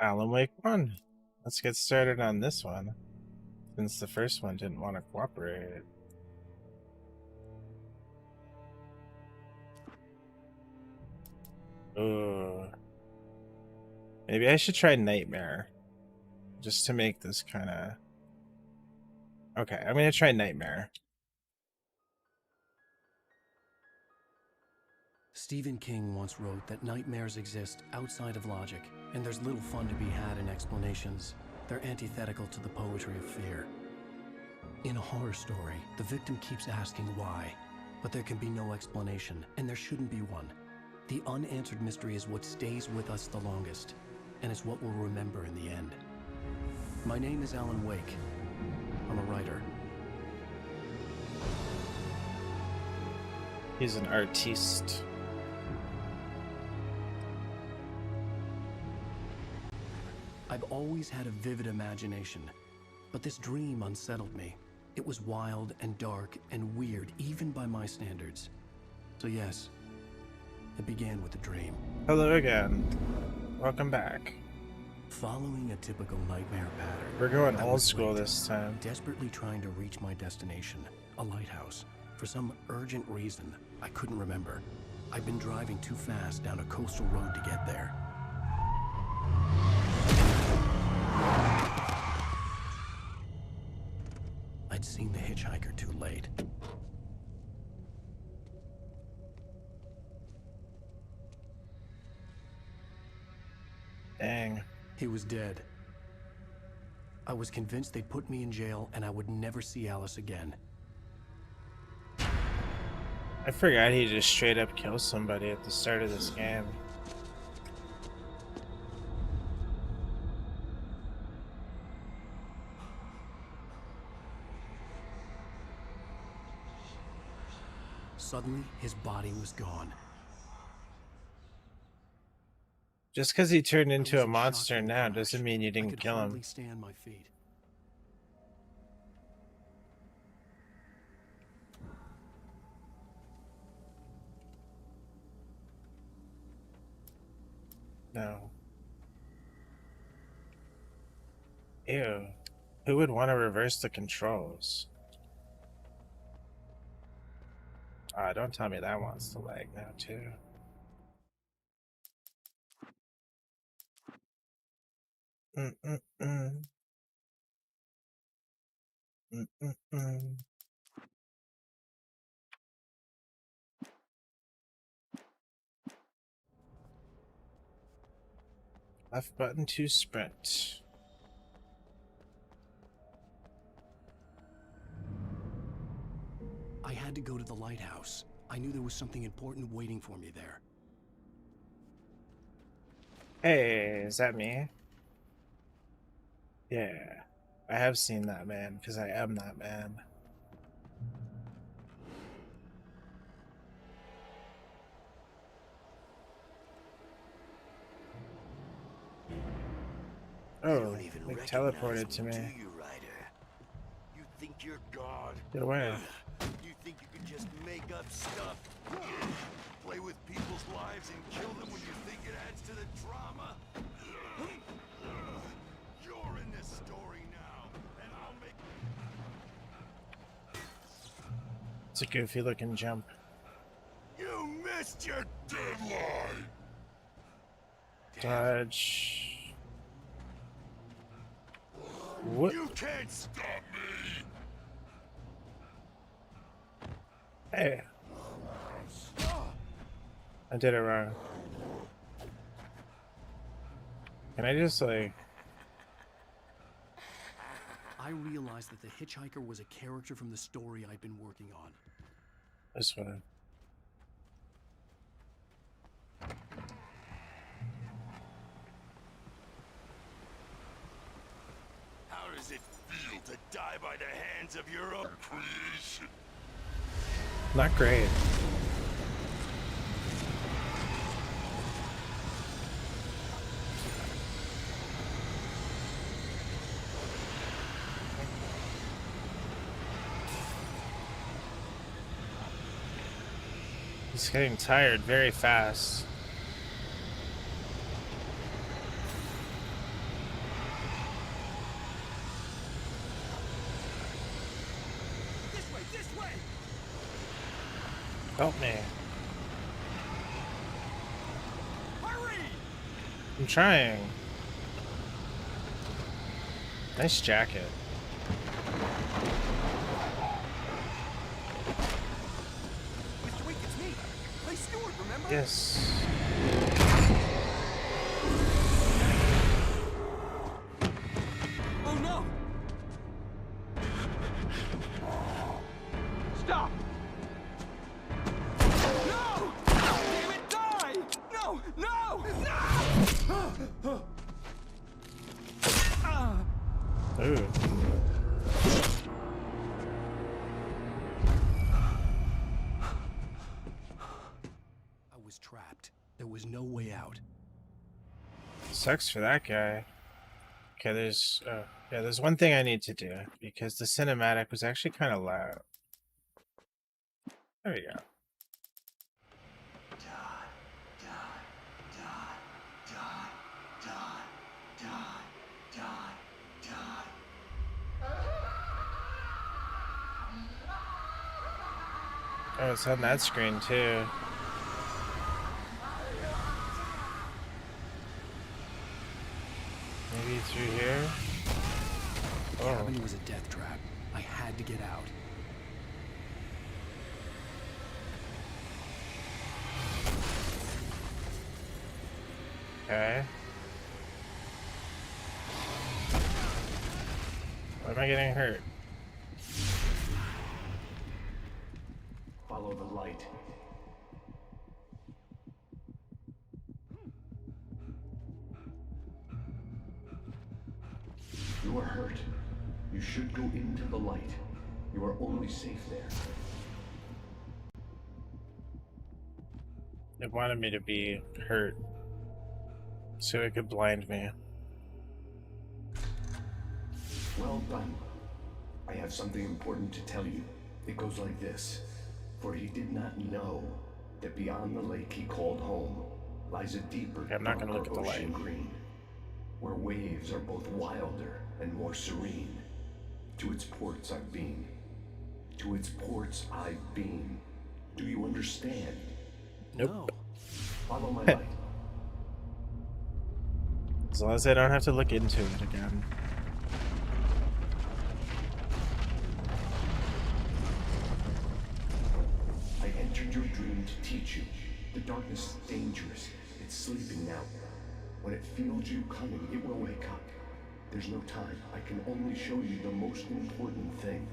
Alan Wake 1. Let's get started on this one, since the first one didn't want to cooperate. Ooh. Maybe I should try Nightmare, just to make this kind of... Okay, I'm going to try Nightmare. Stephen King once wrote that nightmares exist outside of logic, and there's little fun to be had in explanations. They're antithetical to the poetry of fear. In a horror story, the victim keeps asking why, but there can be no explanation, and there shouldn't be one. The unanswered mystery is what stays with us the longest, and it's what we'll remember in the end. My name is Alan Wake. I'm a writer. He's an artiste. I've always had a vivid imagination, but this dream unsettled me. It was wild and dark and weird, even by my standards. So yes, it began with a dream. Hello again. Welcome back. Following a typical nightmare pattern. We're going I old was school late, this time. desperately trying to reach my destination, a lighthouse. For some urgent reason, I couldn't remember. I'd been driving too fast down a coastal road to get there. I'd seen the hitchhiker too late. Dang. He was dead. I was convinced they'd put me in jail and I would never see Alice again. I forgot he just straight up kills somebody at the start of this game. Suddenly, his body was gone. Just because he turned I into was a in monster shock and now crash. doesn't mean you I didn't could kill hardly him. stand my feet. No. Ew. Who would want to reverse the controls? Don't tell me that wants to lag now, too. Mm-mm-mm. Mm-mm-mm. Left button to sprint. I had to go to the lighthouse. I knew there was something important waiting for me there. Hey, is that me? Yeah. I have seen that man, because I am that man. Oh, it teleported to me. You think you're God? Get away. You think you can just make up stuff? Play with people's lives and kill them when you think it adds to the drama? You're in this story now, and I'll make... It's a goofy looking jump. You missed your deadline! Dodge. What? You can't stop me! Hey. I did it wrong. Can I just, like... I realized that the hitchhiker was a character from the story I'd been working on. This one. How does it feel to die by the hands of your own creation? Not great. He's getting tired very fast. Help me. Hurry! I'm trying. Nice jacket. Mr. Week, it's me. Clay Stewart, remember? Yes. Oh no! Stop! No! Damn it, die! No! No! No! Ooh. I was trapped. There was no way out. Sucks for that guy. Okay, there's one thing I need to do because the cinematic was actually kind of loud. There we go. Oh, it's on that screen too. Maybe through here? The Oh, cabin was a death trap. I had to get out. okay. Why am I getting hurt? Follow the light. You are hurt. You should go into the light. You are only safe there. It wanted me to be hurt so it could blind me. Well done. I have something important to tell you. It goes like this. For he did not know that beyond the lake he called home lies a deeper, Okay, I'm not gonna look darker at the light. ocean green, where waves are both wilder and more serene. To its ports I've been. To its ports I've been. Do you understand? Nope. No. Follow my light. As long as I don't have to look into it again. I entered your dream to teach you. The darkness is dangerous. It's sleeping now. When it feels you coming, it will wake up. There's no time. I can only show you the most important thing.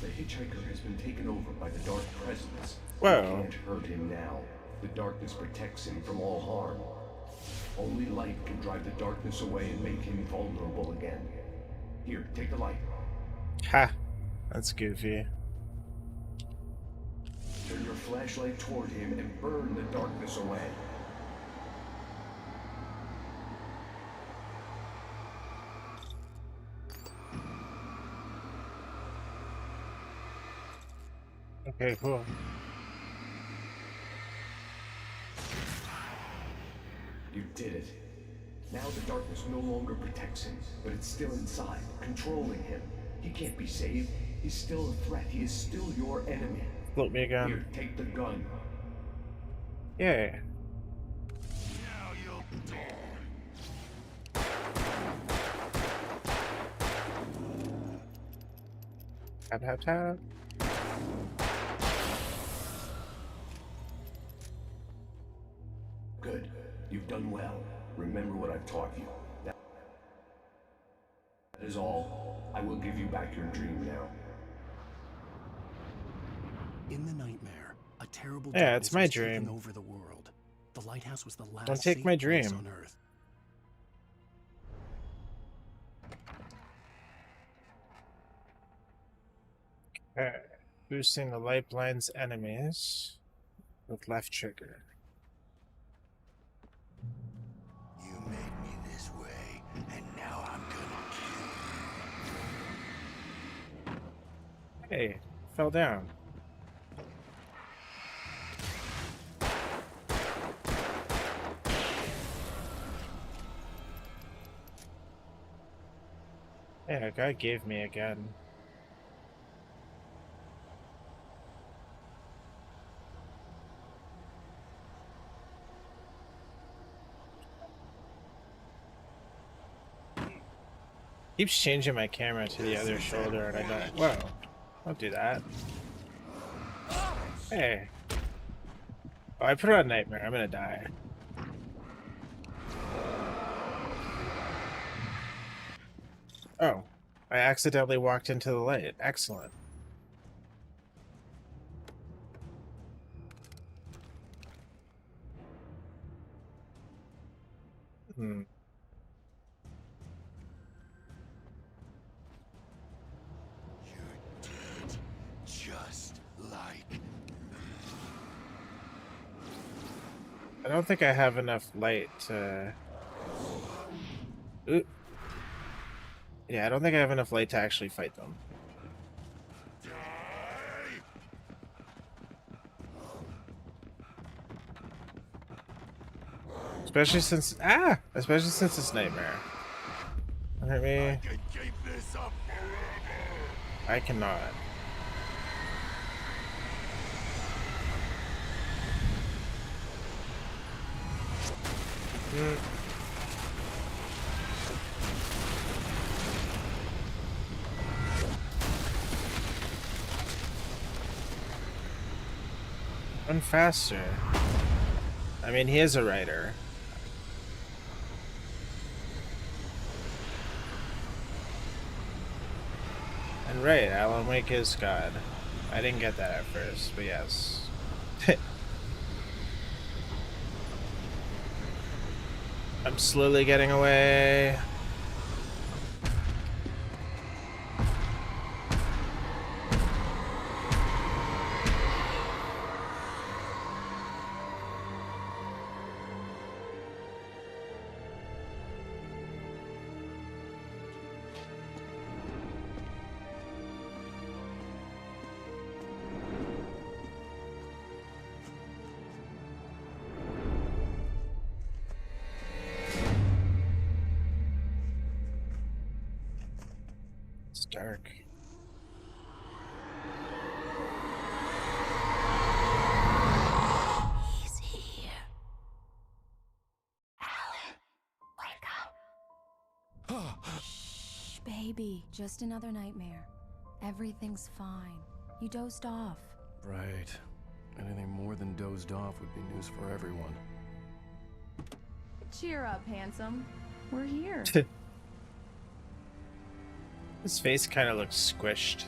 The hitchhiker has been taken over by the Dark Presence. Whoa. You can't hurt him now. The darkness protects him from all harm. Only light can drive the darkness away and make him vulnerable again. Here, take the light. Ha! That's goofy. Turn your flashlight toward him and burn the darkness away. Okay, cool. You did it. Now the darkness no longer protects him, but it's still inside, controlling him. He can't be saved. He's still a threat. He is still your enemy. Float me again. Here, take the gun. Yeah. Now you'll die. Tap, tap, tap. Good. You've done well. Remember what I've taught you. That is all. I will give you back your dream now. In the nightmare, a terrible Yeah, it's darkness my was taking dream. over the world. The lighthouse was the last Don't take safe my place dream. on Earth. Okay. Boosting the light blinds enemies with left trigger. You made me this way, and now I'm gonna kill you. Hey, fell down. Hey, a guy gave me a gun. Keeps changing my camera to the other shoulder and I die. Whoa. Don't do that. Hey. Oh, I put it on Nightmare. I'm gonna die. Oh. I accidentally walked into the light. Excellent. Hmm. You're dead, just like. I don't think I have enough light to... Ooh. Yeah, I don't think I have enough light to actually fight them. Especially since... Ah! Especially since it's Nightmare. Hurt me. I can keep this up forever. I cannot. Mm. Run faster. I mean, he is a writer. And right, Alan Wake is God. I didn't get that at first, but yes. I'm slowly getting away. It's dark. He's here. Alan, wake up. Shh, baby. Just another nightmare. Everything's fine. You dozed off. Right. Anything more than dozed off would be news for everyone. Cheer up, handsome. We're here. His face kind of looks squished.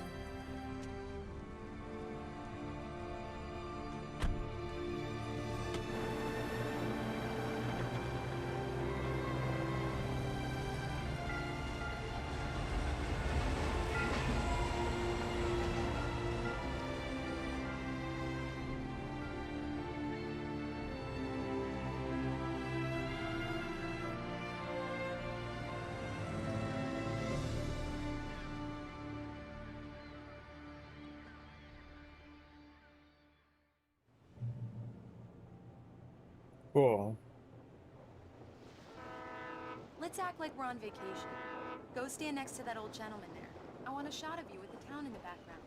Cool. Let's act like we're on vacation. Go stand next to that old gentleman there. I want a shot of you with the town in the background.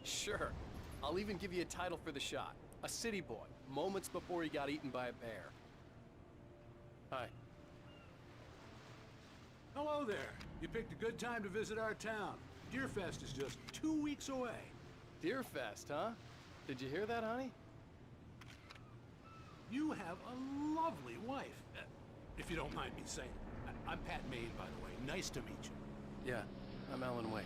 Sure. I'll even give you a title for the shot. A city boy, moments before he got eaten by a bear. Hi. Hello there. You picked a good time to visit our town. Deerfest is just 2 weeks away. Deerfest, huh? Did you hear that, honey? You have a lovely wife. If you don't mind me saying. I'm Pat Maine, by the way. Nice to meet you. Yeah, I'm Alan Wake.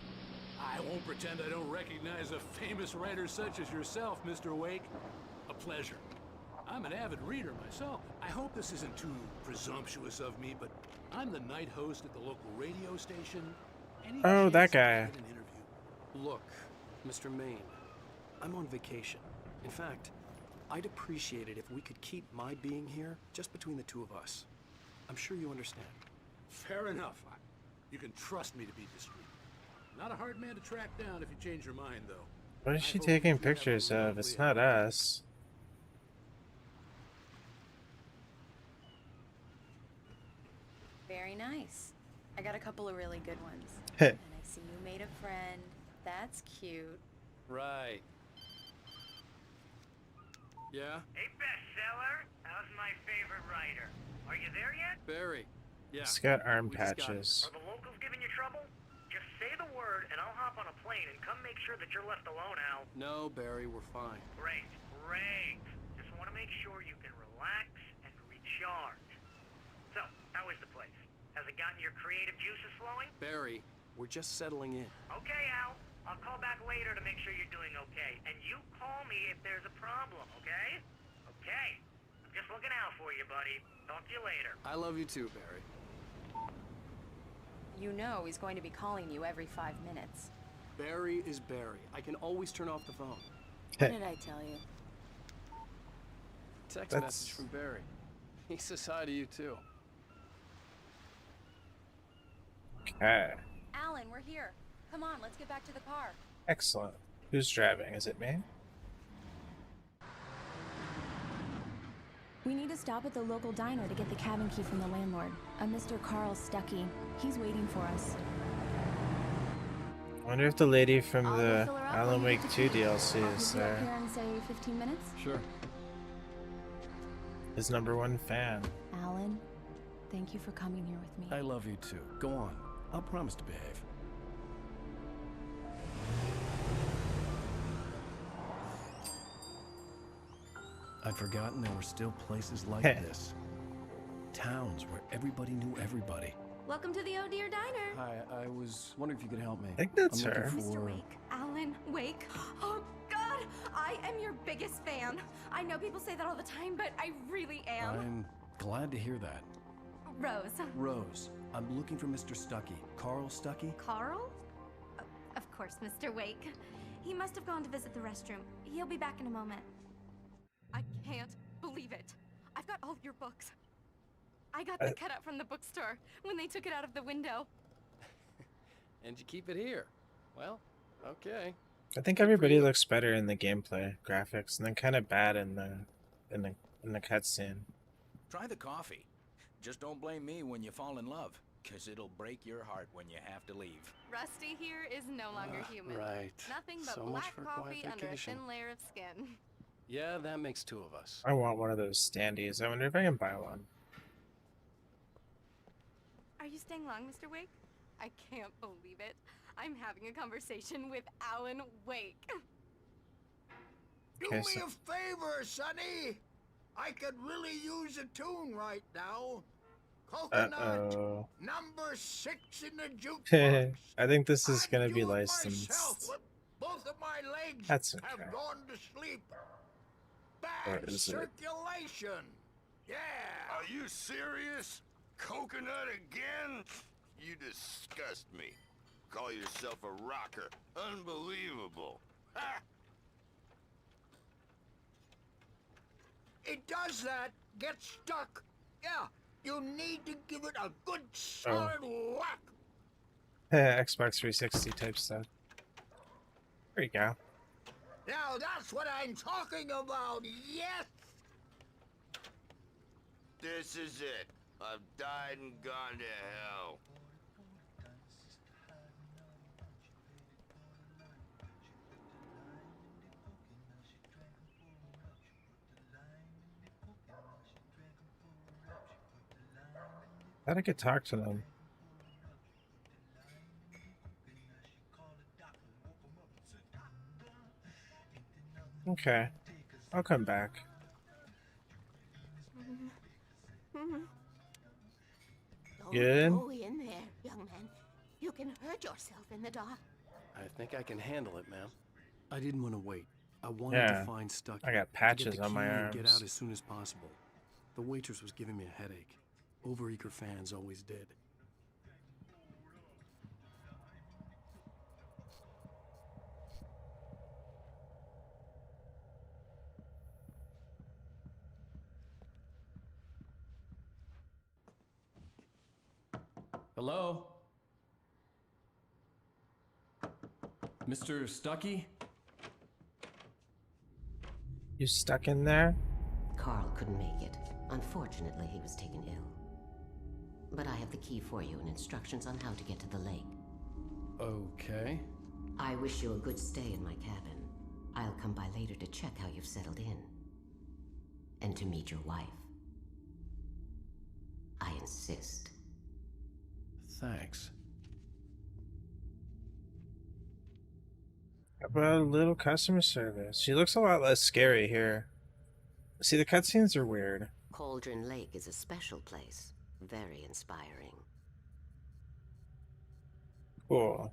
I won't pretend I don't recognize a famous writer such as yourself, Mr. Wake. A pleasure. I'm an avid reader myself. I hope this isn't too presumptuous of me, but I'm the night host at the local radio station. Any Oh, that chance I guy. could get an interview? Look, Mr. Maine, I'm on vacation. In fact, I'd appreciate it if we could keep my being here just between the two of us. I'm sure you understand. Fair enough. You can trust me to be discreet. Not a hard man to track down if you change your mind, though. What is I she hope taking you have a pictures of? lovely It's not us. Very nice. I got a couple of really good ones. Heh. And I see you made a friend. That's cute. Right. Yeah? Hey, bestseller, how's my favorite writer? Are you there yet? Barry. Yeah. He's got arm We just got it. patches. Are the locals giving you trouble? Just say the word and I'll hop on a plane and come make sure that you're left alone, Al. No, Barry, we're fine. Great, great. Just want to make sure you can relax and recharge. So, how is the place? Has it gotten your creative juices flowing? Barry, we're just settling in. Okay, Al. I'll call back later to make sure you're doing okay. And you call me if there's a problem, okay? Okay. I'm just looking out for you, buddy. Talk to you later. I love you too, Barry. You know he's going to be calling you every 5 minutes. Barry is Barry. I can always turn off the phone. What did I tell you? Text That's- message from Barry. He says hi to you too. Okay. Alan, we're here. Come on, let's get back to the car. Excellent. Who's driving? Is it me? We need to stop at the local diner to get the cabin key from the landlord, a Mr. Carl Stuckey. He's waiting for us. I wonder if the lady from I'll the fill her up Alan when you Wake get 2 the key. DLC I'll is be up there. here in, say, 15 minutes? Sure. His #1 fan. Alan, thank you for coming here with me. I love you too. Go on. I'll promise to behave. I'd forgotten there were still places like this. Towns where everybody knew everybody. Welcome to the Oh Dear Diner. Hi, I was wondering if you could help me. I think that's I'm looking her. Mr. for- Wake. Alan Wake. Oh, God. I am your biggest fan. I know people say that all the time, but I really am. I'm glad to hear that. Rose. Rose, I'm looking for Mr. Stuckey. Carl Stuckey? Carl? Of course, Mr. Wake. He must have gone to visit the restroom. He'll be back in a moment. I can't believe it. I've got all of your books. I got the cutout from the bookstore when they took it out of the window. And you keep it here. Well, okay. I think everybody looks better in the gameplay graphics, and then kind of bad in the cutscene. Try the coffee. Just don't blame me when you fall in love, 'cause it'll break your heart when you have to leave. Rusty here is no longer human. Right. Nothing but So much black for a quiet coffee under a vacation. thin layer of skin. Yeah, that makes two of us. I want one of those standees. I wonder if I can buy one. Are you staying long, Mr. Wake? I can't believe it. I'm having a conversation with Alan Wake. Do Okay, me so- a favor, Sonny. I could really use a tune right now. Coconut, Uh-oh. number 6 in the jukebox. I think this is I'd gonna be do it myself, licensed. but both of my legs That's okay. have gone to sleep. Or Bad is it? circulation. Yeah. Are you serious? Coconut again? You disgust me. Call yourself a rocker. Unbelievable. Ha! It does that. Get stuck. Yeah. You need to give it a good solid whack. Xbox 360 type stuff. There you go. Now that's what I'm talking about. Yes. This is it. I've died and gone to hell. Thought I could talk to them. Okay. I'll come back. Good. Don't go in there, young man. You can hurt yourself in the dark. I think I can handle it, ma'am. I didn't want to wait. I wanted Yeah, to find Stuckey. I got to get patches the on my key and get arms. out as soon as possible. The waitress was giving me a headache. Overeager fans always did. Hello? Mr. Stuckey? You stuck in there? Carl couldn't make it. Unfortunately, he was taken ill. But I have the key for you and instructions on how to get to the lake. Okay. I wish you a good stay in my cabin. I'll come by later to check how you've settled in. And to meet your wife. I insist. Thanks. about a little customer service? She looks a lot less scary here. See, the cutscenes are weird. Cauldron Lake is a special place. Very inspiring. Cool.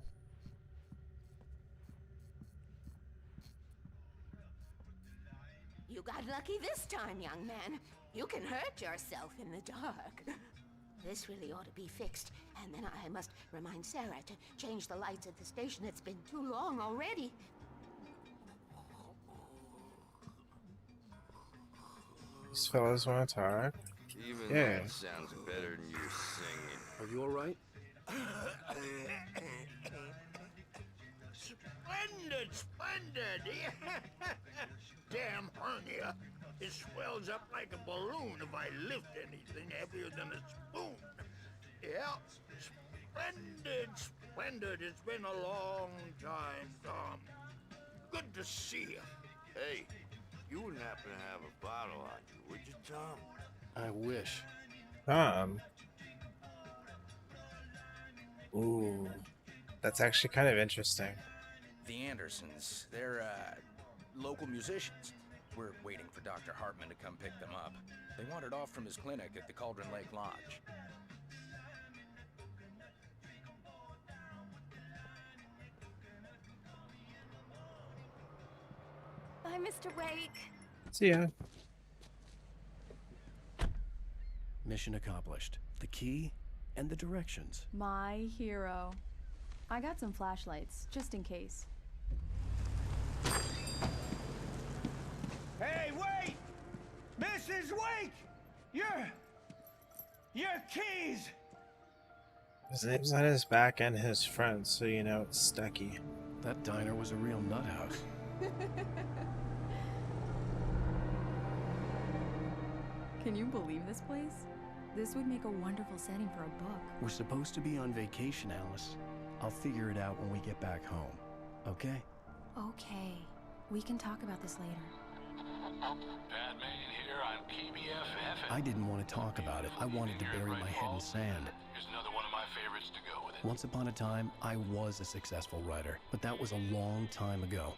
You got lucky this time, young man. You can hurt yourself in the dark. This really ought to be fixed, and then I must remind Sarah to change the lights at the station. It's been too long already. These fellas want to talk. Even Yeah. that sounds better than your singing. Are you all right? Splendid, splendid! Damn hernia. It swells up like a balloon if I lift anything heavier than a spoon. Yeah, splendid, splendid. It's been a long time, Tom. Good to see you. Hey, you wouldn't happen to have a bottle on you, would you, Tom? I wish. Ooh. That's actually kind of interesting. The Andersons, they're, local musicians. We're waiting for Dr. Hartman to come pick them up. They wandered off from his clinic at the Cauldron Lake Lodge. Bye, Mr. Wake. See ya. Mission accomplished. The key and the directions. My hero. I got some flashlights, just in case. Hey, wait! Mrs. Wake! Your keys! His name's on his back and his front, so you know it's Stucky. That diner was a real nut house. Can you believe this place? This would make a wonderful setting for a book. We're supposed to be on vacation, Alice. I'll figure it out when we get back home. Okay? Okay. We can talk about this later. Batman here on KBFF. I didn't want to talk about it. I wanted to bury my head in sand. Here's another one of my favorites to go with it. Once upon a time, I was a successful writer, but that was a long time ago.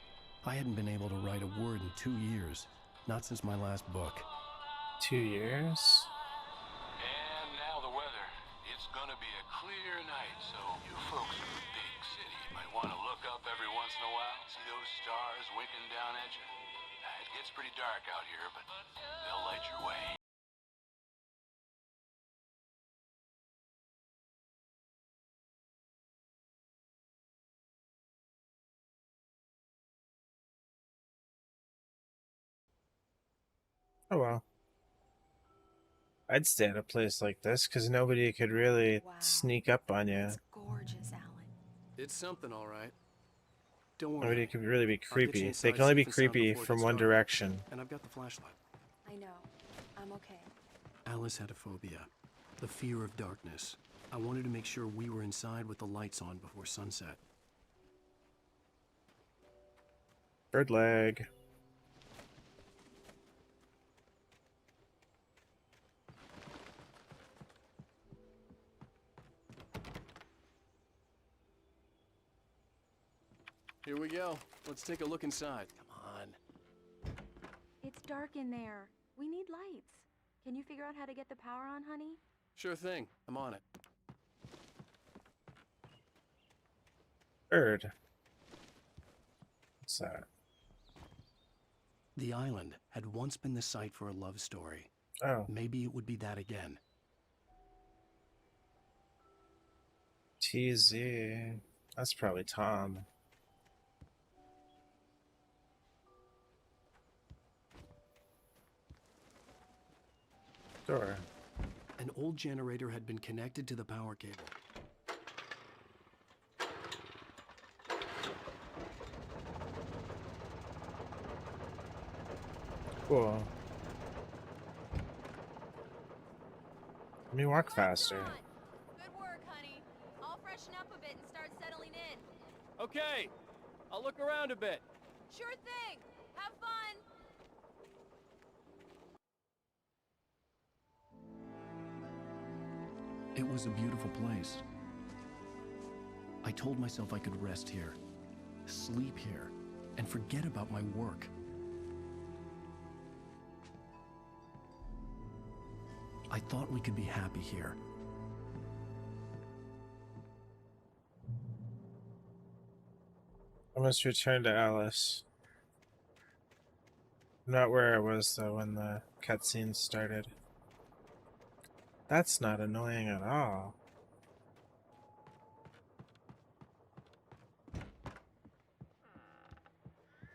I hadn't been able to write a word in 2 years. Not since my last book. 2 years? And now the weather. It's gonna be a clear night, so you folks in the big city might want to look up every once in a while, see those stars winking down at you. It gets pretty dark out here, but they'll light your way. Oh well. I'd stay at a place like this because nobody could really sneak up on you. It's gorgeous, Alan. It's something, all right. Don't worry. Nobody could really be I'll get you creepy. They inside can only be safe and sound creepy before it from gets one dark. direction. And I've got the flashlight. I know. I'm okay. Alice had a phobia. The fear of darkness. I wanted to make sure we were inside with the lights on before sunset. Bird leg. Here we go. Let's take a look inside. Come on. It's dark in there. We need lights. Can you figure out how to get the power on, honey? Sure thing. I'm on it. Bird. What's that? The island had once been the site for a love story. Oh. Maybe it would be that again. TZ. That's probably Tom. Door. An old generator had been connected to the power cable. Cool. Let me walk faster. Good work, honey. I'll freshen up a bit and start settling in. Okay. I'll look around a bit. Sure thing. Have fun. It was a beautiful place. I told myself I could rest here, sleep here, and forget about my work. I thought we could be happy here. I must return to Alice. Not where I was though when the cutscene started. That's not annoying at all.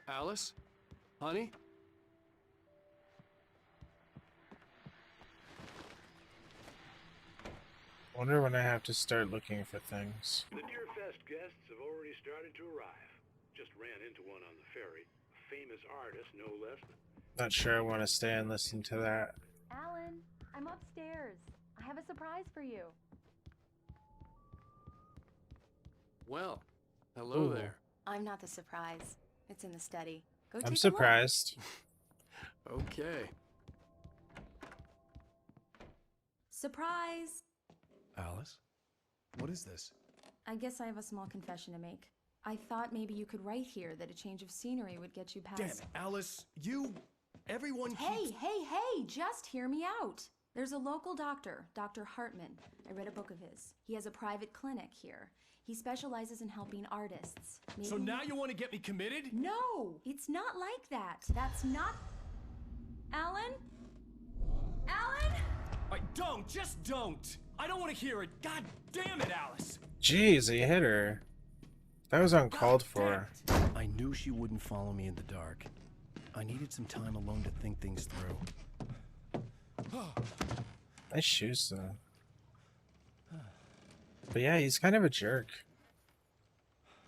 Alice? Honey? Wonder when I have to start looking for things. The Deerfest guests have already started to arrive. Just ran into one on the ferry. A famous artist, no less than... Not sure I want to stay and listen to that. Alan, I'm upstairs. I have a surprise for you. Well, hello Ooh. there. I'm not the surprise. It's in the study. Go take I'm a look. surprised. Okay. Surprise! Alice? What is this? I guess I have a small confession to make. I thought maybe you could write here that a change of scenery would get you past... Damn it, Alice, you... Everyone Hey, keeps... hey, just hear me out. There's a local doctor, Dr. Hartman. I read a book of his. He has a private clinic here. He specializes in helping artists. So now you want to get me committed? No, it's not like that. That's not... Alan? Alan? Just don't! I don't want to hear it. God damn it, Alice! Jeez, he hit her. That was uncalled for. I knew she wouldn't follow me in the dark. I needed some time alone to think things through. Nice shoes, though. But yeah, he's kind of a jerk.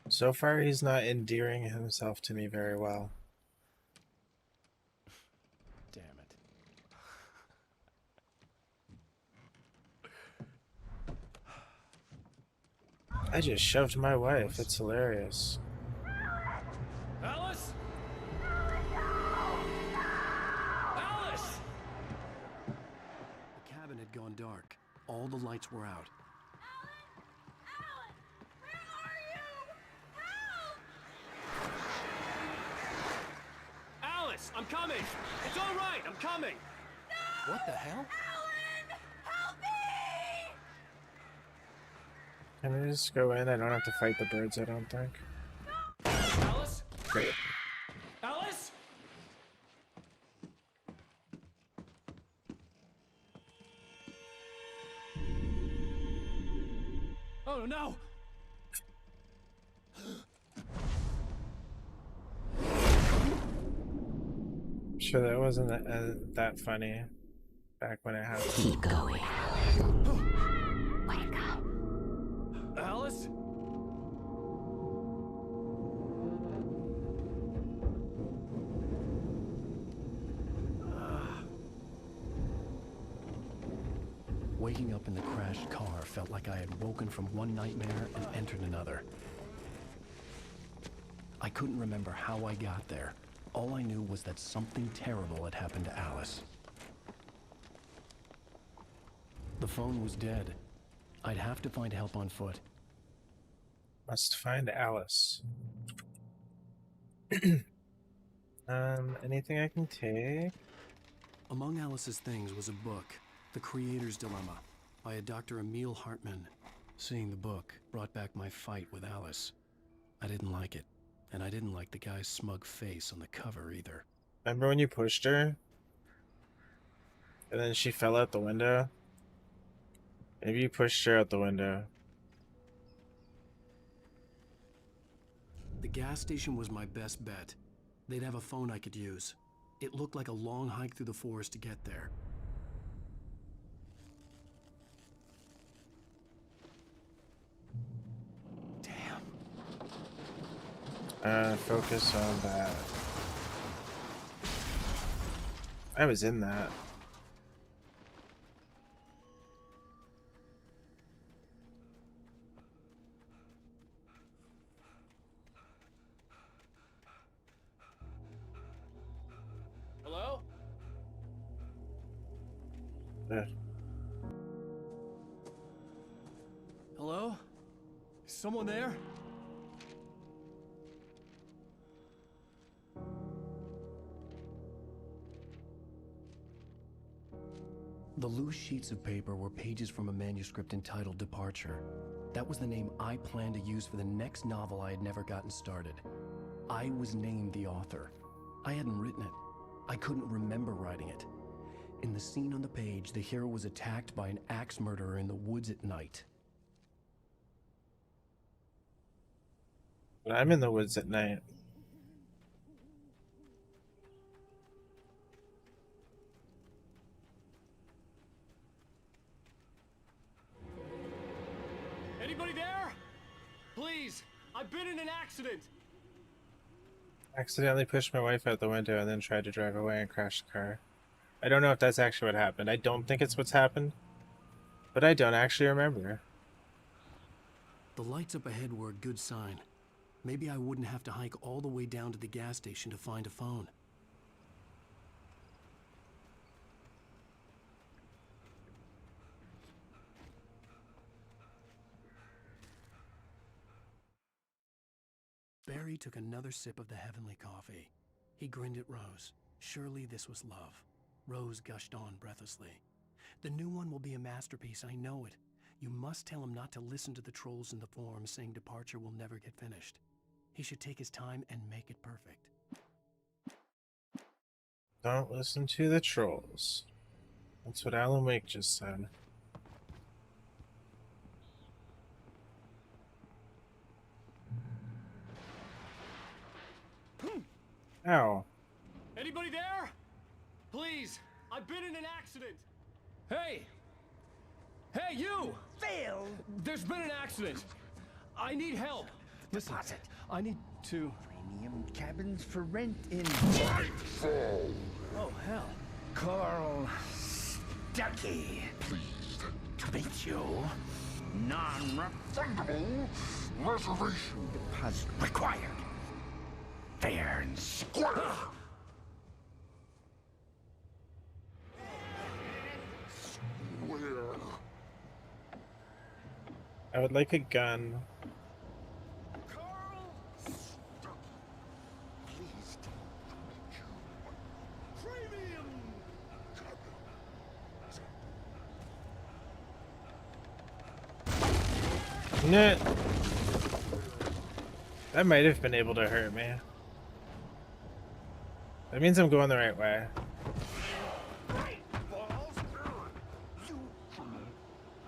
So far, he's not endearing himself to me very well. Damn it. I just shoved my wife. It's hilarious. Alice? Alice! The cabin had gone dark. All the lights were out. Alice, I'm coming! It's all right, I'm coming! What the hell? Can I just go in? I don't have to fight the birds, I don't think. Alice? Great. Alice? Oh no! I'm sure that wasn't that funny back when it happened. Keep going. Wake up. Alice? Waking up in the crashed car felt like I had woken from one nightmare and entered another. I couldn't remember how I got there. All I knew was that something terrible had happened to Alice. The phone was dead. I'd have to find help on foot. Must find Alice. Anything I can take? Among Alice's things was a book, The Creator's Dilemma, by a Dr. Emil Hartman. Seeing the book brought back my fight with Alice. I didn't like it, and I didn't like the guy's smug face on the cover either. Remember when you pushed her? And then she fell out the window? Maybe you pushed her out the window. The gas station was my best bet. They'd have a phone I could use. It looked like a long hike through the forest to get there. Focus on that. I was in that. Hello? Yeah. Hello? Is someone there? The loose sheets of paper were pages from a manuscript entitled Departure. That was the name I planned to use for the next novel I had never gotten started. I was named the author. I hadn't written it. I couldn't remember writing it. In the scene on the page, the hero was attacked by an axe murderer in the woods at night. I'm in the woods at night. Anybody there? Please, I've been in an accident. Accidentally pushed my wife out the window and then tried to drive away and crashed the car. I don't know if that's actually what happened. I don't think it's what's happened, but I don't actually remember. The lights up ahead were a good sign. Maybe I wouldn't have to hike all the way down to the gas station to find a phone. Barry took another sip of the heavenly coffee. He grinned at Rose. Surely this was love. Rose gushed on breathlessly. The new one will be a masterpiece, I know it. You must tell him not to listen to the trolls in the forums saying Departure will never get finished. He should take his time and make it perfect. Don't listen to the trolls. That's what Alan Wake just said. Ow. Anybody there? Please, I've been in an accident. Hey! Hey, you! Phil! There's been an accident. I need help. Listen, I need to... Premium cabins for rent in... Oh, hell. Carl Stuckey. Pleased to meet you. Non-refundable reservation deposit required. Fair and square. I would like a gun. Nah. That might have been able to hurt me. That means I'm going the right way.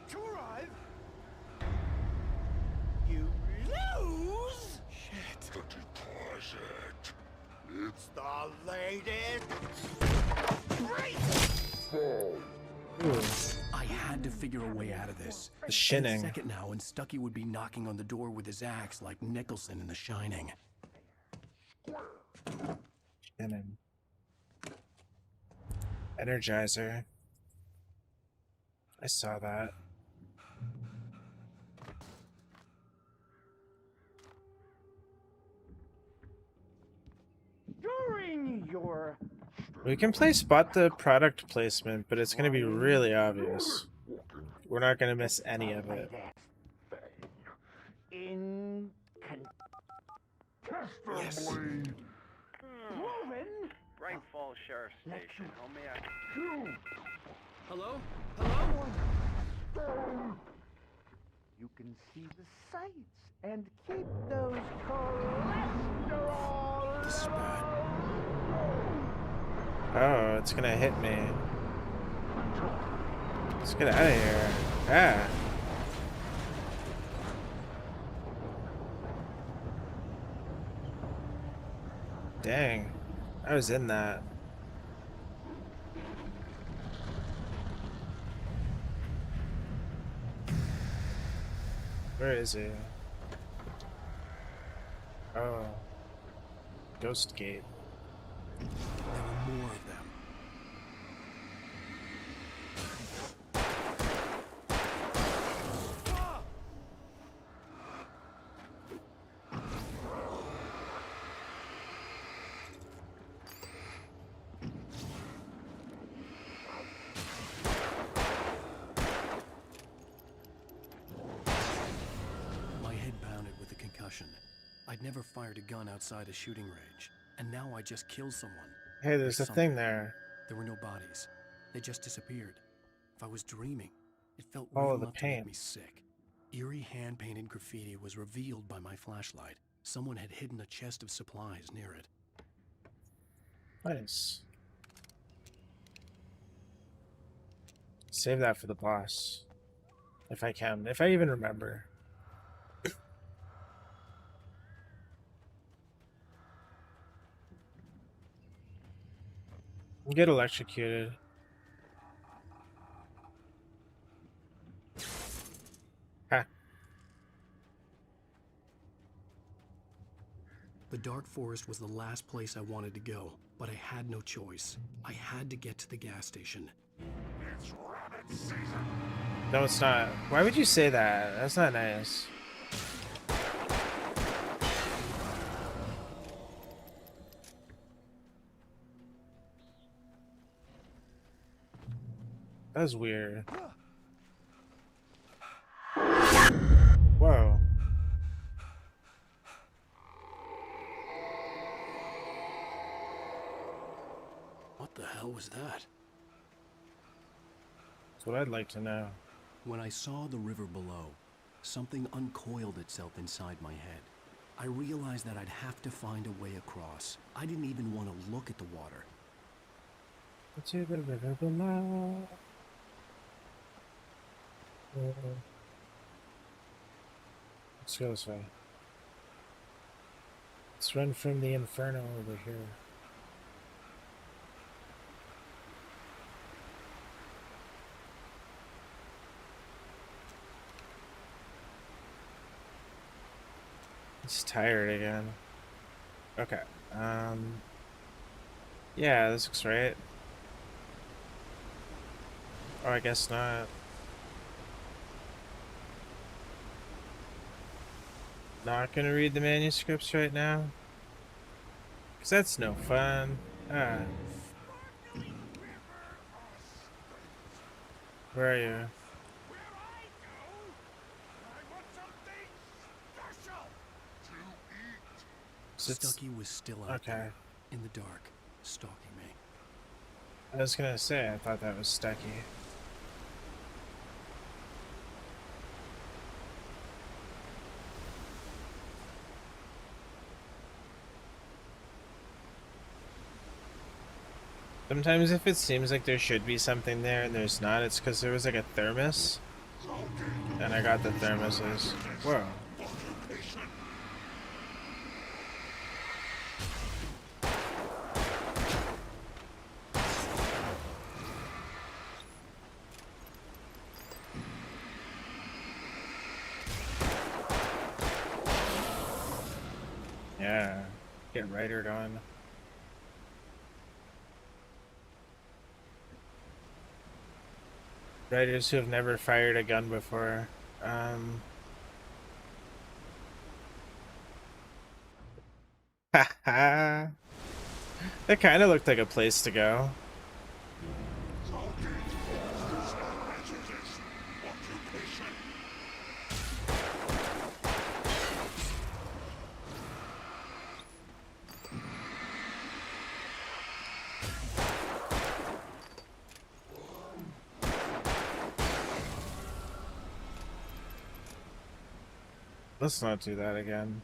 To arrive. You lose. Shit. The deposit. It's the latest. I had to figure a way out of this. The shinning. In a second now, and Stuckey would be knocking on the door with his axe like Nicholson in The Shining. Shinning. Energizer. I saw that. During your We can play spot the product placement, but it's going to be really obvious. We're not going to miss any of it. Incontestably proven. Bright Falls Sheriff Station. How may I... Hello? Hello? You can see the sights and keep those cholesterol. This is bad. Oh, it's gonna hit me. Let's get out of here. Ah. Dang. I was in that. Where is he? Oh. Ghost Gate. There were more of them. My head pounded with the concussion. I'd never fired a gun outside a shooting range, and now I just killed someone. Hey, there's a Something. thing there. There were no bodies. They just disappeared. If I was dreaming, it felt Follow real the enough to make paint. me sick. Eerie hand-painted graffiti was revealed by my flashlight. Someone had hidden a chest of supplies near it. Nice. Save that for the boss. If I can. If I even remember. Get electrocuted. Ha. The dark forest was the last place I wanted to go, but I had no choice. I had to get to the gas station. It's rabbit season. No, it's not. Why would you say that? That's not nice. That's weird. Whoa. What the hell was that? That's what I'd like to know. When I saw the river below, something uncoiled itself inside my head. I realized that I'd have to find a way across. I didn't even want to look at the water. To the river below. Let's go this way. Let's run from the inferno over here. It's tired again. Okay. Yeah, this looks right. Oh, I guess not. Not gonna read the manuscripts right now. Cause that's no fun. Ah. Where are you? Stucky was still out there, in the dark, stalking me. I was gonna say, I thought that was Stucky. Sometimes if it seems like there should be something there and there's not, it's because there was like a thermos. And I got the thermoses. Whoa. Yeah, get ridered on. Riders who have never fired a gun before. Haha. That kind of looked like a place to go. Let's not do that again.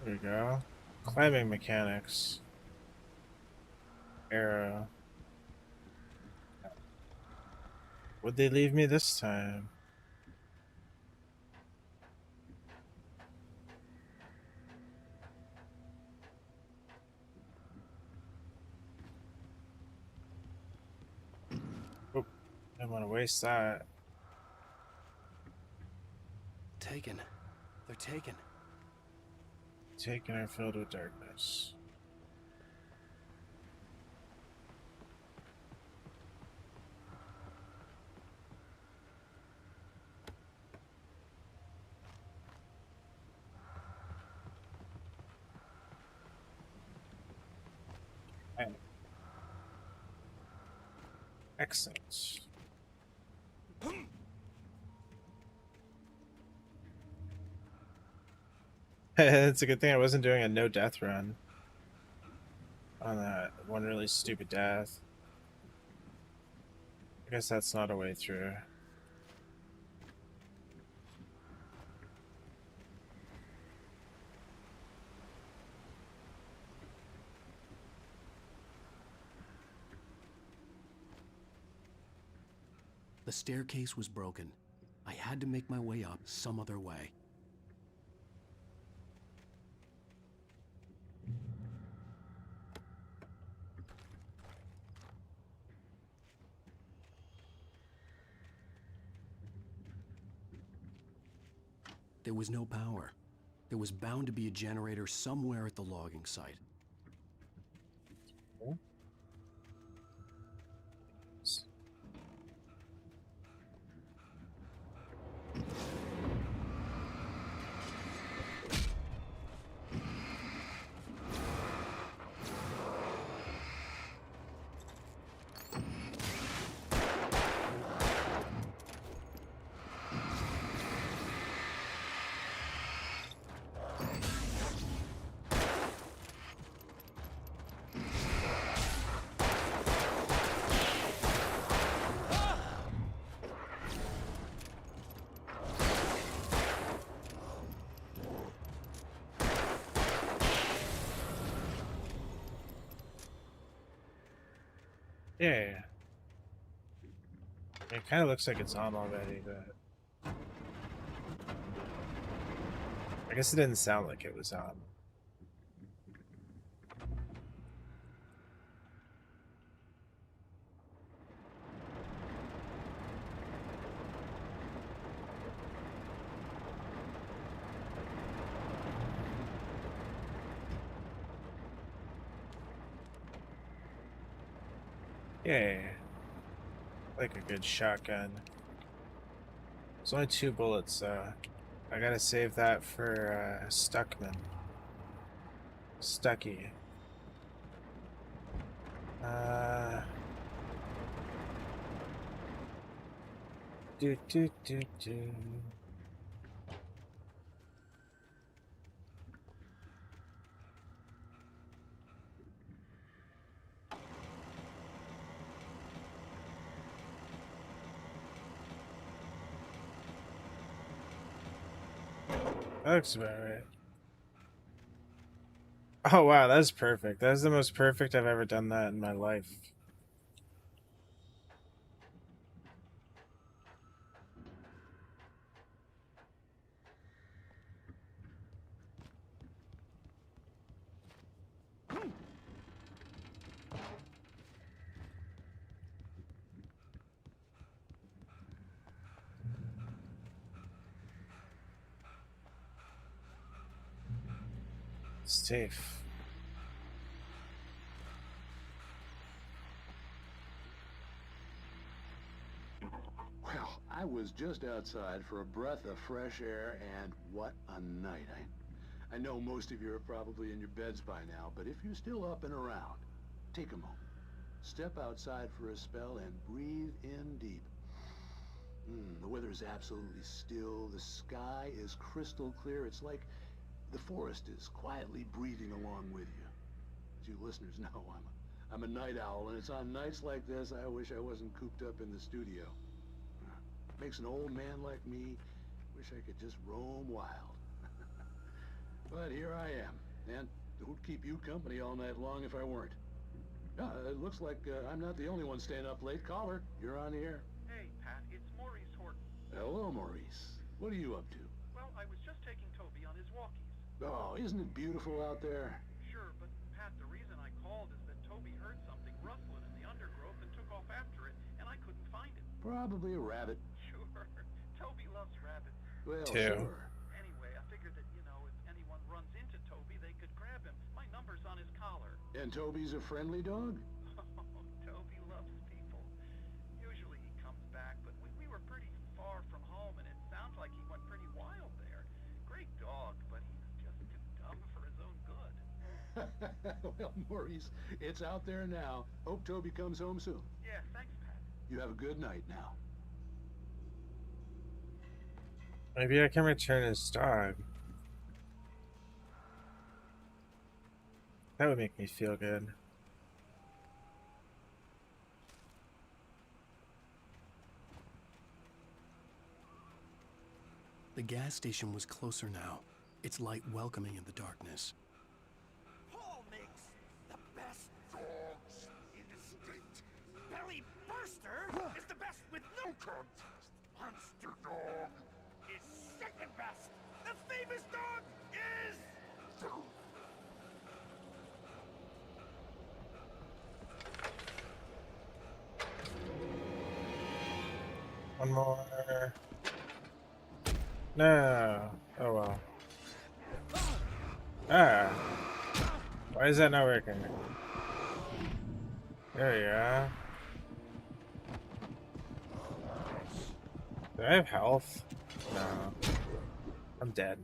There we go. Climbing mechanics. Arrow. Would they leave me this time? Oop, I don't want to waste that. Taken. They're taken. Taken or filled with darkness. Excellent. It's a good thing I wasn't doing a no death run on that one really stupid death. I guess that's not a way through. The staircase was broken. I had to make my way up some other way. There was no power. There was bound to be a generator somewhere at the logging site. Yeah. It kind of looks like it's on already, but I guess it didn't sound like it was on. Yeah, like a good shotgun. There's only 2 bullets, though. I gotta save that for Stuckman. Stucky. Do do do do. That looks about right. Oh wow, that's perfect. That's the most perfect I've ever done that in my life. Safe. Well, I was just outside for a breath of fresh air, and what a night. I know most of you are probably in your beds by now, but if you're still up and around, take a moment. Step outside for a spell and breathe in deep. The weather is absolutely still. The sky is crystal clear. It's like the forest is quietly breathing along with you. As you listeners know, I'm a night owl, and it's on nights like this I wish I wasn't cooped up in the studio. Makes an old man like me wish I could just roam wild. But here I am, and who'd keep you company all night long if I weren't? It looks like I'm not the only one staying up late. Caller, you're on the air. Hey, Pat, it's Maurice Horton. Hello, Maurice. What are you up to? Well, I was just taking Toby on his walkies. Oh, isn't it beautiful out there? Sure, but Pat, the reason I called is that Toby heard something rustling in the undergrowth and took off after it, and I couldn't find it. Probably a rabbit. Sure. Toby loves rabbits. Well, Too. sure. Anyway, I figured that, if anyone runs into Toby, they could grab him. My number's on his collar. And Toby's a friendly dog? Oh, Toby loves people. Usually he comes back, but we were pretty far from home, and it sounds like he went pretty wild there. Great dog, but he's just too dumb for his own good. Well, Maurice, it's out there now. Hope Toby comes home soon. Yeah, thanks, Pat. You have a good night now. Maybe I can return his dog. That would make me feel good. The gas station was closer now, its light welcoming in the darkness. Paul makes the best dogs in the state. Belly Burster is the best with no contest. Monster Dog is second best. The famous dog is... One more. No. Oh well. Ah. Why is that not working? There you are. Do I have health? No. I'm dead.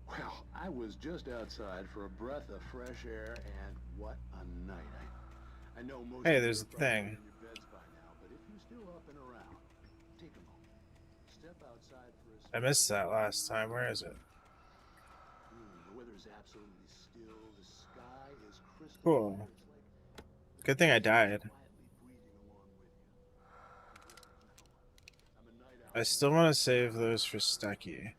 Well, I was just outside for a breath of fresh air, and what a night. I know most Hey, of there's you a are probably thing. in your beds by now, but if you're still up and around, take a moment. Step outside for a I missed that last time. Where is it? The weather is absolutely still. The sky is crystal Cool. clear. Good thing I died. I still want to save those for Stucky.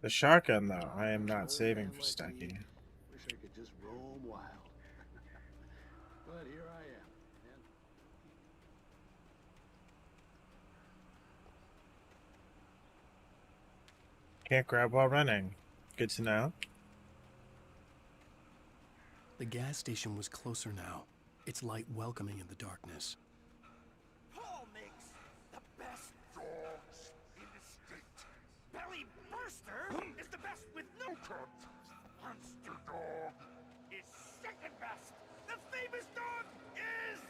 The shotgun, though, I am not saving for Stucky. Wish I could just roam wild. But here I am. And Can't grab while running. Good to know. The gas station was closer now, its light welcoming in the darkness. Paul makes the best dogs in the state. Belly Burster is the best with no contest. Monster Dog is second best. The famous dog is...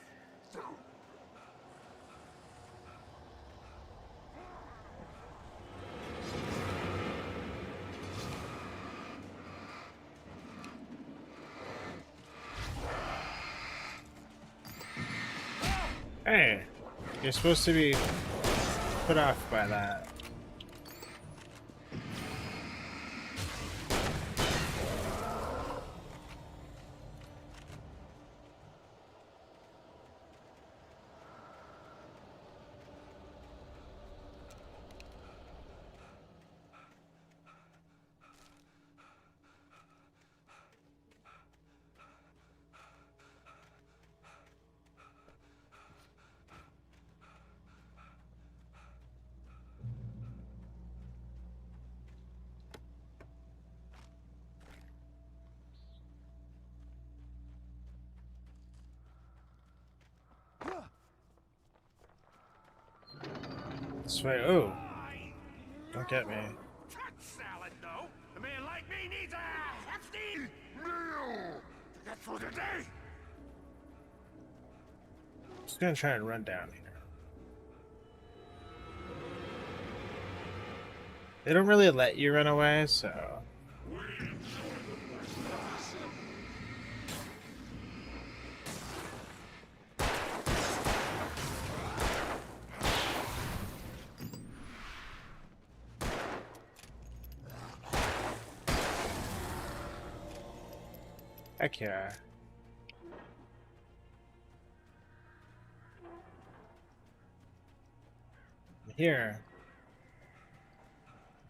Hey, you're supposed to be put off by that. This way. Oh, don't get me. Cut salad, no. A man like me needs a hefty meal. That's for the day. Just gonna try and run down here. They don't really let you run away, so. Heck yeah. Here.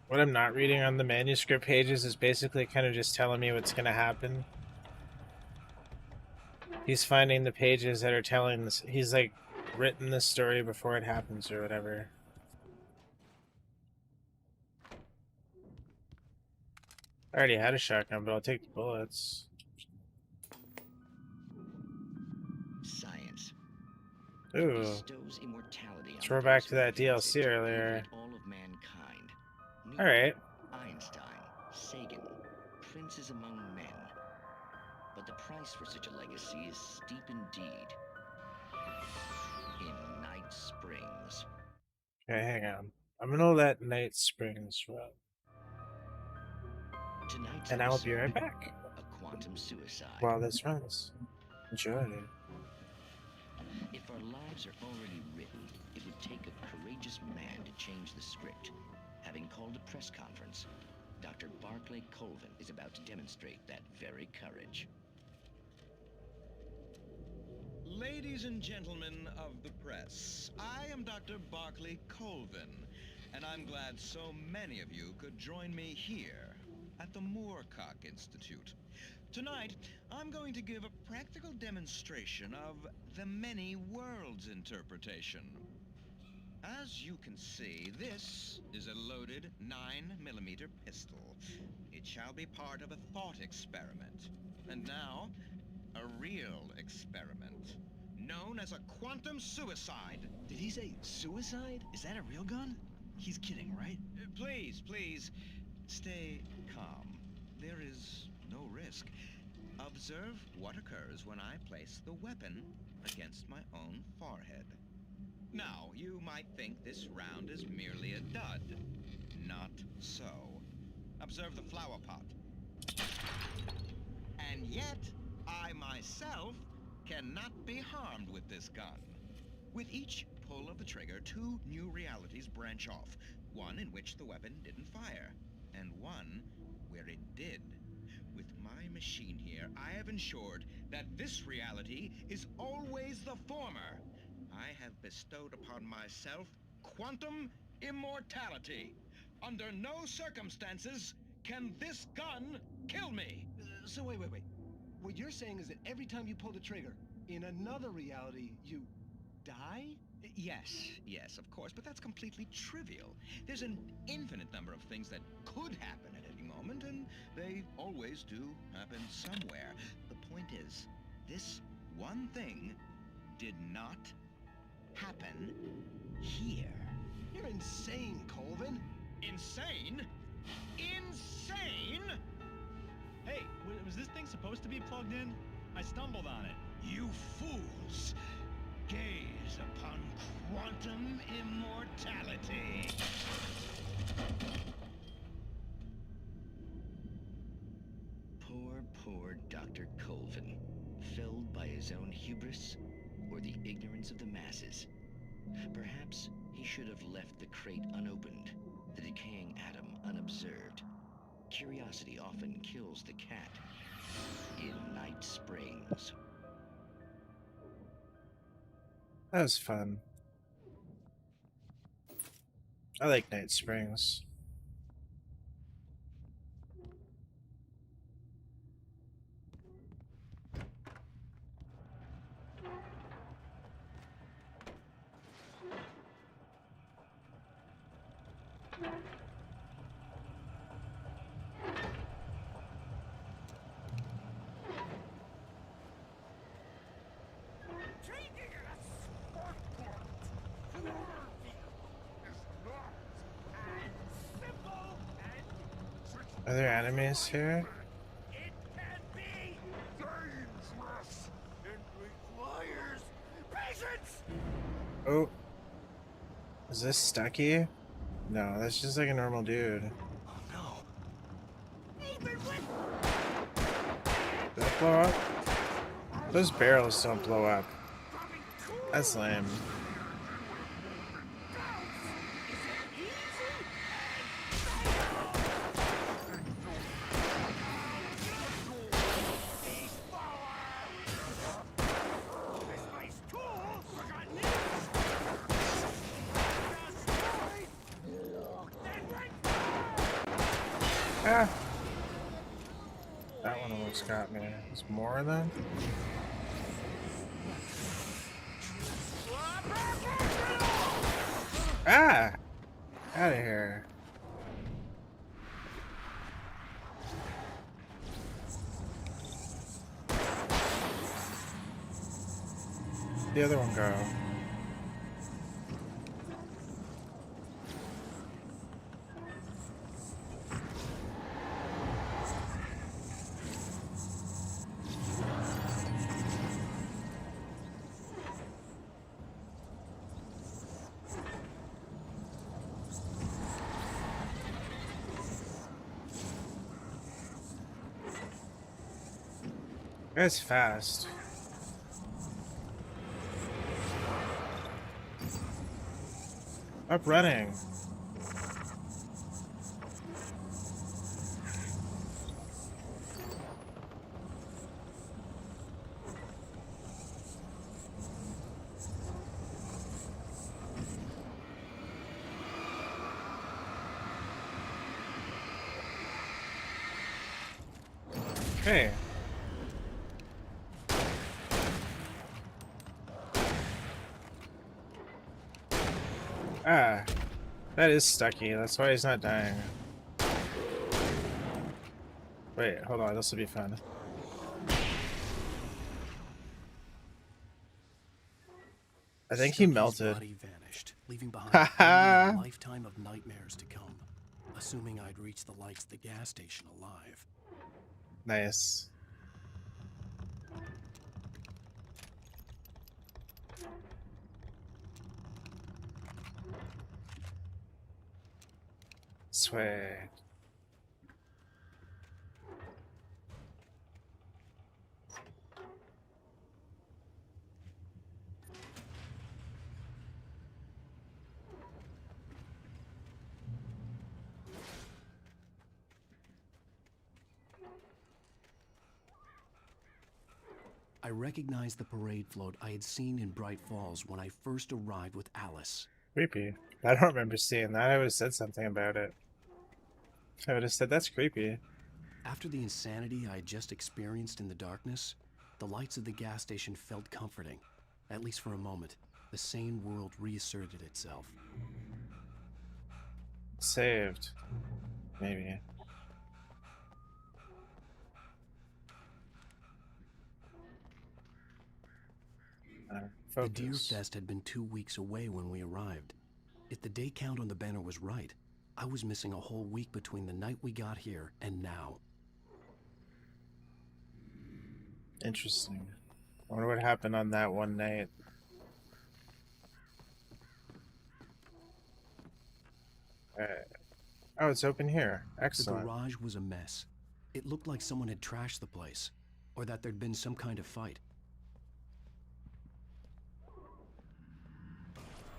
What I'm not reading on the manuscript pages is basically kind of just telling me what's going to happen. He's finding the pages that are telling this. He's like written the story before it happens or whatever. I already had a shotgun, but I'll take the bullets. Science. Ooh. Bestows immortality on Throw back those to that who advance DLC it to earlier. elevate all of mankind. Newton, Alright. Einstein, Sagan, princes among men. But the price for such a legacy is steep indeed. In Night Springs. Okay, hang on. I'm gonna let Night Springs run. Tonight's And I will be right episode, back a quantum suicide. while this runs. Enjoy. If our lives are already written, it would take a courageous man to change the script. Having called a press conference, Dr. Barclay Colvin is about to demonstrate that very courage. Ladies and gentlemen of the press, I am Dr. Barclay Colvin, and I'm glad so many of you could join me here at the Moorcock Institute. Tonight, I'm going to give a practical demonstration of the many worlds interpretation. As you can see, this is a loaded 9mm pistol. It shall be part of a thought experiment. And now, a real experiment, known as a quantum suicide. Did he say suicide? Is that a real gun? He's kidding, right? Please, stay calm. There is no risk. Observe what occurs when I place the weapon against my own forehead. Now, you might think this round is merely a dud. Not so. Observe the flower pot. And yet, I myself cannot be harmed with this gun. With each pull of the trigger, 2 new realities branch off. One in which the weapon didn't fire, and one where it did. With my machine here, I have ensured that this reality is always the former. I have bestowed upon myself quantum immortality. Under no circumstances can this gun kill me. So wait. What you're saying is that every time you pull the trigger, in another reality, you die? Yes, of course, but that's completely trivial. There's an infinite number of things that could happen at any moment, and they always do happen somewhere. The point is, this one thing did not happen here. You're insane, Colvin. Insane? Insane? Hey, was this thing supposed to be plugged in? I stumbled on it. You fools! Gaze upon quantum immortality. Poor Dr. Colvin, felled by his own hubris or the ignorance of the masses. Perhaps he should have left the crate unopened, the decaying atom unobserved. Curiosity often kills the cat. In Night Springs. That was fun. I like Night Springs. Are there enemies here? It can be dangerous. It requires patience. Oh. Is this Stucky? No, that's just like a normal dude. Oh no. Even with Did that blow up? Those barrels don't blow up. That's lame. Ah! That one almost got me. There's more of them? Ah! Out of here. The other one go. That's fast. Up running. Hey. Ah, that is Stucky. That's why he's not dying. Wait, hold on. This will be fun. I think he melted. Body vanished, leaving behind only a lifetime of nightmares to come. Assuming I'd reach the lights at the gas station alive. Nice. Swag. I recognized the parade float I had seen in Bright Falls when I first arrived with Alice. Creepy. I don't remember seeing that. I would have said something about it. I would have said that's creepy. After the insanity I had just experienced in the darkness, the lights of the gas station felt comforting. At least for a moment, the sane world reasserted itself. Saved. Maybe. The Deer Fest had been 2 weeks away when we arrived. If the day count on the banner was right, I was missing a whole week between the night we got here and now. Interesting. I wonder what happened on that one night. Oh, it's open here. Excellent. The garage was a mess. It looked like someone had trashed the place, or that there'd been some kind of fight.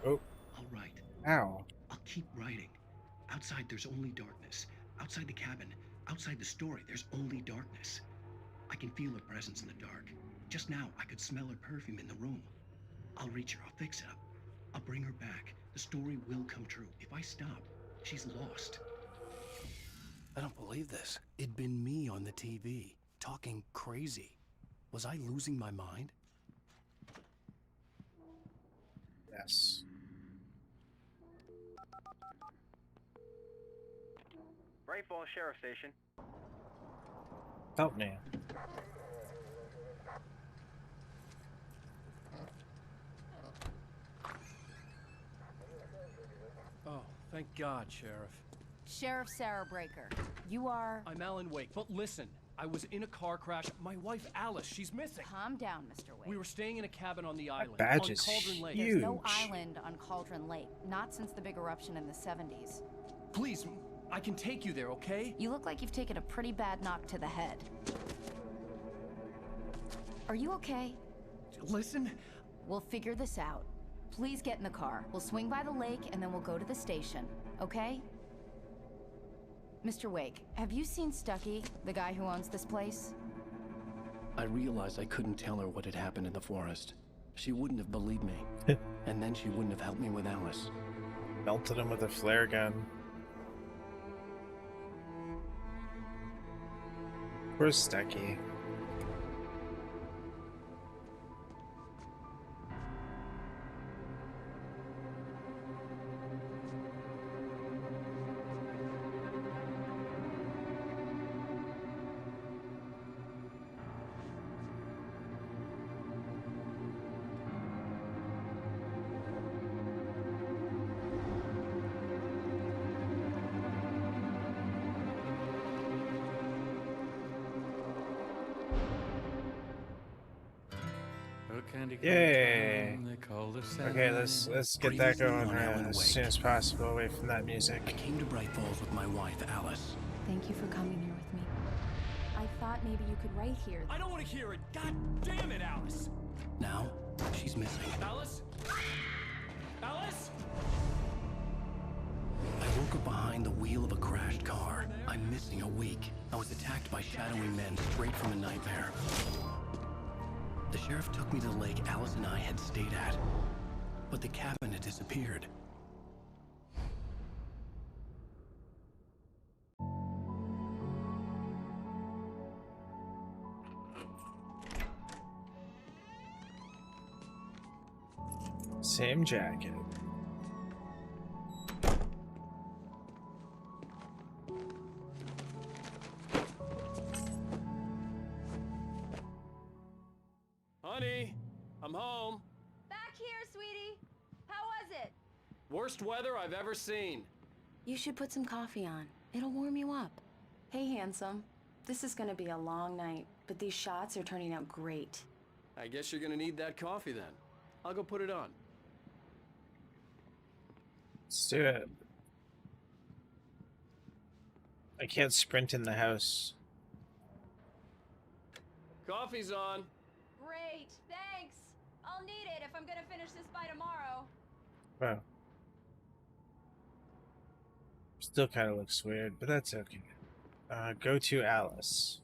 Oh. All right. Ow. I'll keep writing. Outside, there's only darkness. Outside the cabin, outside the story, there's only darkness. I can feel her presence in the dark. Just now, I could smell her perfume in the room. I'll reach her. I'll fix it up. I'll bring her back. The story will come true. If I stop, she's lost. I don't believe this. It'd been me on the TV, talking crazy. Was I losing my mind? Yes. Bright Falls Sheriff Station. Help me. Oh, thank God, Sheriff. Sheriff Sarah Breaker. You are... I'm Alan Wake, but listen. I was in a car crash. My wife, Alice, she's missing. Calm down, Mr. Wake. We were staying in a cabin on the island. badge on is Cauldron Lake. There's no island on Cauldron Lake. Not since the big eruption in the 70s. Please, I can take you there, okay? You look like you've taken a pretty bad knock to the head. Are you okay? Listen. We'll figure this out. Please get in the car. We'll swing by the lake and then we'll go to the station, okay? Mr. Wake, have you seen Stucky, the guy who owns this place? I realized I couldn't tell her what had happened in the forest. She wouldn't have believed me. And then she wouldn't have helped me with Alice. Melted him with a flare gun. Where's Stucky? Yay! Okay, let's get that going as soon as possible away from that music. I came to Bright Falls with my wife, Alice. Thank you for coming here with me. I thought maybe you could write here. I don't want to hear it. God damn it, Alice. Now, she's missing. Alice? Alice? I woke up behind the wheel of a crashed car. I'm missing a week. I was attacked by shadowy men straight from a nightmare. The sheriff took me to the lake Alice and I had stayed at, but the cabin had disappeared. Same jacket. Honey, I'm home. Back here, sweetie. How was it? Worst weather I've ever seen. You should put some coffee on. It'll warm you up. Hey, handsome. This is gonna be a long night, but these shots are turning out great. I guess you're gonna need that coffee then. I'll go put it on. Let's do it. I can't sprint in the house. Coffee's on. Great, thanks. I'll need it if I'm gonna finish this by tomorrow. Wow. Still kind of looks weird, but that's okay. Go to Alice.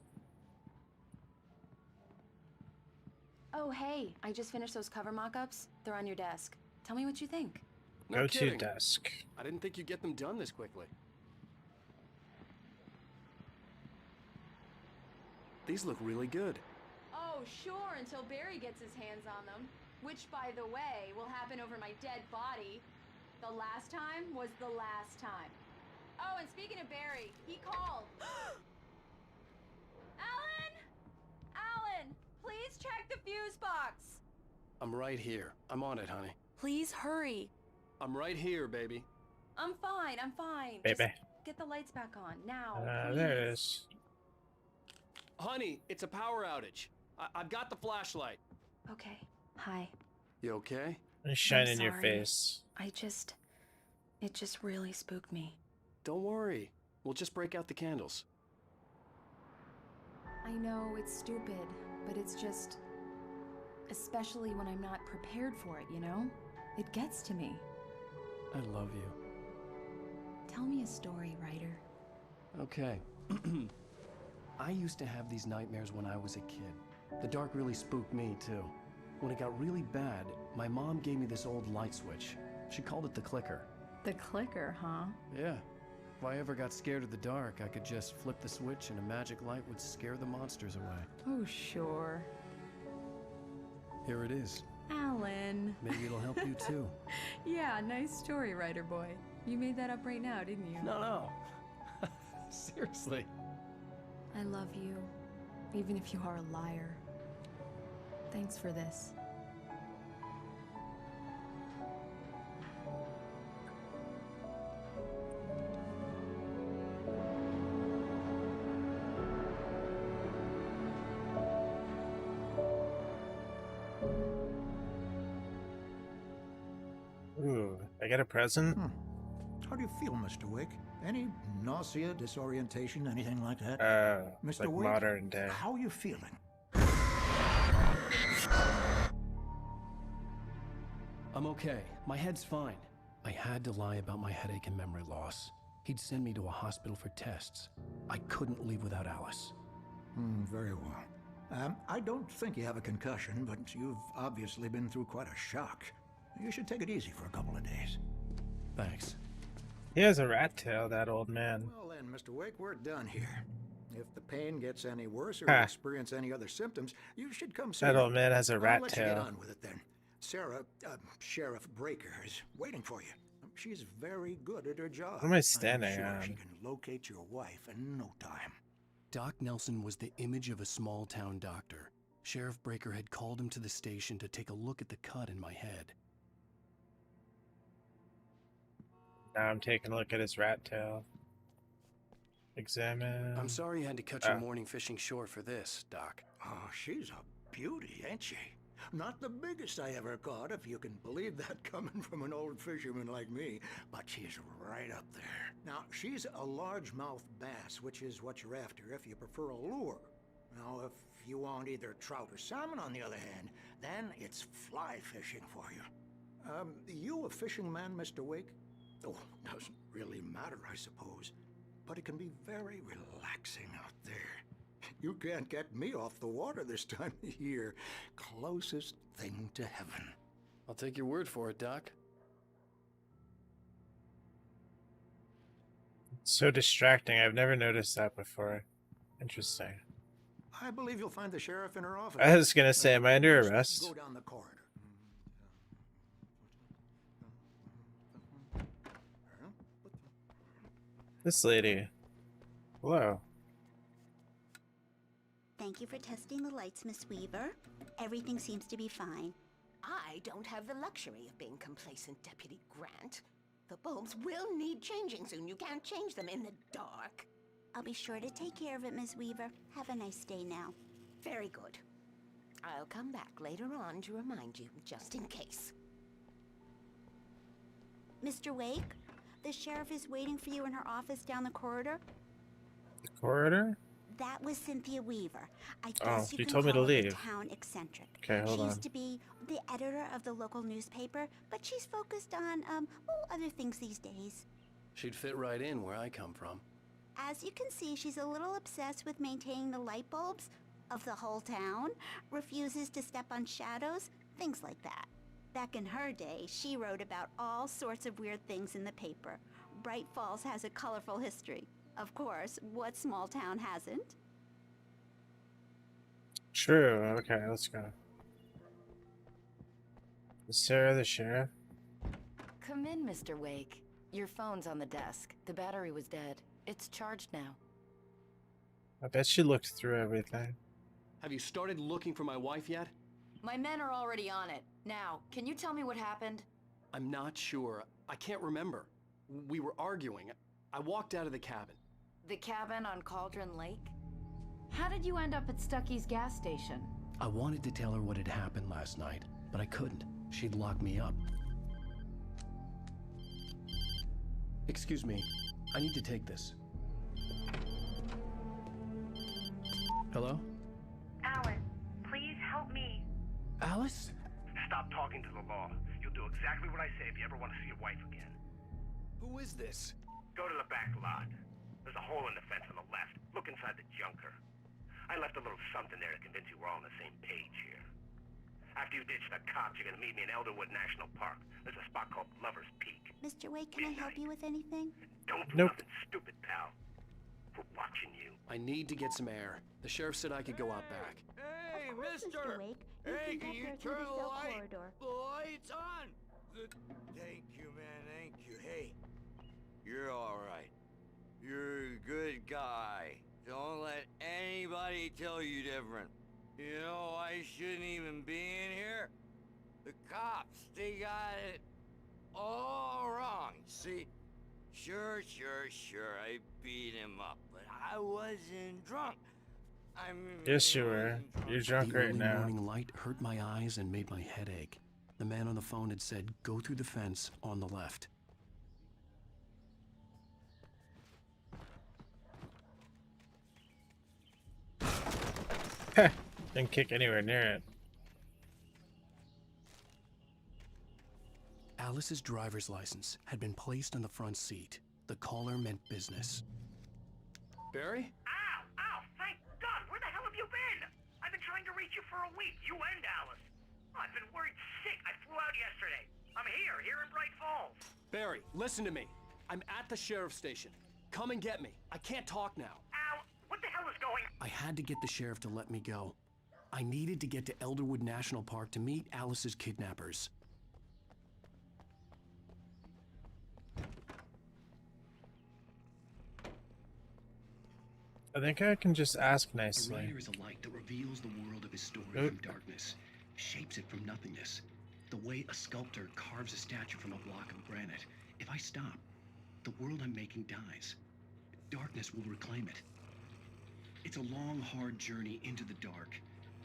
Oh, hey, I just finished those cover mock-ups. They're on your desk. Tell me what you think. No Go kidding. to desk. I didn't think you'd get them done this quickly. These look really good. Oh, sure, until Barry gets his hands on them. Which, by the way, will happen over my dead body. The last time was the last time. Oh, and speaking of Barry, he called. Alan! Alan, please check the fuse box. I'm right here. I'm on it, honey. Please hurry. I'm right here, baby. I'm fine, I'm fine. Baby. Just get the lights back on, now, There it please. is. Honey, it's a power outage. I've got the flashlight. Okay, hi. You okay? It's shine I'm in your sorry. face. It just really spooked me. Don't worry. We'll just break out the candles. I know it's stupid, but it's just... especially when I'm not prepared for it, you know? It gets to me. I love you. Tell me a story, writer. Okay. I used to have these nightmares when I was a kid. The dark really spooked me, too. When it got really bad, my mom gave me this old light switch. She called it the clicker. The clicker, huh? Yeah. If I ever got scared of the dark, I could just flip the switch and a magic light would scare the monsters away. Oh, sure. Here it is. Alan. Maybe it'll help you, too. Yeah, nice story, writer boy. You made that up right now, didn't you? No. Seriously. I love you, even if you are a liar. Thanks for this. Ooh, I get a present? How do you feel, Mr. Wake? Any nausea, disorientation, anything like that? Mr. Like Wake, modern day. how are you feeling? I'm okay. My head's fine. I had to lie about my headache and memory loss. He'd send me to a hospital for tests. I couldn't leave without Alice. Very well. I don't think you have a concussion, but you've obviously been through quite a shock. You should take it easy for a couple of days. Thanks. He has a rat tail, that old man. Well then, Mr. Wake, we're done here. If the pain gets any worse or Ha. you experience any other symptoms, you should come see That me. old man has a rat I'll let you tail. get on with it then. Sarah, Sheriff Breaker, is waiting for you. She's very good at her job. What am I standing I'm sure on? she can locate your wife in no time. Doc Nelson was the image of a small-town doctor. Sheriff Breaker had called him to the station to take a look at the cut in my head. Now I'm taking a look at his rat tail. Examine. I'm sorry you had to cut your morning fishing short for this, Doc. Oh, she's a beauty, ain't she? Not the biggest I ever caught, if you can believe that coming from an old fisherman like me, but she's right up there. Now, she's a largemouth bass, which is what you're after if you prefer a lure. Now, if you want either trout or salmon, on the other hand, then it's fly fishing for you. You a fishing man, Mr. Wake? Oh, doesn't really matter, I suppose. But it can be very relaxing out there. You can't get me off the water this time of year. Closest thing to heaven. I'll take your word for it, Doc. So distracting. I've never noticed that before. Interesting. I believe you'll find the sheriff in her office. I was gonna say, am I under arrest? Go down the corridor. This lady. Hello. Thank you for testing the lights, Miss Weaver. Everything seems to be fine. I don't have the luxury of being complacent, Deputy Grant. The bulbs will need changing soon. You can't change them in the dark. I'll be sure to take care of it, Miss Weaver. Have a nice day now. Very good. I'll come back later on to remind you, just in case. Mr. Wake, the sheriff is waiting for you in her office down the corridor. The corridor? That was Cynthia Weaver. I Oh, guess you you can told me to call her the leave. town eccentric. Okay, hold She on. used to be the editor of the local newspaper, but she's focused on, other things these days. She'd fit right in where I come from. As you can see, she's a little obsessed with maintaining the light bulbs of the whole town, refuses to step on shadows, things like that. Back in her day, she wrote about all sorts of weird things in the paper. Bright Falls has a colorful history. Of course, what small town hasn't? True. Okay, let's go. Is Sarah the sheriff? Come in, Mr. Wake. Your phone's on the desk. The battery was dead. It's charged now. I bet she looked through everything. Have you started looking for my wife yet? My men are already on it. Now, can you tell me what happened? I'm not sure. I can't remember. We were arguing. I walked out of the cabin. The cabin on Cauldron Lake? How did you end up at Stucky's gas station? I wanted to tell her what had happened last night, but I couldn't. She'd lock me up. Excuse me. I need to take this. Hello? Alan, please help me. Alice? Stop talking to the law. You'll do exactly what I say if you ever want to see your wife again. Who is this? Go to the back lot. There's a hole in the fence on the left. Look inside the junker. I left a little something there to convince you we're all on the same page here. After you ditch the cops, you're gonna meet me in Elderwood National Park. There's a spot called Lover's Peak. Mr. Wake, can I help you with anything? Don't do nothing stupid, pal. We're watching you. I need to get some air. The sheriff said I could go out back. Hey, Of course, Mr. Wake. You Hey, can can get you there through turn the the cell light? corridor. The light's on. Thank you, man. Thank you. Hey, you're all right. You're a good guy. Don't let anybody tell you different. You know, I shouldn't even be in here. The cops, they got it all wrong. See? Sure, I beat him up, but I wasn't drunk. Yes, you were. You're drunk The right early now. morning light hurt my eyes and made my head ache. The man on the phone had said, go through the fence on the left. Didn't kick anywhere near it. Alice's driver's license had been placed on the front seat. The caller meant business. Barry? Ow! Thank God! Where the hell have you been? I've been trying to reach you for a week. You and Alice. I've been worried sick. I flew out yesterday. I'm here in Bright Falls. Barry, listen to me. I'm at the sheriff's station. Come and get me. I can't talk now. Al, what the hell is going on? I had to get the sheriff to let me go. I needed to get to Elderwood National Park to meet Alice's kidnappers. I think I can just ask A nicely. writer is a light that reveals the world of his story Oop. from darkness, shapes it from nothingness. The way a sculptor carves a statue from a block of granite. If I stop, the world I'm making dies. Darkness will reclaim it. It's a long, hard journey into the dark.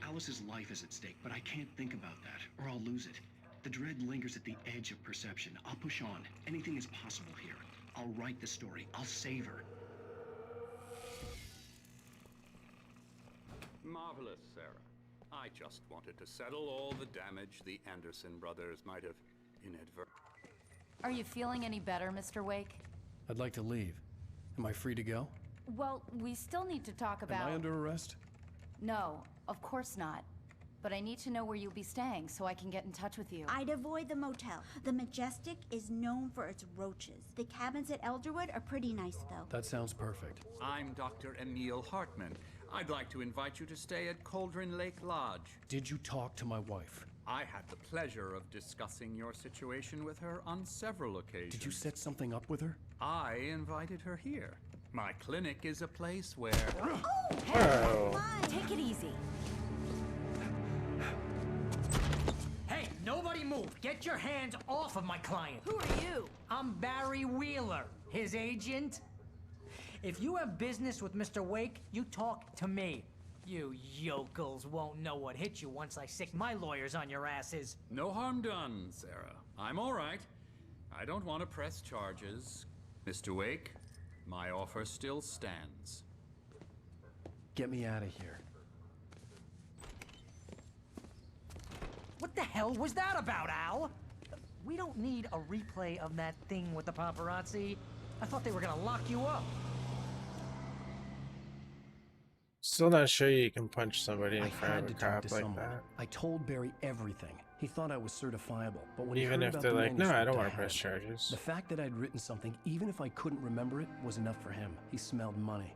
Alice's life is at stake, but I can't think about that, or I'll lose it. The dread lingers at the edge of perception. I'll push on. Anything is possible here. I'll write the story. I'll save her. Marvelous, Sarah. I just wanted to settle all the damage the Anderson brothers might have inadvertently. Are you feeling any better, Mr. Wake? I'd like to leave. Am I free to go? Well, we still need to talk about... Am I under arrest? No, of course not. But I need to know where you'll be staying so I can get in touch with you. I'd avoid the motel. The Majestic is known for its roaches. The cabins at Elderwood are pretty nice, though. That sounds perfect. I'm Dr. Emil Hartman. I'd like to invite you to stay at Cauldron Lake Lodge. Did you talk to my wife? I had the pleasure of discussing your situation with her on several occasions. Did you set something up with her? I invited her here. My clinic is a place where... Oh, hey, take it easy. Hey, nobody move. Get your hands off of my client. Who are you? I'm Barry Wheeler, his agent. If you have business with Mr. Wake, you talk to me. You yokels won't know what hit you once I sick my lawyers on your asses. No harm done, Sarah. I'm all right. I don't want to press charges. Mr. Wake, my offer still stands. Get me out of here. What the hell was that about, Al? We don't need a replay of that thing with the paparazzi. I thought they were gonna lock you up. Still not sure you can punch somebody in I front had of a to talk cop to like someone. that. I told Barry everything. He thought I was certifiable, but when Even he heard if about they're the like, no, I manuscript, don't want to had press it. charges. The fact that I'd written something, even if I couldn't remember it, was enough for him. He smelled money.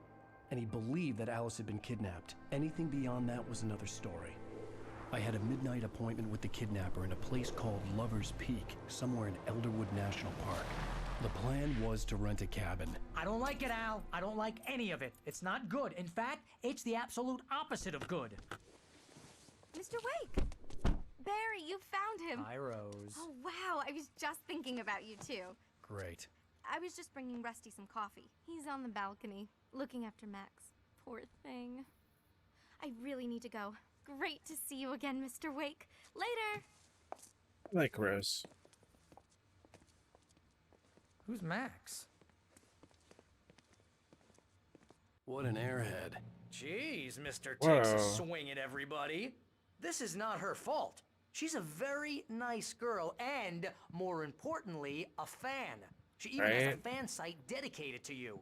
And he believed that Alice had been kidnapped. Anything beyond that was another story. I had a midnight appointment with the kidnapper in a place called Lover's Peak, somewhere in Elderwood National Park. The plan was to rent a cabin. I don't like it, Al. I don't like any of it. It's not good. In fact, it's the absolute opposite of good. Mr. Wake! Barry, you found him. Hi, Rose. Oh, wow. I was just thinking about you, too. Great. I was just bringing Rusty some coffee. He's on the balcony, looking after Max. Poor thing. I really need to go. Great to see you again, Mr. Wake. Later! I like Rose. Who's Max? What an airhead. Jeez, Mr. Whoa. Texas swinging everybody. This is not her fault. She's a very nice girl and, more importantly, a fan. She even has a Right. fan site dedicated to you.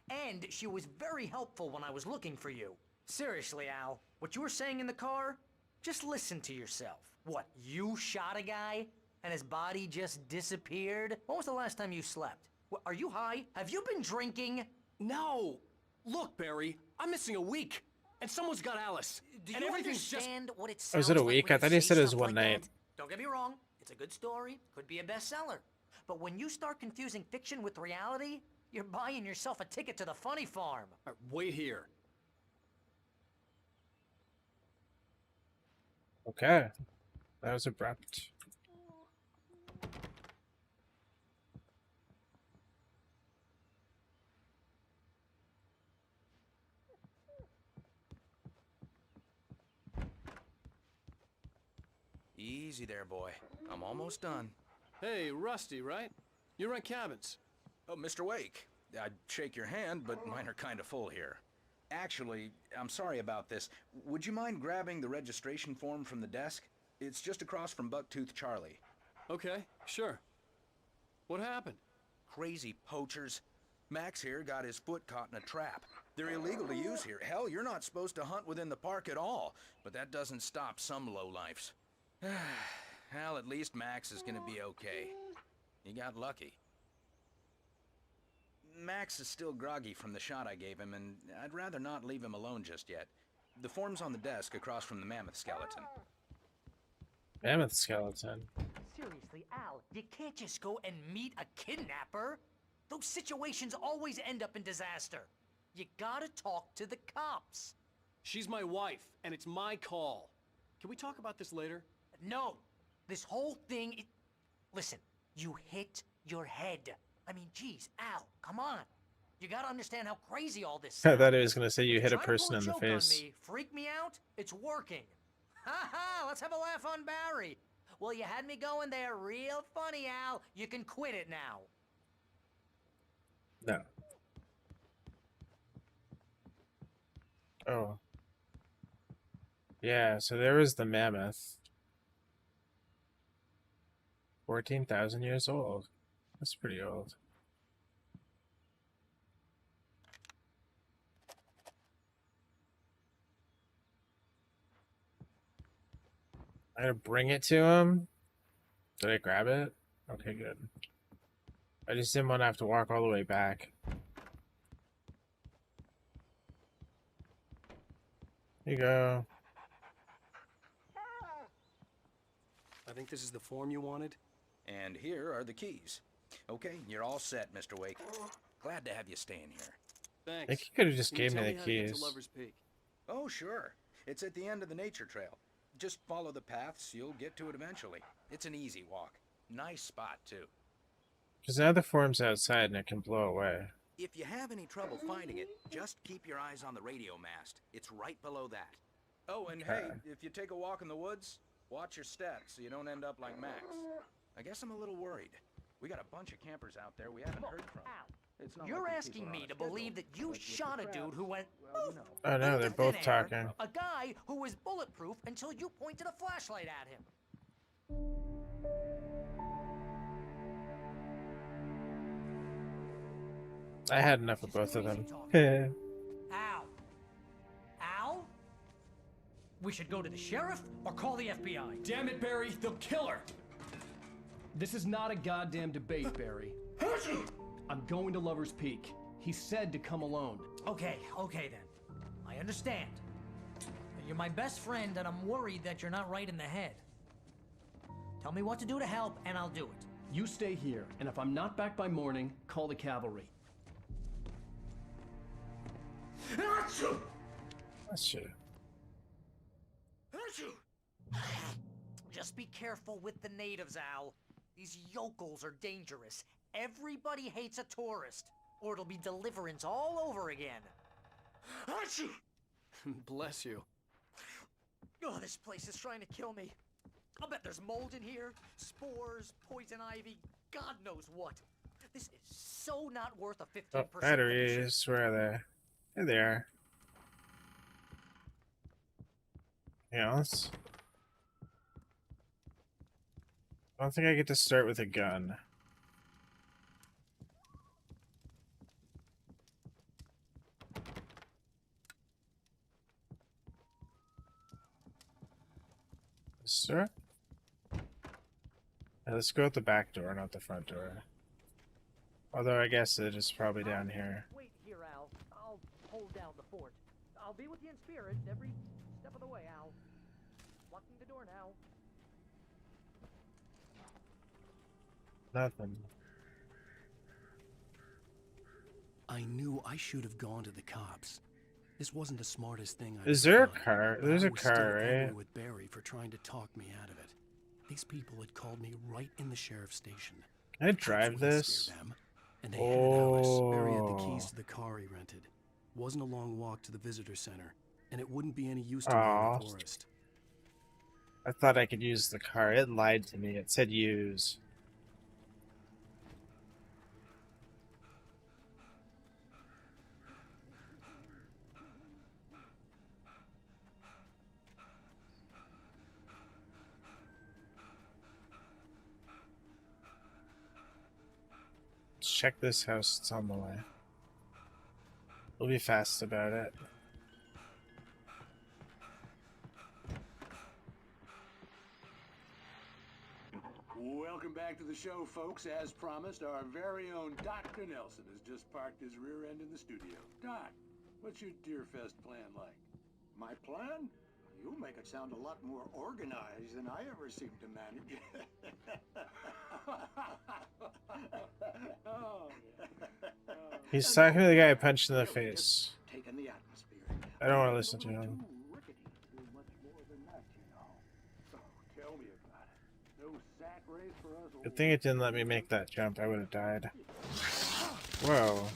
And she was very helpful when I was looking for you. Seriously, Al, what you were saying in the car? Just listen to yourself. What, you shot a guy and his body just disappeared? When was the last time you slept? What, are you high? Have you been drinking? No! Look, Barry, I'm missing a week, and someone's got Alice. Do and you everything's understand what it Oh, sounds is it a like week? when I you thought he say said it was stuff one like night. that? Don't get me wrong, it's a good story, could be a bestseller. But when you start confusing fiction with reality, you're buying yourself a ticket to the funny farm. Wait here. Okay. That was abrupt. Easy there, boy. I'm almost done. Hey, Rusty, right? You rent cabins. Oh, Mr. Wake. I'd shake your hand, but mine are kind of full here. Actually, I'm sorry about this. Would you mind grabbing the registration form from the desk? It's just across from Bucktooth Charlie. Okay, sure. What happened? Crazy poachers. Max here got his foot caught in a trap. They're illegal to use here. Hell, you're not supposed to hunt within the park at all. But that doesn't stop some lowlifes. Hell, at least Max is gonna be okay. He got lucky. Max is still groggy from the shot I gave him, and I'd rather not leave him alone just yet. The form's on the desk across from the mammoth skeleton. Mammoth skeleton. Seriously, Al, you can't just go and meet a kidnapper. Those situations always end up in disaster. You gotta talk to the cops. She's my wife, and it's my call. Can we talk about this later? No, this whole thing Listen, you hit your head. I mean, geez, Al, come on. You gotta understand how crazy all this I sounds. thought he was gonna say you hit a Trying to pull person in the joke on face. me, freak me out? It's working. Ha ha, let's have a laugh on Barry. Well, you had me going there real funny, Al. You can quit it now. No. Oh. Yeah, so there was the mammoth. 14,000 years old. That's pretty old. I'm gonna bring it to him. Did I grab it? Okay, good. I just didn't want to have to walk all the way back. Here you go. I think this is the form you wanted. And here are the keys. Okay, you're all set, Mr. Wake. Glad to have you staying here. I Thanks. think he could have just Can you gave me tell the how to get to keys. Lover's Peak? Oh, sure. It's at the end of the nature trail. Just follow the paths, you'll get to it eventually. It's an easy walk. Nice spot, too. Because now the form's outside and it can blow away. If you have any trouble finding it, just keep your eyes on the radio mast. It's right below that. Oh, and hey, if you take a walk in the woods, watch your steps so you don't end up like Max. I guess I'm a little worried. We got a bunch of campers out there we haven't heard from. It's not You're like these asking people are me on a to schedule, believe that you like with shot the a crowd. dude who went Well, you know. Oh no, they're both thin air, talking. a guy who was bulletproof until you pointed a flashlight at him. I had enough of both of them. Al. Al? We should go to the sheriff or call the FBI. Damn it, Barry, they'll kill her! This is not a goddamn debate, Barry. I'm going to Lover's Peak. He said to come alone. Okay then. I understand. You're my best friend and I'm worried that you're not right in the head. Tell me what to do to help and I'll do it. You stay here, and if I'm not back by morning, call the cavalry. That's true. Just be careful with the natives, Al. These yokels are dangerous. Everybody hates a tourist, or it'll be Deliverance all over again. Bless you. Oh, this place is trying to kill me. I'll bet there's mold in here, spores, poison ivy, God knows what. This is so not worth a 15% Oh, batteries. Where are they? Here they are. Anything else? I don't think I get to start with a gun. Sir? Yeah, let's go out the back door, not the front door. Although I guess it is probably down here. Wait here, Al. I'll hold down the fort. I'll be with you in spirit every step of the way, Al. Locking the door now. Nothing. I knew I should have gone to the cops. This wasn't the smartest thing I've Is there a done, car? but There's I a was still car, angry right? with Barry for trying to talk me out of it. These people had called me right in the sheriff's station. Can I drive Wouldn't this? scare them. And they handed Alice. Barry had the Oh. keys to the car he rented. Wasn't a long walk to the visitor center, and it wouldn't be any use to me Aw. in the forest. I thought I could use the car. It lied to me. It said use. Let's check this house. It's on the way. We'll be fast about it. Welcome back to the show, folks. As promised, our very own Dr. Nelson has just parked his rear end in the studio. Doc, what's your Deerfest plan like? My plan? You make it sound a lot more organized than I ever seem to manage. He's talking to the guy I punched in the face. Taking the atmosphere. I don't want to listen to him. Tell me about it. No sack race for us. Good thing it didn't let me make that jump. I would have died. Whoa.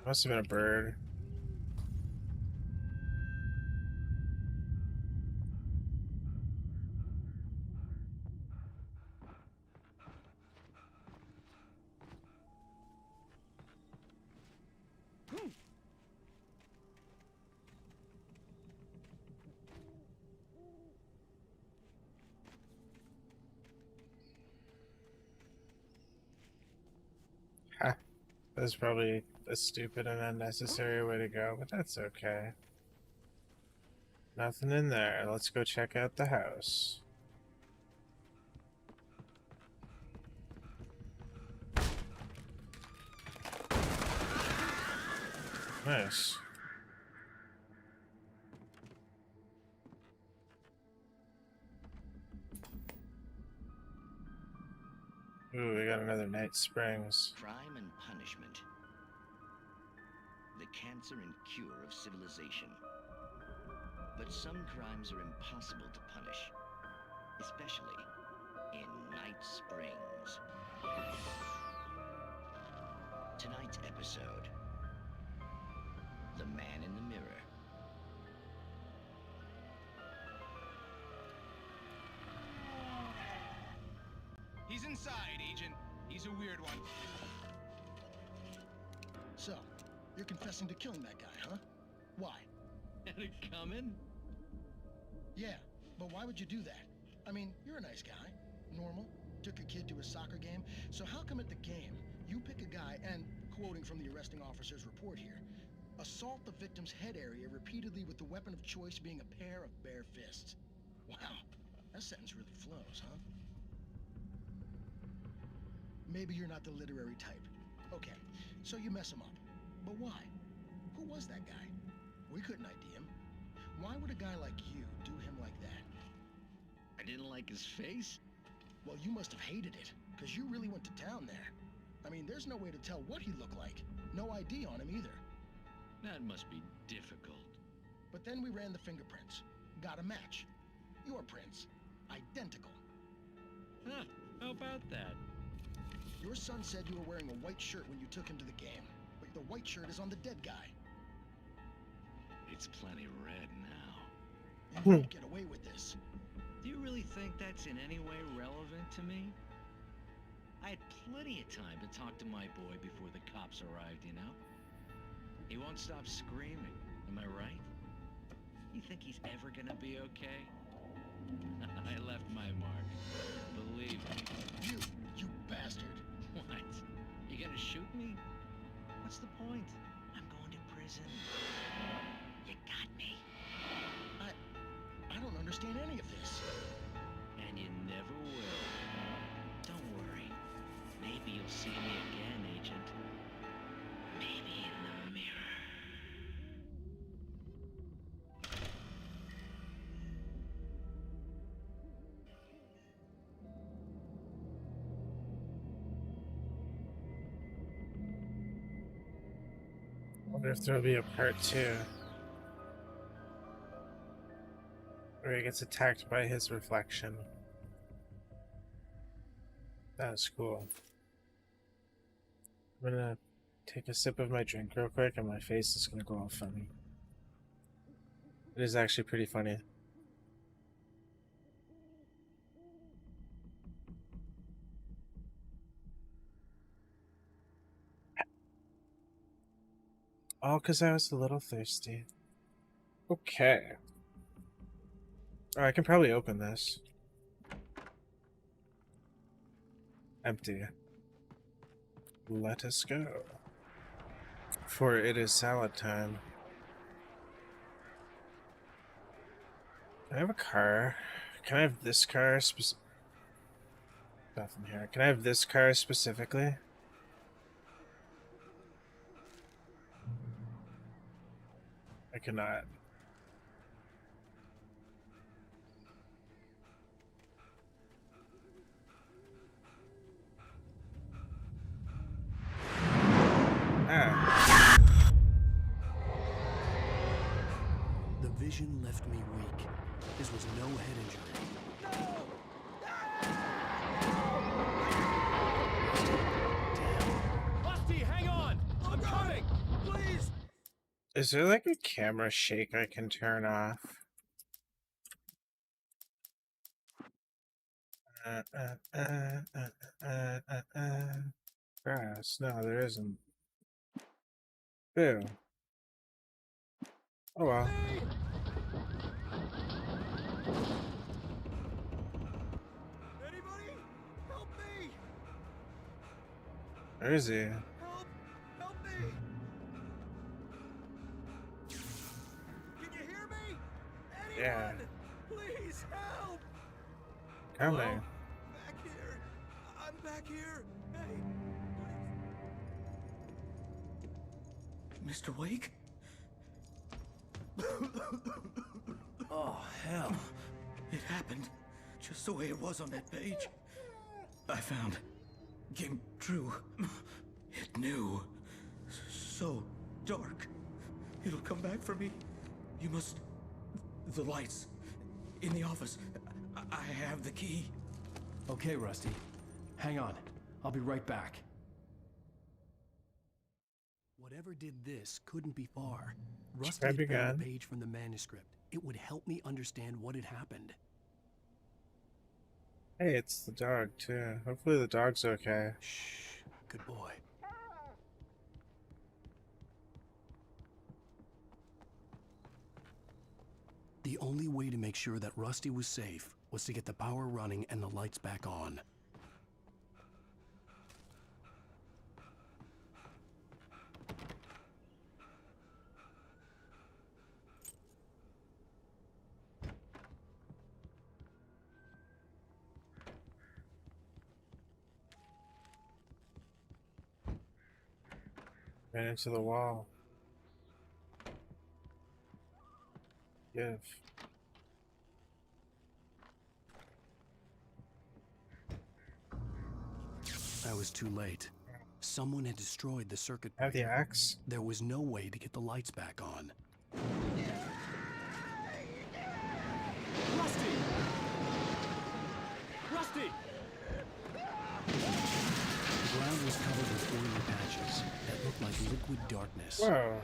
Must have been a bird. That's probably a stupid and unnecessary way to go, but that's okay. Nothing in there. Let's go check out the house. Nice. Ooh, we got another Night Springs. Crime and punishment. The cancer and cure of civilization. But some crimes are impossible to punish, especially in Night Springs. Tonight's episode, The Man in the Mirror. He's inside, Agent. He's a weird one. So, you're confessing to killing that guy, huh? Why? Had it coming? Yeah, but why would you do that? I mean, you're a nice guy. Normal. Took your kid to a soccer game. So how come at the game, you pick a guy and, quoting from the arresting officer's report here, assault the victim's head area repeatedly with the weapon of choice being a pair of bare fists? Wow, that sentence really flows, huh? Maybe you're not the literary type. Okay, so you mess him up. But why? Who was that guy? We couldn't ID him. Why would a guy like you do him like that? I didn't like his face? Well, you must have hated it, because you really went to town there. I mean, there's no way to tell what he looked like. No ID on him either. That must be difficult. But then we ran the fingerprints. Got a match. Your prints. Identical. Huh, how about that? Your son said you were wearing a white shirt when you took him to the game, but the white shirt is on the dead guy. It's plenty red now. You won't get away with this. Do you really think that's in any way relevant to me? I had plenty of time to talk to my boy before the cops arrived, you know? He won't stop screaming, am I right? You think he's ever gonna be okay? I left my mark. Believe me. You bastard. What? You gonna shoot me? What's the point? I'm going to prison. You got me. I don't understand any of this. And you never will. Don't worry. Maybe you'll see me again, Agent. Maybe in the mirror. I wonder if there'll be a part 2. Where he gets attacked by his reflection. That's cool. I'm gonna take a sip of my drink real quick and my face is gonna go all funny. It is actually pretty funny. All because I was a little thirsty. Okay. Oh, I can probably open this. Empty. Let us go. For it is salad time. Can I have a car? Can I have this car nothing here. Can I have this car specifically? I cannot. The vision left me weak. This was no head injury. Rusty, hang on! I'm coming! Please! Is there like a camera shake I can turn off? Grass. No, there isn't. Boo. Oh well. Anybody? Help me! Where is he? Help coming. Back here. I'm back here. Hey. Mr. Wake? Oh, hell. It happened just the way it was on that page. I found. Came true. It knew. So dark. It'll come back for me. You must... The lights. In the office. I have the key. Okay, Rusty. Hang on. I'll be right back. Whatever did this couldn't be far. Rusty grab had your found a gun. page from the manuscript. It would help me understand what had happened. Hey, it's the dog too. Hopefully the dog's okay. Shh. Good boy. The only way to make sure that Rusty was safe was to get the power running and the lights back on. Ran into the wall. Give. I was too late. Someone had destroyed the circuit. Have the axe? There was no way to get the lights back on. Rusty! Rusty! The ground was covered with oily patches that looked like liquid darkness. Whoa.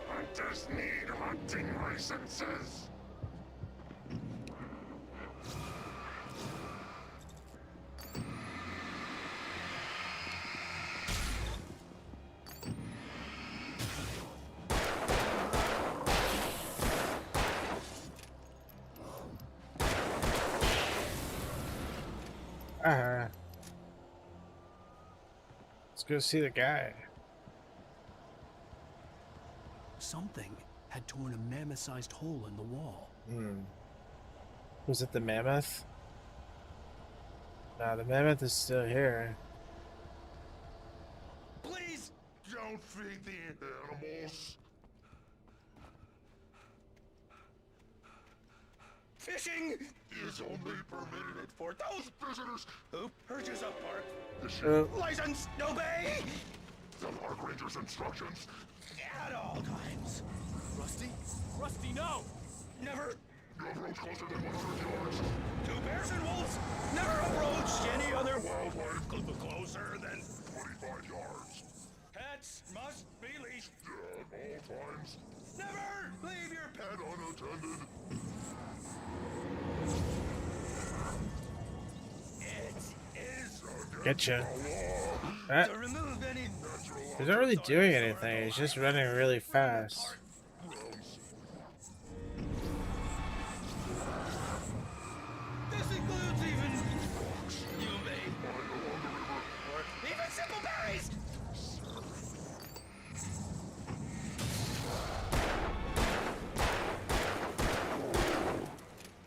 Hunters need hunting licenses. Let's go see the guy. Something had torn a mammoth-sized hole in the wall. Was it the mammoth? Nah, the mammoth is still here. Please don't feed the animals. Fishing is only permitted for those visitors who purchase a park license. Obey the park ranger's instructions at all times. Rusty? Rusty, no! Never. You approach closer than 100 yards. To bears and wolves, never approach any other wildlife closer than 25 yards. Pets must be leashed. At all times. Never leave your pet unattended. It is Getcha. to remove any He's not really doing anything. He's just running really fast. This includes even you may or even simple berries.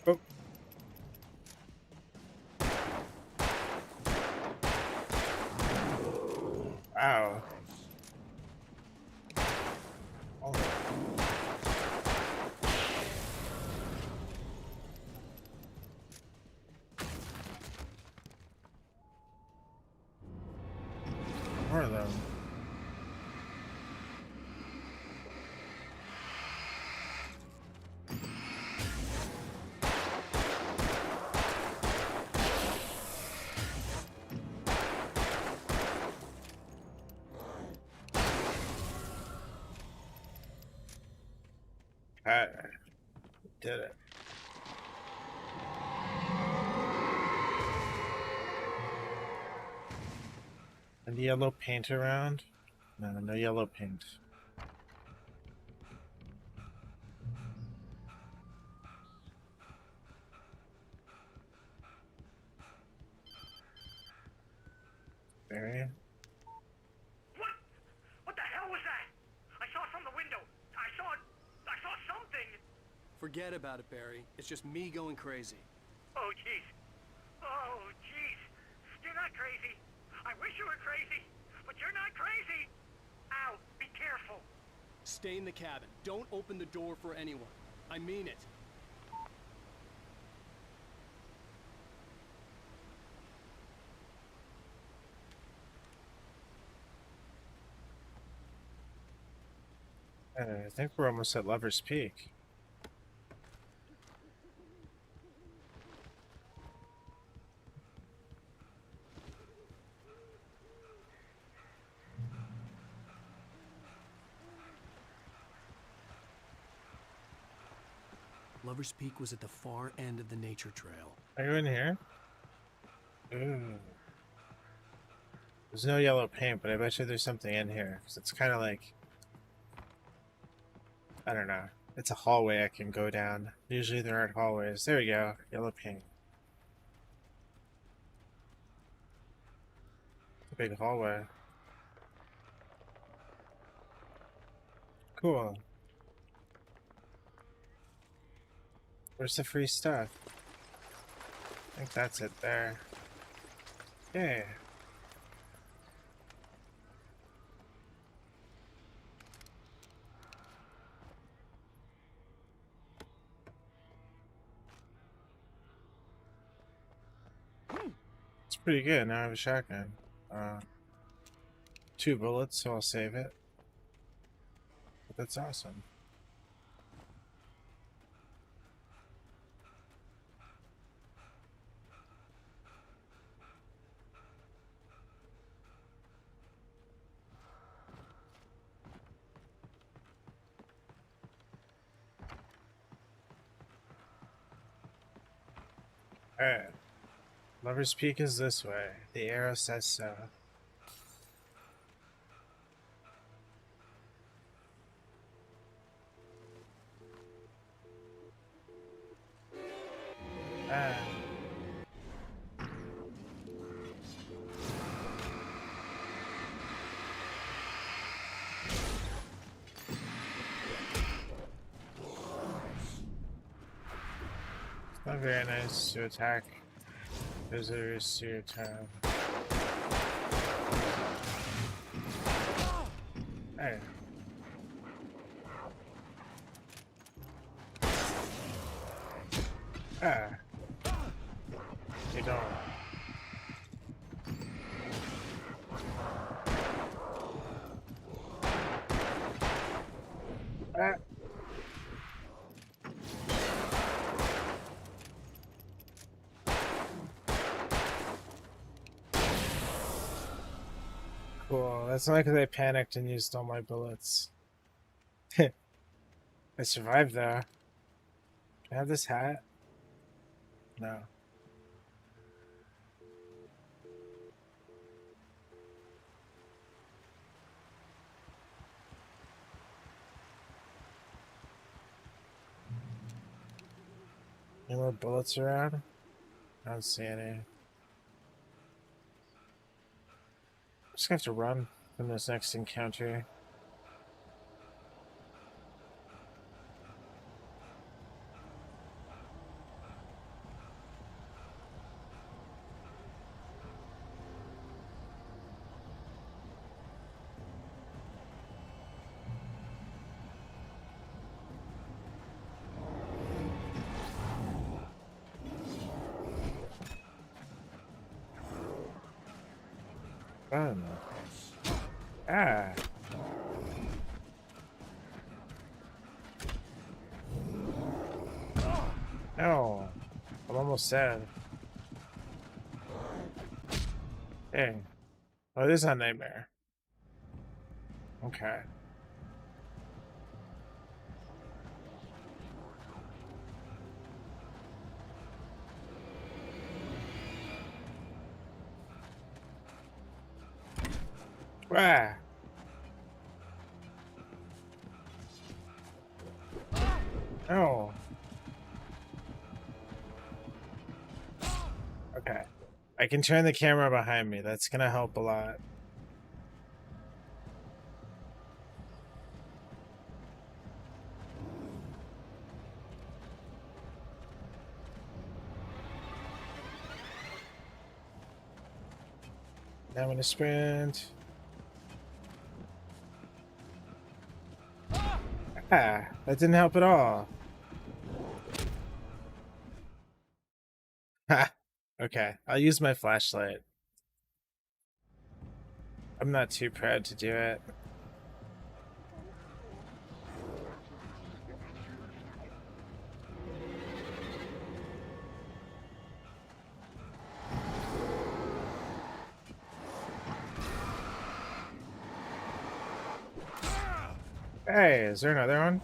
Oh. Wow. More of them. Did it. And the yellow paint around? No, no yellow paint. Barry? What the hell was that? I saw from the window. I saw Forget about it, Barry. It's just me going crazy. Oh, jeez. Oh, jeez. You're not crazy. I wish you were crazy, but you're not crazy. Ow, be careful. Stay in the cabin. Don't open the door for anyone. I mean it. I think we're almost at Lover's Peak. Lover's Peak was at the far end of the nature trail. Are you in here? Ooh. There's no yellow paint, but I bet you there's something in here. Because it's kind of like... I don't know. It's a hallway I can go down. Usually there aren't hallways. There we go. Yellow paint. A big hallway. Cool. Where's the free stuff? I think that's it there. Yay. It's pretty good. Now I have a shotgun. 2 bullets, so I'll save it. But that's awesome. Alright. Lover's Peak is this way. The arrow says so. Ah. It's not very nice to attack visitors to your town. Hey. Ah. You don't. Ah. Cool. That's not because I panicked and used all my bullets. I survived though. Can I have this hat? No. Any more bullets around? I don't see any. Just gonna have to run from this next encounter. Fun. Ah. No. I'm almost sad. Dang. Oh, it is a nightmare. Okay. Ah. Oh. Okay. I can turn the camera behind me. That's gonna help a lot. Now I'm gonna sprint. Ah, that didn't help at all. Ha! Okay, I'll use my flashlight. I'm not too proud to do it. Hey, is there another one?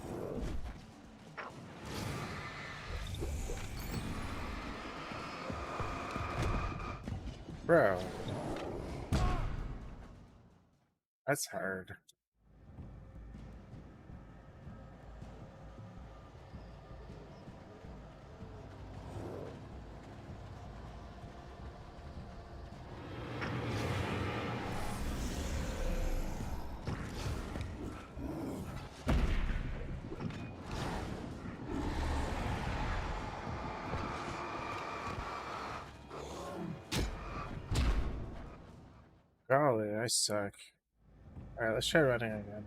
Bro. That's hard. Golly, I suck. Alright, let's try running again.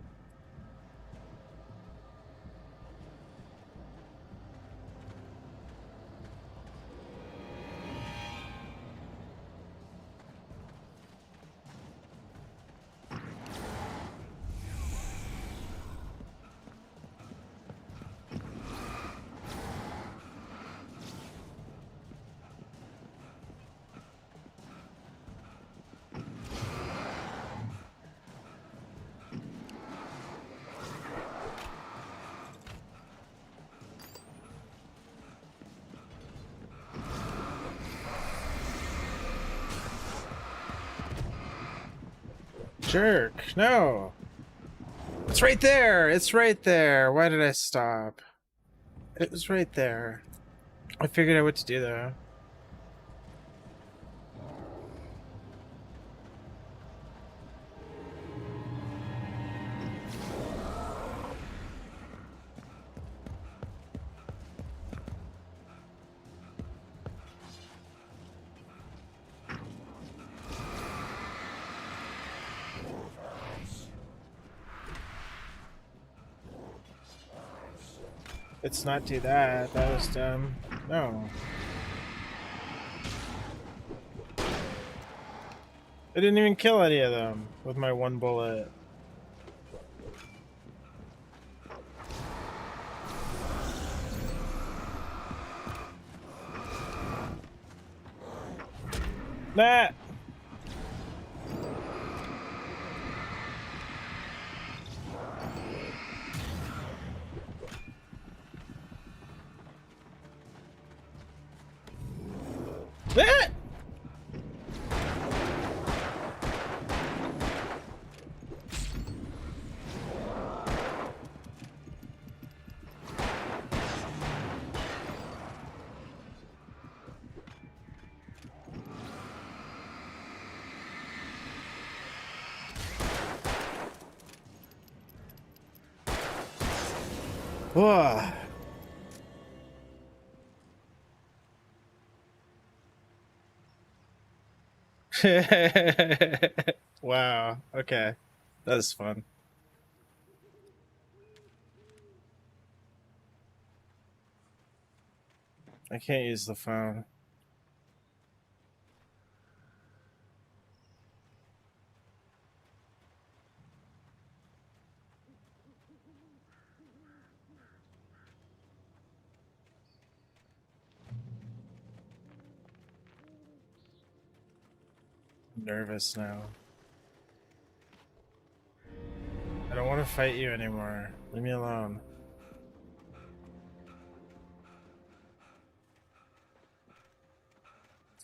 Jerk, no! It's right there! It's right there! Why did I stop? It was right there. I figured out what to do though. Let's not do that. That was dumb. No. I didn't even kill any of them with my one bullet. Nah! That. Whoa. Wow, okay. That was fun. I can't use the phone. I'm nervous now. I don't want to fight you anymore. Leave me alone.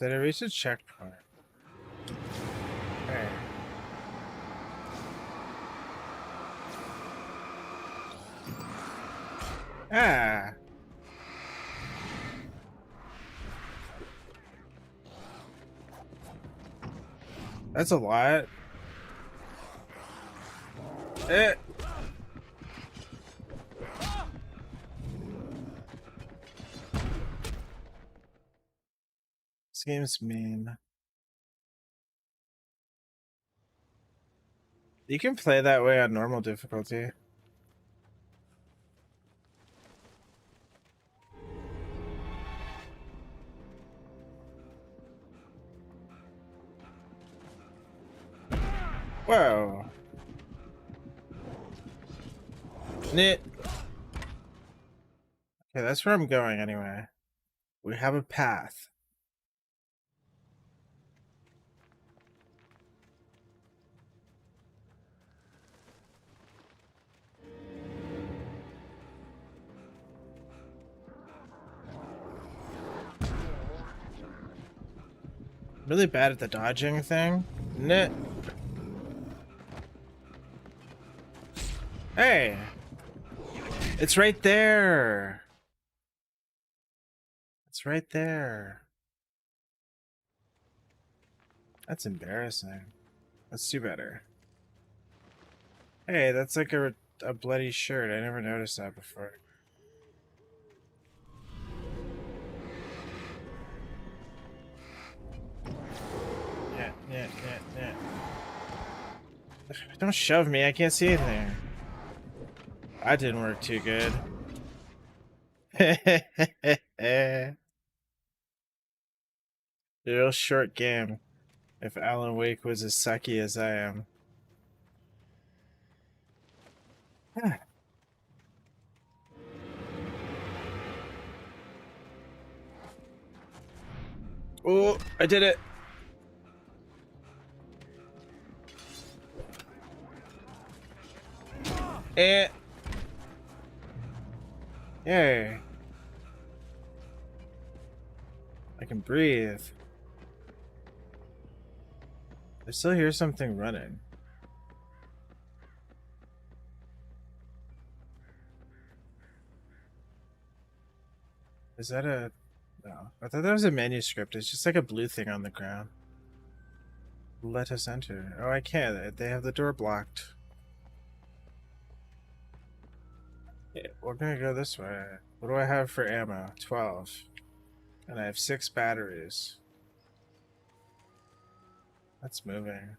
Did I reach a checkpoint? Okay. Ah! That's a lot. Eh. This game's mean. You can play that way on normal difficulty. Whoa. Knit. Okay, that's where I'm going anyway. We have a path. Really bad at the dodging thing. Knit. Hey! It's right there! It's right there. That's embarrassing. Let's do better. Hey, that's like a bloody shirt. I never noticed that before. Yeah. Don't shove me, I can't see anything. That didn't work too good. Real short game. If Alan Wake was as sucky as I am. Oh, I did it. Yay. I can breathe. I still hear something running. Is that a... No. I thought that was a manuscript. It's just like a blue thing on the ground. Let us enter. Oh, I can't. They have the door blocked. Yeah, we're gonna go this way. What do I have for ammo? 12. And I have 6 batteries. That's moving.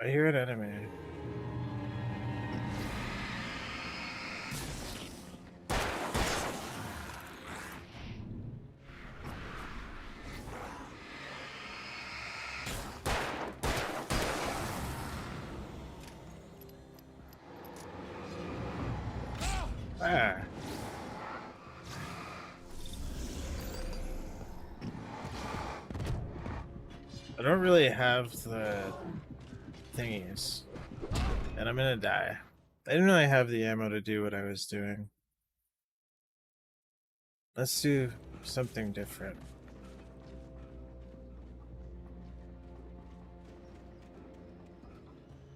I hear an enemy. Ah. I don't really have the thingies. And I'm gonna die. I didn't really have the ammo to do what I was doing. Let's do something different.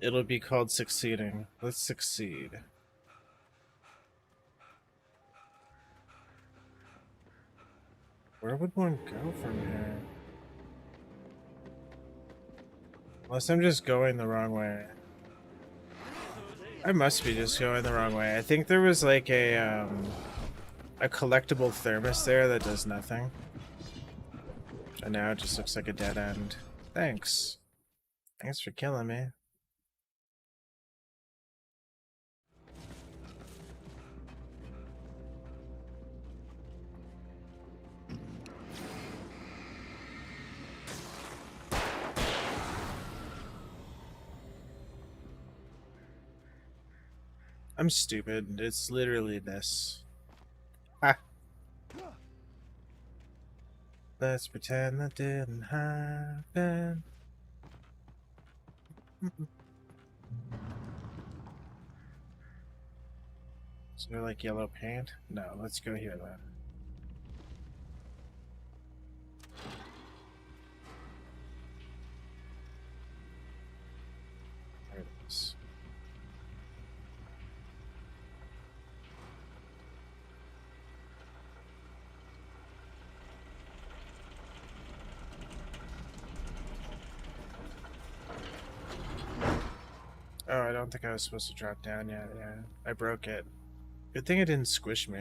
It'll be called succeeding. Let's succeed. Where would one go from here? Unless I'm just going the wrong way. I must be just going the wrong way. I think there was like a collectible thermos there that does nothing. And now it just looks like a dead end. Thanks. Thanks for killing me. I'm stupid. It's literally this. Ha! Let's pretend that didn't happen. Is there like yellow paint? No, let's go here then. There it is. Oh, I don't think I was supposed to drop down yet. Yeah, I broke it. Good thing it didn't squish me.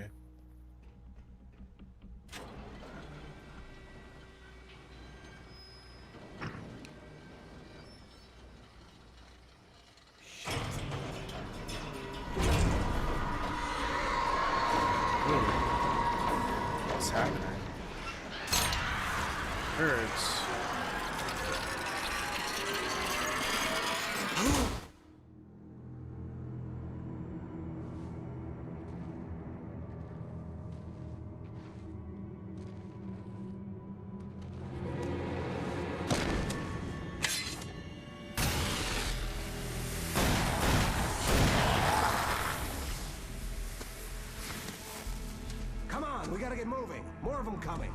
What's happening? Birds. Come on, we gotta get moving. More of them coming.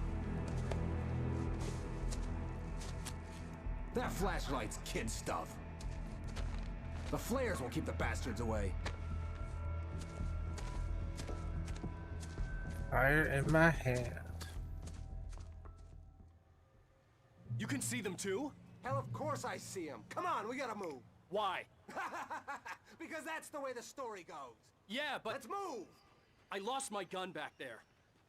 That flashlight's kid stuff. The flares will keep the bastards away. Fire in my hand. You can see them too? Hell, of course I see them. Come on, we gotta move. Why? Because that's the way the story goes. Yeah, but... Let's move! I lost my gun back there.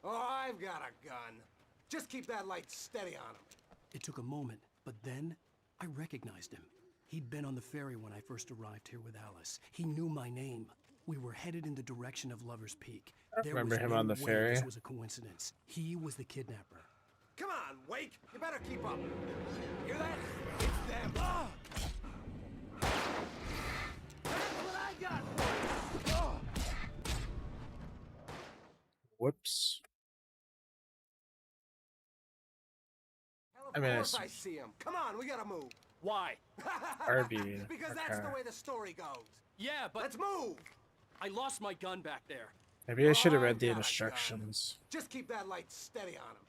Oh, I've got a gun. Just keep that light steady on him. It took a moment, but then I recognized him. He'd been on the ferry when I first arrived here with Alice. He knew my name. We were headed in the direction of Lover's Peak. There Remember was him no on the way ferry? This was a coincidence. He was the kidnapper. Come on, Wake. You better keep up. Hear that? It's them. Oh! That's what I got for you. Oh! Whoops. Hell, I mean, of course it's I see him. Come on, we gotta move. Why? RB. Because that's the way the story goes. Yeah, but... Let's move! I lost my gun back there. Maybe I should have Oh, read the I've got a instructions. Just keep that light steady on him.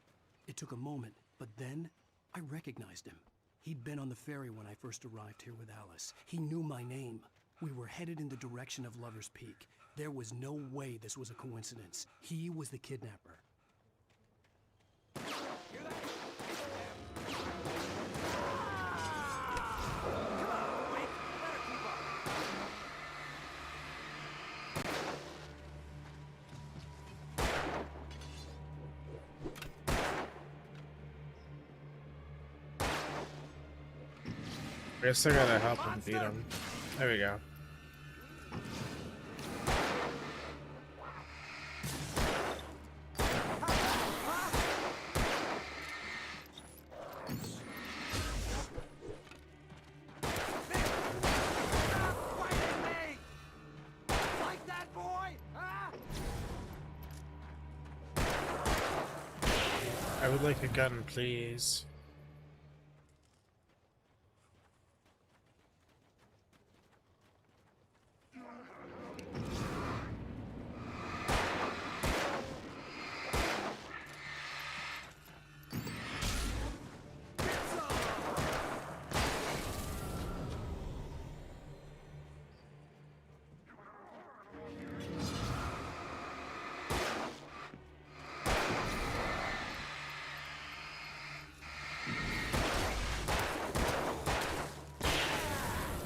It took a moment, but then I recognized him. He'd been on the ferry when I first arrived here with Alice. He knew my name. We were headed in the direction of Lover's Peak. There was no way this was a coincidence. He was the kidnapper. I guess I gotta help him beat him. There we go. Like that, boy? Huh? I would like a gun, please.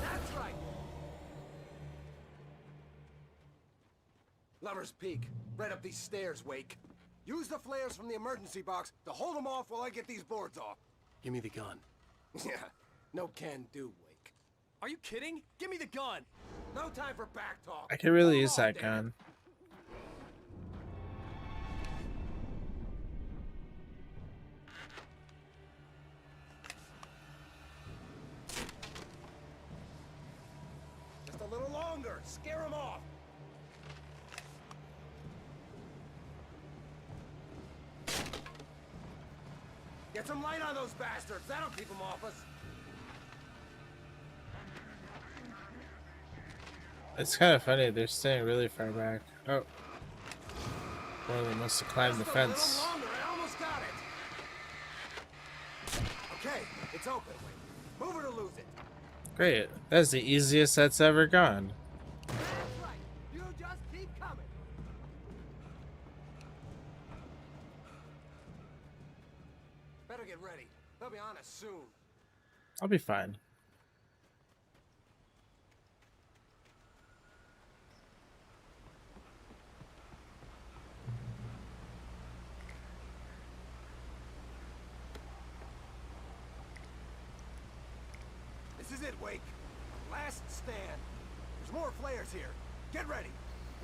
That's right. Lover's Peak. Right up these stairs, Wake. Use the flares from the emergency box to hold them off while I get these boards off. Give me the gun. Yeah, no can do, Wake. Are you kidding? Give me the gun! No time for back talk. I could really Hold use on, that damn gun. Just a little longer. Scare them off. Get some light on those bastards. That'll keep them off us. It's kind of funny. They're staying really far back. Oh. One of them must have climbed the Just a little fence. longer. I almost got it. Okay, it's open. Move or to lose it. Great. That's the easiest that's ever gone. That's right. You just keep coming. Better get ready. They'll be on us soon. I'll be fine. is it, Wake. Last stand. There's more flares here. Get ready.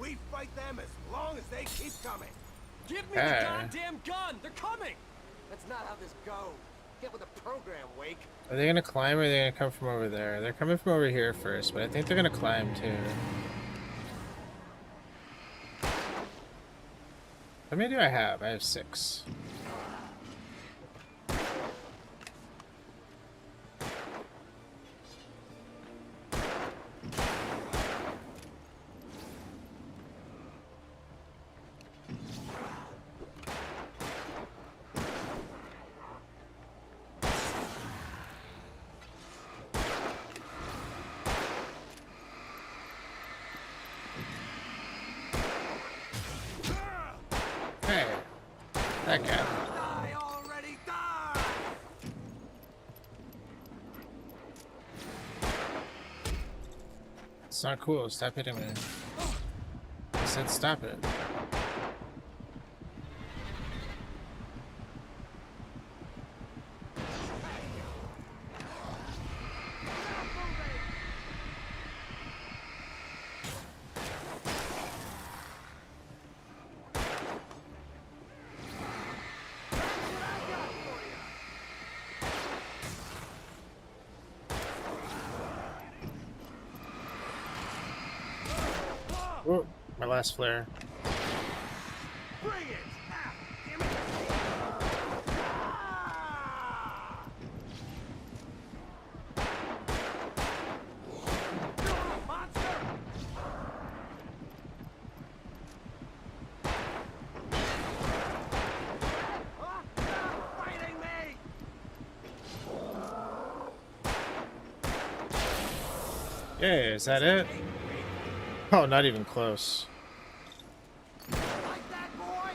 We fight them as long as they keep coming. Give me the goddamn gun! They're coming! That's not how this goes. Get with the program, Wake. Are they gonna climb or are they gonna come from over there? They're coming from over here first, but I think they're gonna climb too. How many do I have? I have 6. Hey, that guy. Die already, die! It's not cool. Stop hitting me. I said stop it. Oh, my last flare. Bring it! Ah, damn it! Ah! Monster! Ah, stop fighting me! Yeah, is that it? Oh, not even close. Like that, boy!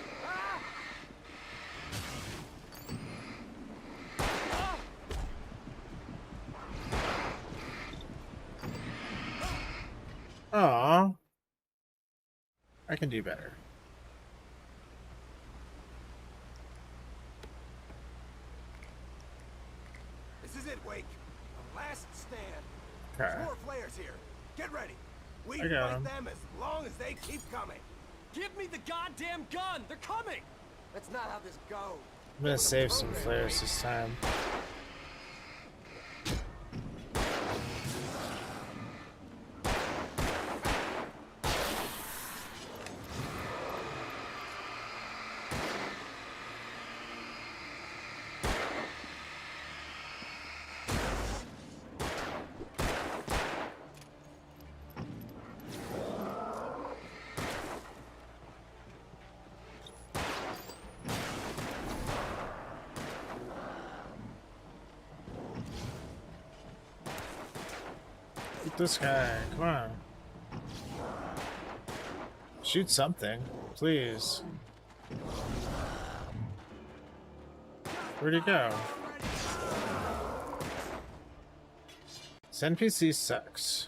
Ah! Aw. I can do better. This is it, Wake. The last stand. Okay. There's more flares here. Get ready. We I got fight 'em. them as long as they keep coming. Give me the goddamn gun! They're coming! That's not how this goes. I'm gonna save some flares this time. Shoot this guy, come on. Shoot something, please. Where'd he go? This NPC sucks.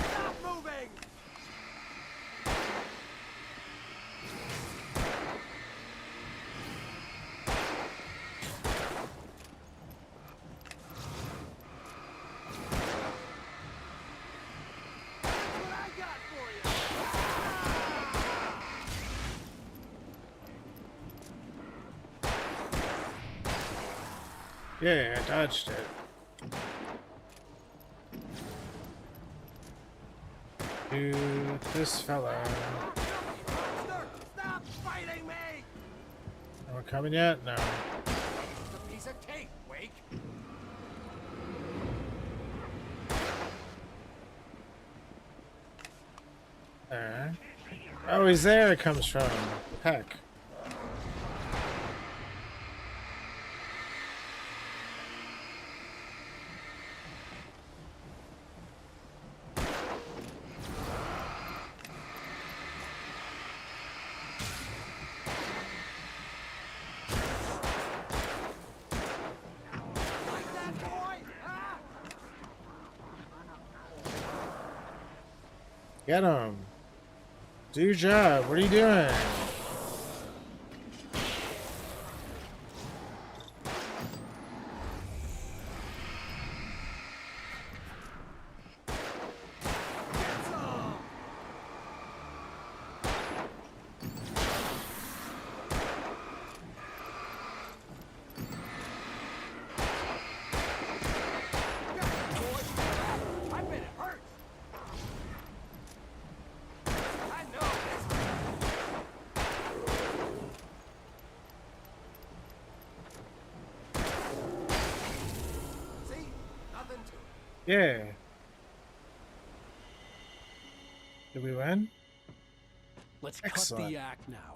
Stop moving! What I got for you! Yeah, I dodged it. Dude, this fella. Monster, stop fighting me! Are we coming yet? No. It's a piece of cake, Wake. Alright. Oh, he's there it comes from. Heck. Like that, boy! Ah! Get him. Do your job. What are you doing? Yeah. Did we win? Let's Excellent. cut the act now.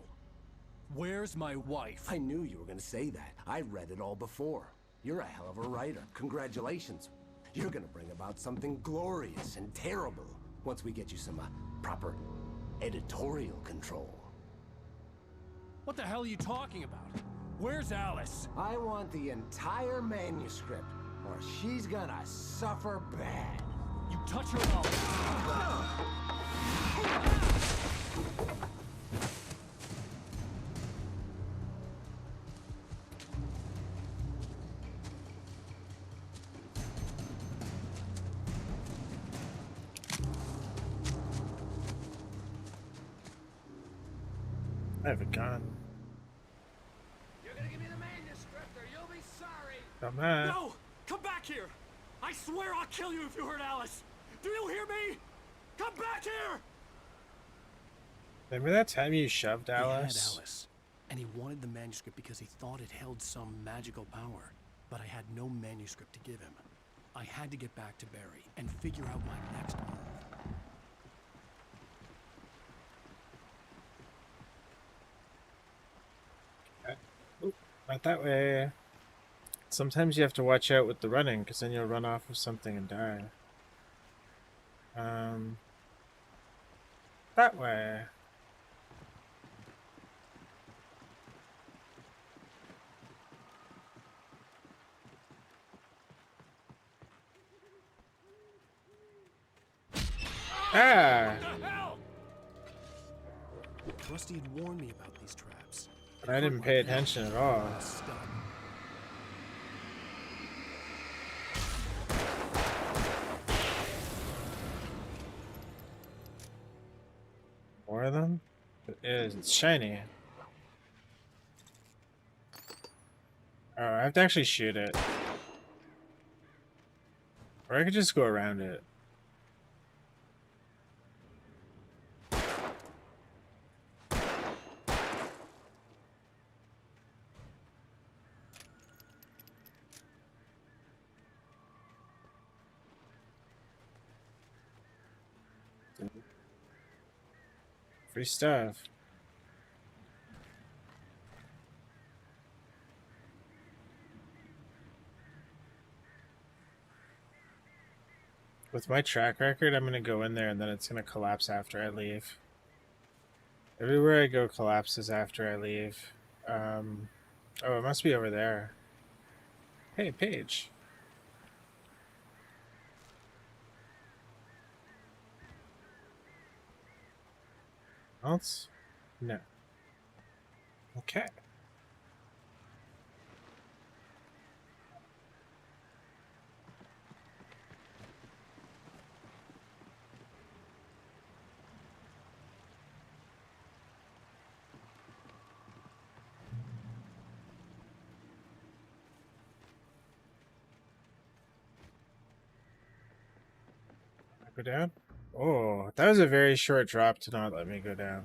Where's my wife? I knew you were gonna say that. I read it all before. You're a hell of a writer. Congratulations. You're gonna bring about something glorious and terrible once we get you some proper editorial control. What the hell are you talking about? Where's Alice? I want the entire manuscript, or she's gonna suffer bad. You touch her mouth. I have a gun. You're gonna give me the manuscript or you'll be sorry. Come on. No! Come back here! I swear I'll kill you if you hurt Alice! Do you hear me? Come back here! Remember that time you shoved He had Alice? Alice, and he wanted the manuscript because he thought it held some magical power. But I had no manuscript to give him. I had to get back to Barry and figure out my next move. Not that way. Sometimes you have to watch out with the running, because then you'll run off of something and die. That way. Ah! Rusty had warned me about these traps. But I didn't pay attention at all. Stuck. More of them? It is. It's shiny. Oh, I have to actually shoot it. Or I could just go around it. Free stuff. With my track record, I'm gonna go in there and then it's gonna collapse after I leave. Everywhere I go collapses after I leave. Oh, it must be over there. Hey, Paige. Else? No. Okay. Go down? Oh, that was a very short drop to not let me go down.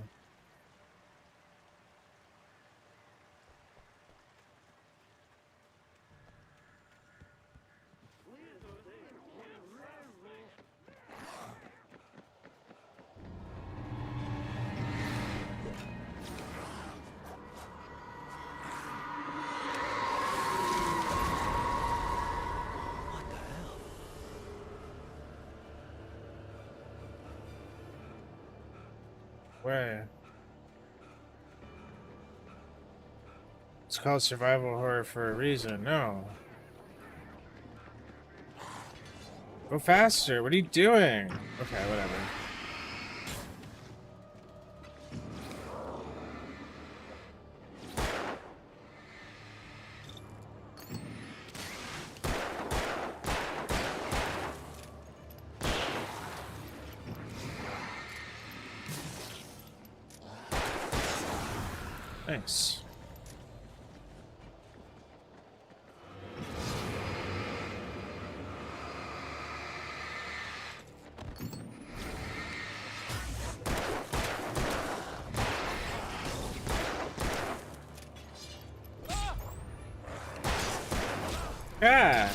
Where? It's called survival horror for a reason. No. Go faster. What are you doing? Okay, whatever. Nice. Yeah.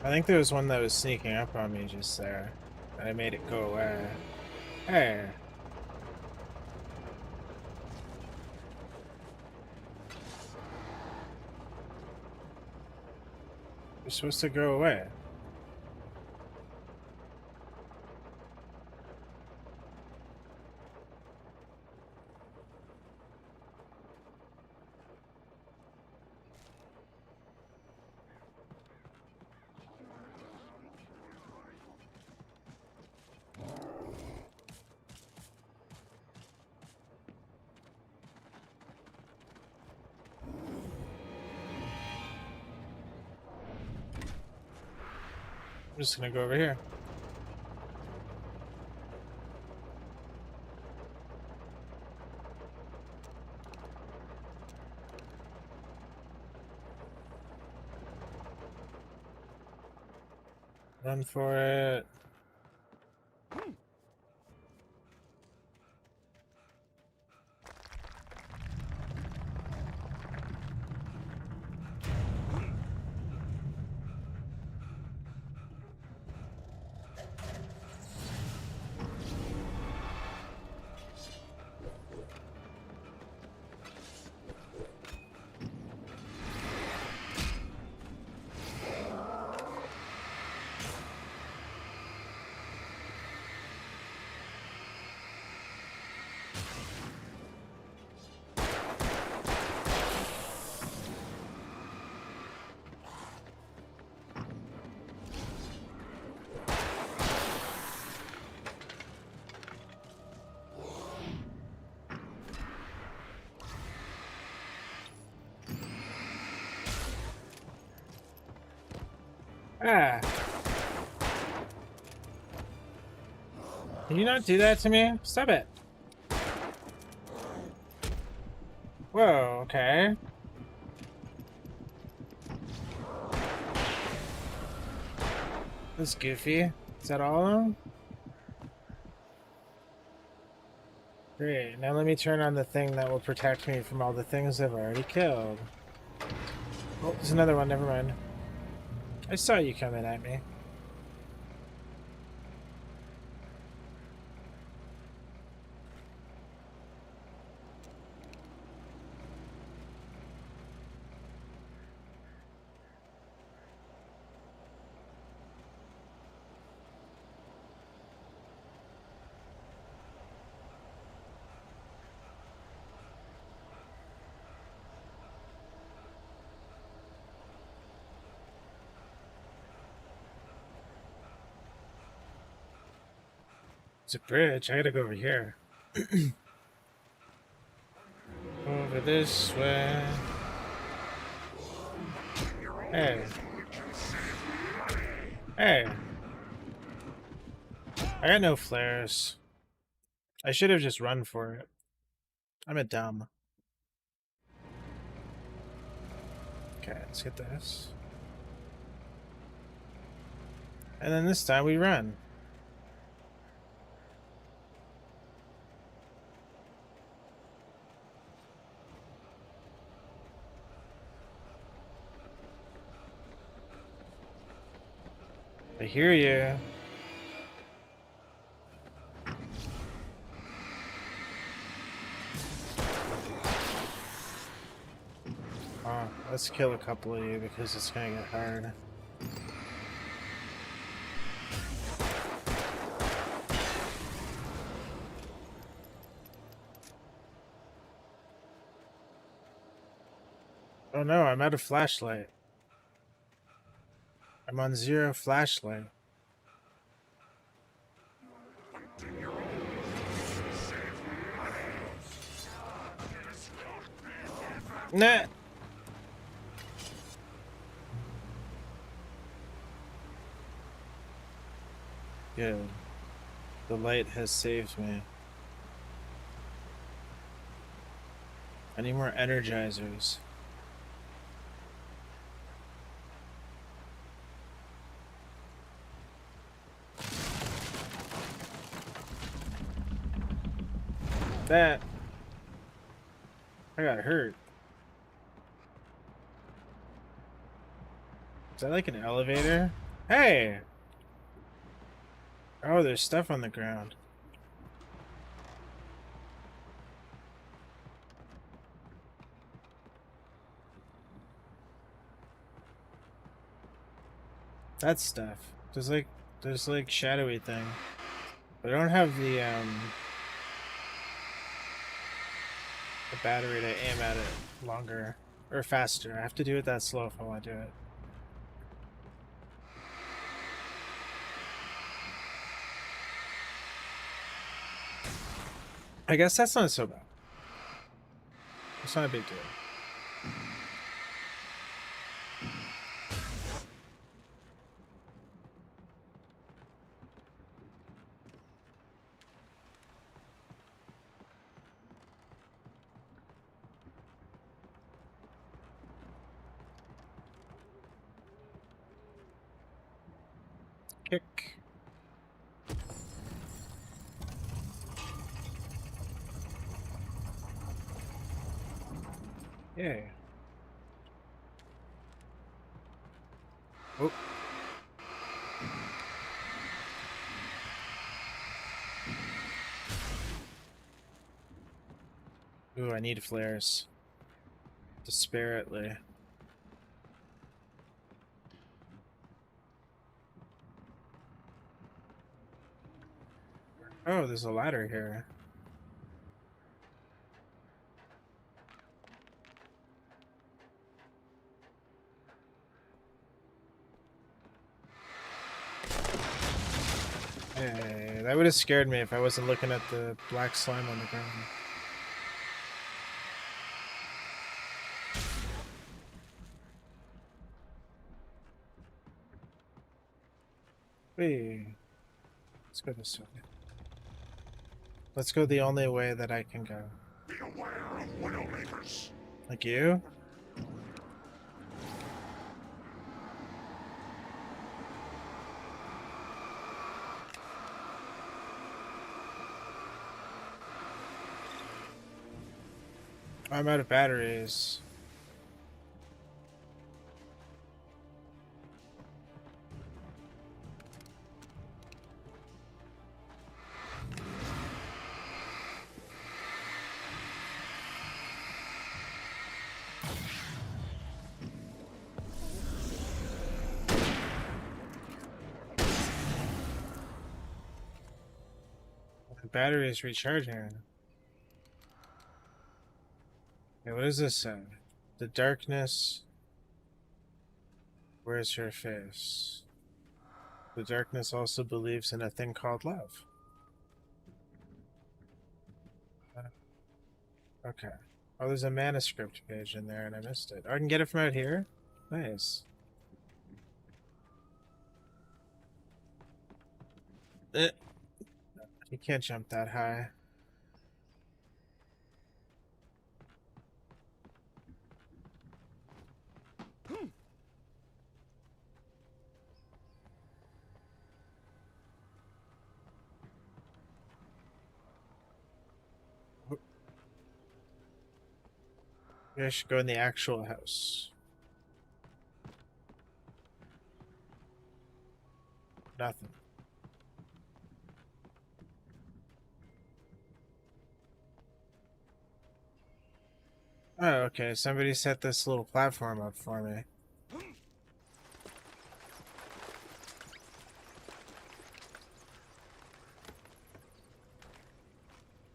I think there was one that was sneaking up on me just there, and I made it go away. Hey. You're supposed to go away. I'm just gonna go over here. Run for it. Ah. Can you not do that to me? Stop it. Whoa, okay. That's goofy. Is that all of them? Great. Now let me turn on the thing that will protect me from all the things I've already killed. Oh, there's another one. Never mind. I saw you coming at me. It's a bridge. I gotta go over here. Over this way. Hey. Hey. I got no flares. I should have just run for it. I'm a dumb. Okay, let's get this. And then this time we run. I hear you. Oh, let's kill a couple of you because it's gonna get hard. Oh no, I'm out of flashlight. I'm on 0 flashlight. Nah. Good. The light has saved me. I need more energizers. That I got hurt. Is that like an elevator? Hey! Oh, there's stuff on the ground. That stuff. There's like shadowy thing. But I don't have the battery to aim at it longer or faster. I have to do it that slow if I want to do it. I guess that's not so bad. It's not a big deal. Kick. Yeah. Oh. Ooh, I need flares. Desperately. Oh, there's a ladder here. Hey, that would have scared me if I wasn't looking at the black slime on the ground. Wait. Let's go this way. Let's go the only way that I can go. Be aware of Widowmakers. Like you? I'm out of batteries. The battery is recharging. Okay, what does this say? The darkness. Where's her face? The darkness also believes in a thing called love. Okay. Oh, there's a manuscript page in there and I missed it. Oh, I can get it from out here? Nice. You can't jump that high. Maybe I should go in the actual house. Nothing. Oh, okay. Somebody set this little platform up for me.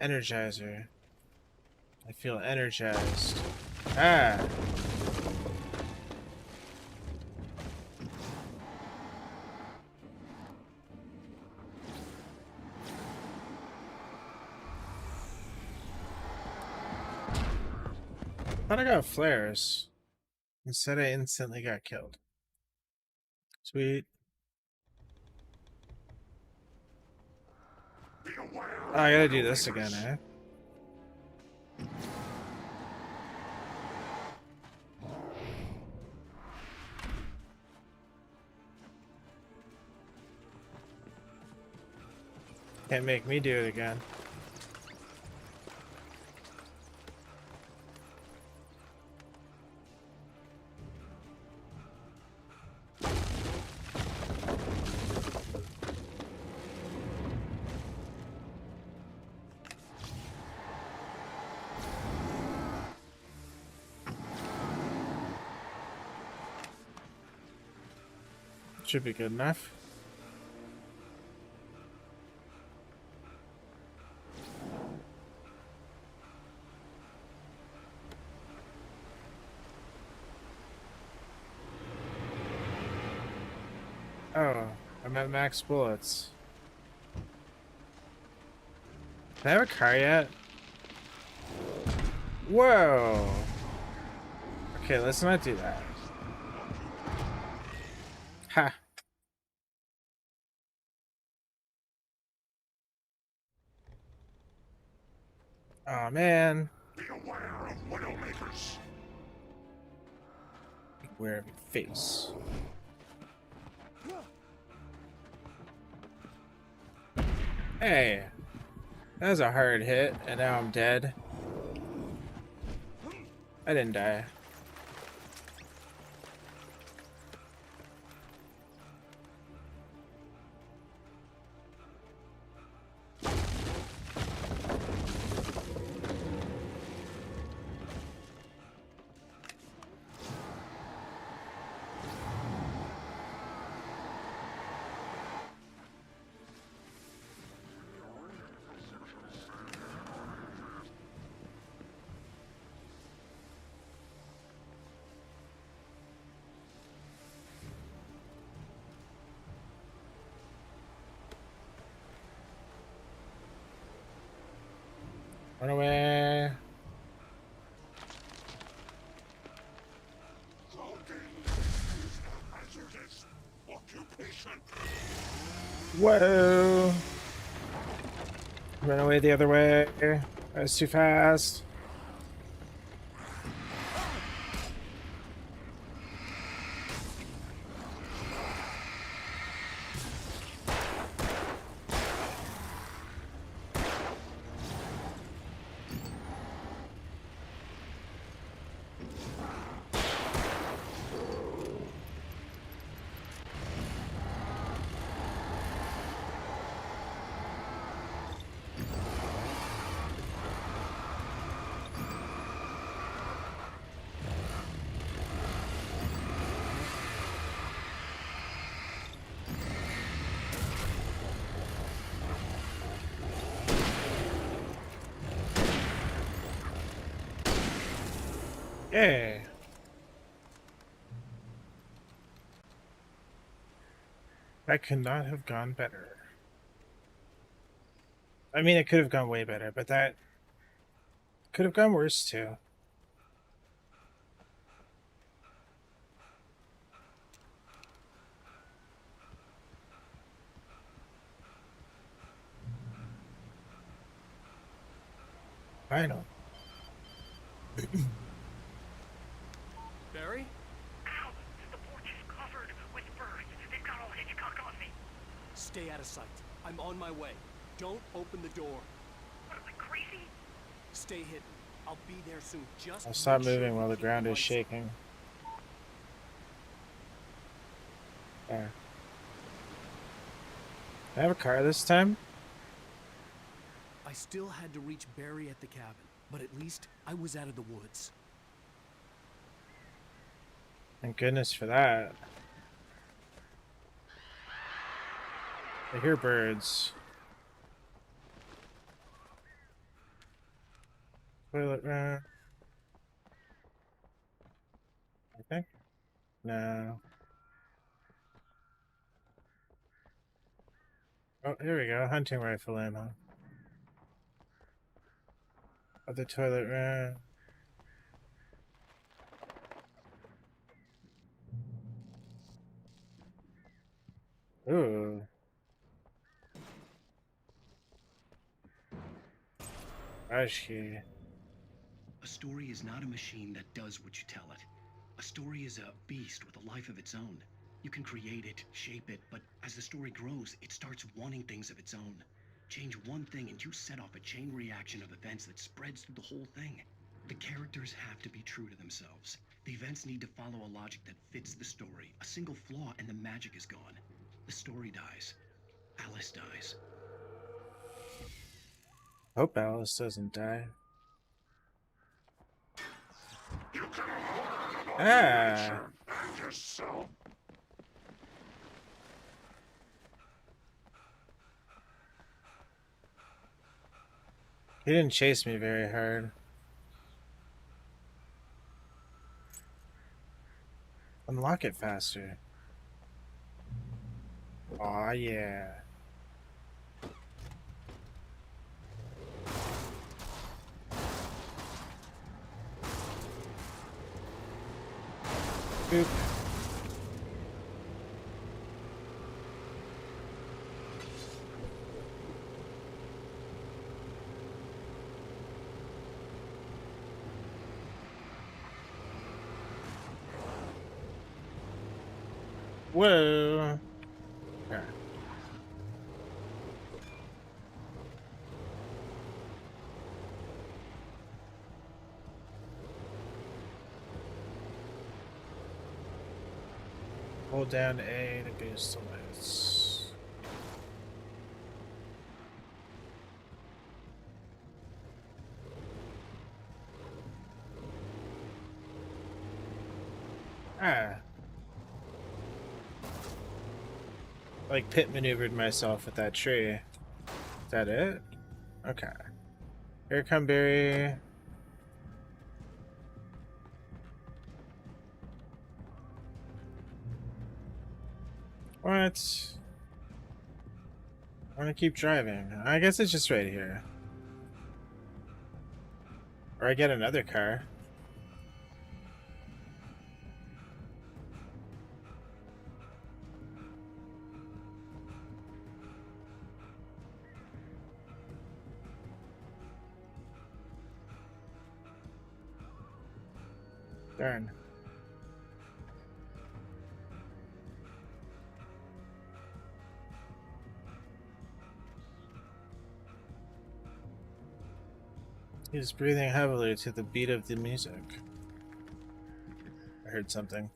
Energizer. I feel energized. Ah! I got flares. Instead, I instantly got killed. Sweet. Oh, I gotta do this again, eh? Can't make me do it again. Should be good enough. Oh, I'm at max bullets. Can I have a car yet? Whoa! Okay, let's not do that. Ha! Oh man. Be aware of Widowmakers. Beware of your face. Hey, that was a hard hit, and now I'm dead. I didn't die. Run away. Whoa. Run away the other way. That was too fast. Yeah. That could not have gone better. I mean, it could have gone way better, but that could have gone worse too. I know. Barry? Ow! The porch is covered with birds. They've got all Hitchcock on me. Stay out of sight. I'm on my way. Don't open the door. What am I, crazy? Stay hidden. I'll be there soon. Just I'll stop make sure moving while the keep ground is lights on. shaking. There. I have a car this time? I still had to reach Barry at the cabin, but at least I was out of the woods. Thank goodness for that. I hear birds. Toilet run. I think? No. Oh, here we go. Hunting rifle ammo. Other toilet run. Ooh. Ashki. A story is not a machine that does what you tell it. A story is a beast with a life of its own. You can create it, shape it, but as the story grows, it starts wanting things of its own. Change one thing and you set off a chain reaction of events that spreads through the whole thing. The characters have to be true to themselves. The events need to follow a logic that fits the story. A single flaw and the magic is gone. The story dies. Alice dies. Hope Alice doesn't die. Ah. He didn't chase me very hard. Unlock it faster. Aw, yeah. Boop. Whoa. Okay. Hold down A to boost the lights. Ah. Like pit maneuvered myself with that tree. Is that it? Okay. Here come Barry. What? I want to keep driving. I guess it's just right here. Or I get another car. Darn. He's breathing heavily to the beat of the music. I heard something.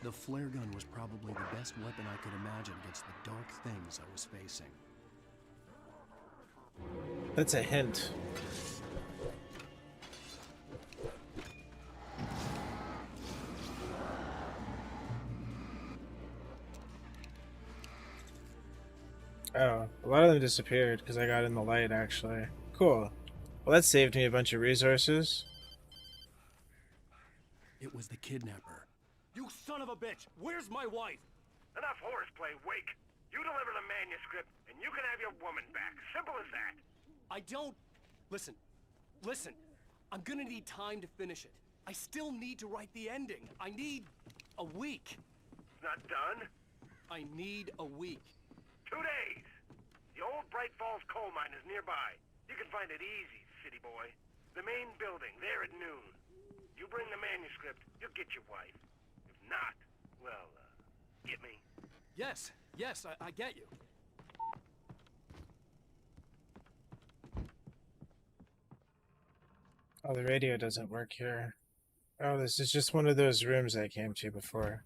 The flare gun was probably the best weapon I could imagine against the dark things I was facing. That's a hint. Oh, a lot of them disappeared because I got in the light, actually. Cool. Well, that saved me a bunch of resources. It was the kidnapper. You son of a bitch! Where's my wife? Enough horseplay, Wake. You deliver the manuscript, and you can have your woman back. Simple as that. I don't... Listen. I'm gonna need time to finish it. I still need to write the ending. I need a week. Not done? I need a week. 2 days. The old Bright Falls coal mine is nearby. You can find it easy, city boy. The main building, there at noon. You bring the manuscript, you'll get your wife. If not, well, get me? Yes, I get you. Oh, the radio doesn't work here. Oh, this is just one of those rooms I came to before.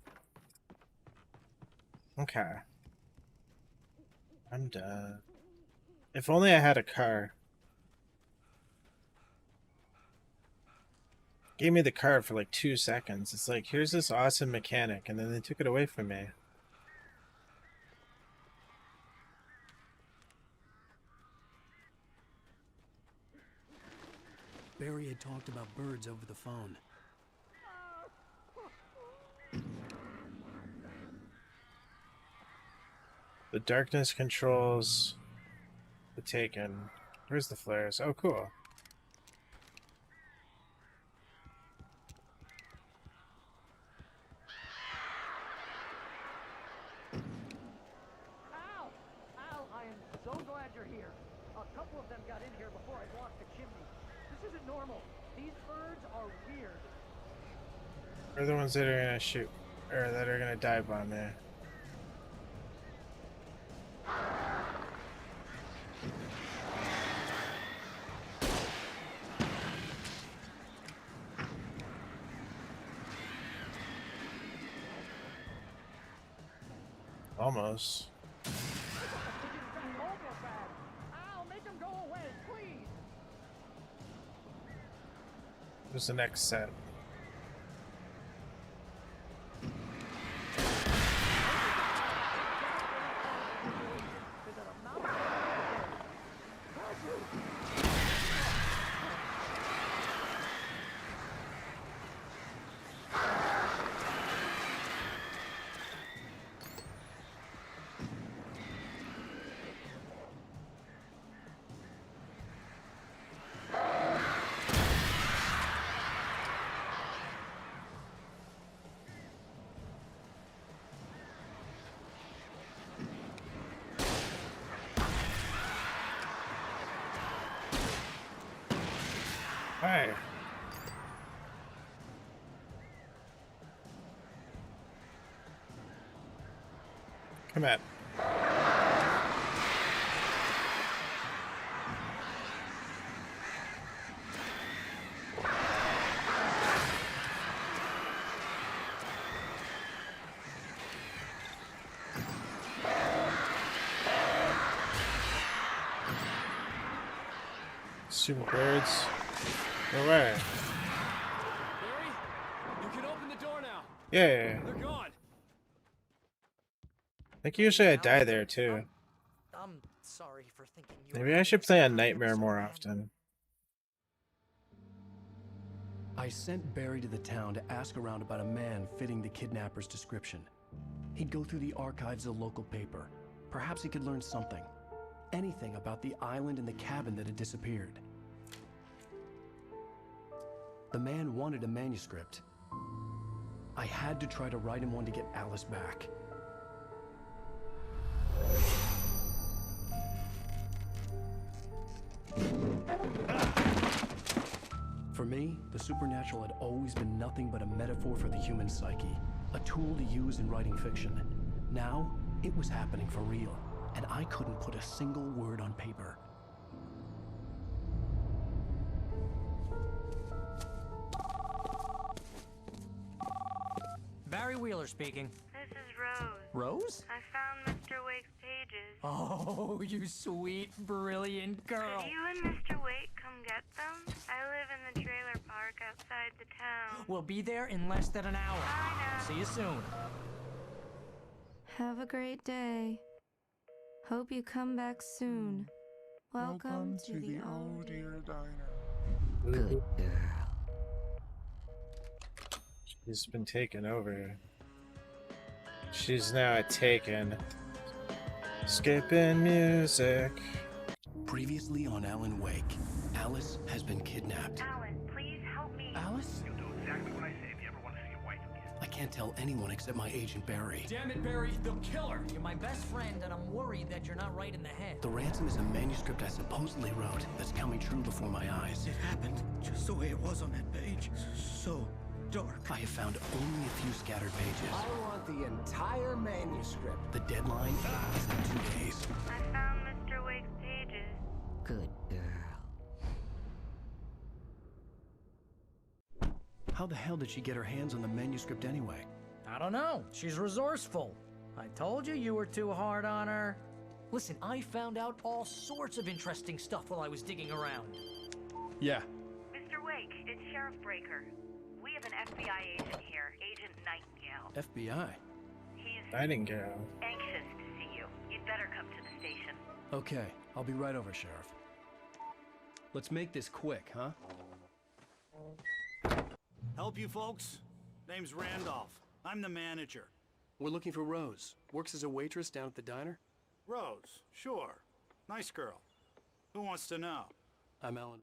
Okay. I'm done. If only I had a car. Gave me the car for like 2 seconds. It's like, here's this awesome mechanic, and then they took it away from me. Barry had talked about birds over the phone. The darkness controls the Taken. Where's the flares? Oh, cool. Al! Al, I am so glad you're here. A couple of them got in here before I blocked the chimney. This isn't normal. These birds are weird. They're the ones that are gonna shoot, or that are gonna dive on there. Almost. Al, make them go away, please! What's the next set? Hi. Come at. Super birds. No way. Barry, you can open the door now. Yeah. They're gone. I think usually I die there too. I'm sorry for thinking you Maybe I should play on Nightmare more often. I sent Barry to the town to ask around about a man fitting the kidnapper's description. He'd go through the archives of the local paper. Perhaps he could learn something. Anything about the island and the cabin that had disappeared. The man wanted a manuscript. I had to try to write him one to get Alice back. For me, the supernatural had always been nothing but a metaphor for the human psyche, a tool to use in writing fiction. Now, it was happening for real, and I couldn't put a single word on paper. Barry Wheeler speaking. This is Rose. Rose? I found Mr. Wake's pages. Oh, you sweet, brilliant girl. Could you and Mr. Wake come get them? I live in the trailer park outside the town. We'll be there in less than an hour. Bye now. See you soon. Have a great day. Hope you come back soon. Welcome to the Oh Dear Diner. Good girl. She's been taken over. She's now taken. Skipping music. Previously on Alan Wake, Alice has been kidnapped. Alan, please help me. Alice? You'll do exactly what I say if you ever want to see your wife again. I can't tell anyone except my agent Barry. Damn it, Barry, they'll kill her. You're my best friend, and I'm worried that you're not right in the head. The ransom is a manuscript I supposedly wrote that's coming true before my eyes. It happened just the way it was on that page. So dark. I have found only a few scattered pages. I want the entire manuscript. The deadline is in 2 days. I found Mr. Wake's pages. Good girl. How the hell did she get her hands on the manuscript anyway? I don't know. She's resourceful. I told you were too hard on her. Listen, I found out all sorts of interesting stuff while I was digging around. Yeah. Mr. Wake, it's Sheriff Breaker. We have an FBI agent here, Agent Nightingale. FBI? He's Nightingale. anxious to see you. You'd better come to the station. Okay, I'll be right over, Sheriff. Let's make this quick, huh? Help you folks? Name's Randolph. I'm the manager. We're looking for Rose. Works as a waitress down at the diner. Rose, sure. Nice girl. Who wants to know? I'm Ellen.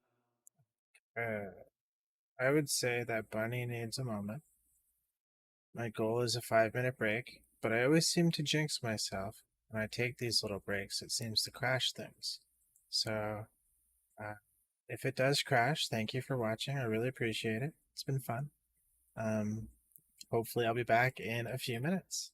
I would say that Bunny needs a moment. My goal is a 5-minute break, but I always seem to jinx myself. When I take these little breaks, it seems to crash things. So, if it does crash, thank you for watching. I really appreciate it. It's been fun. Hopefully I'll be back in a few minutes.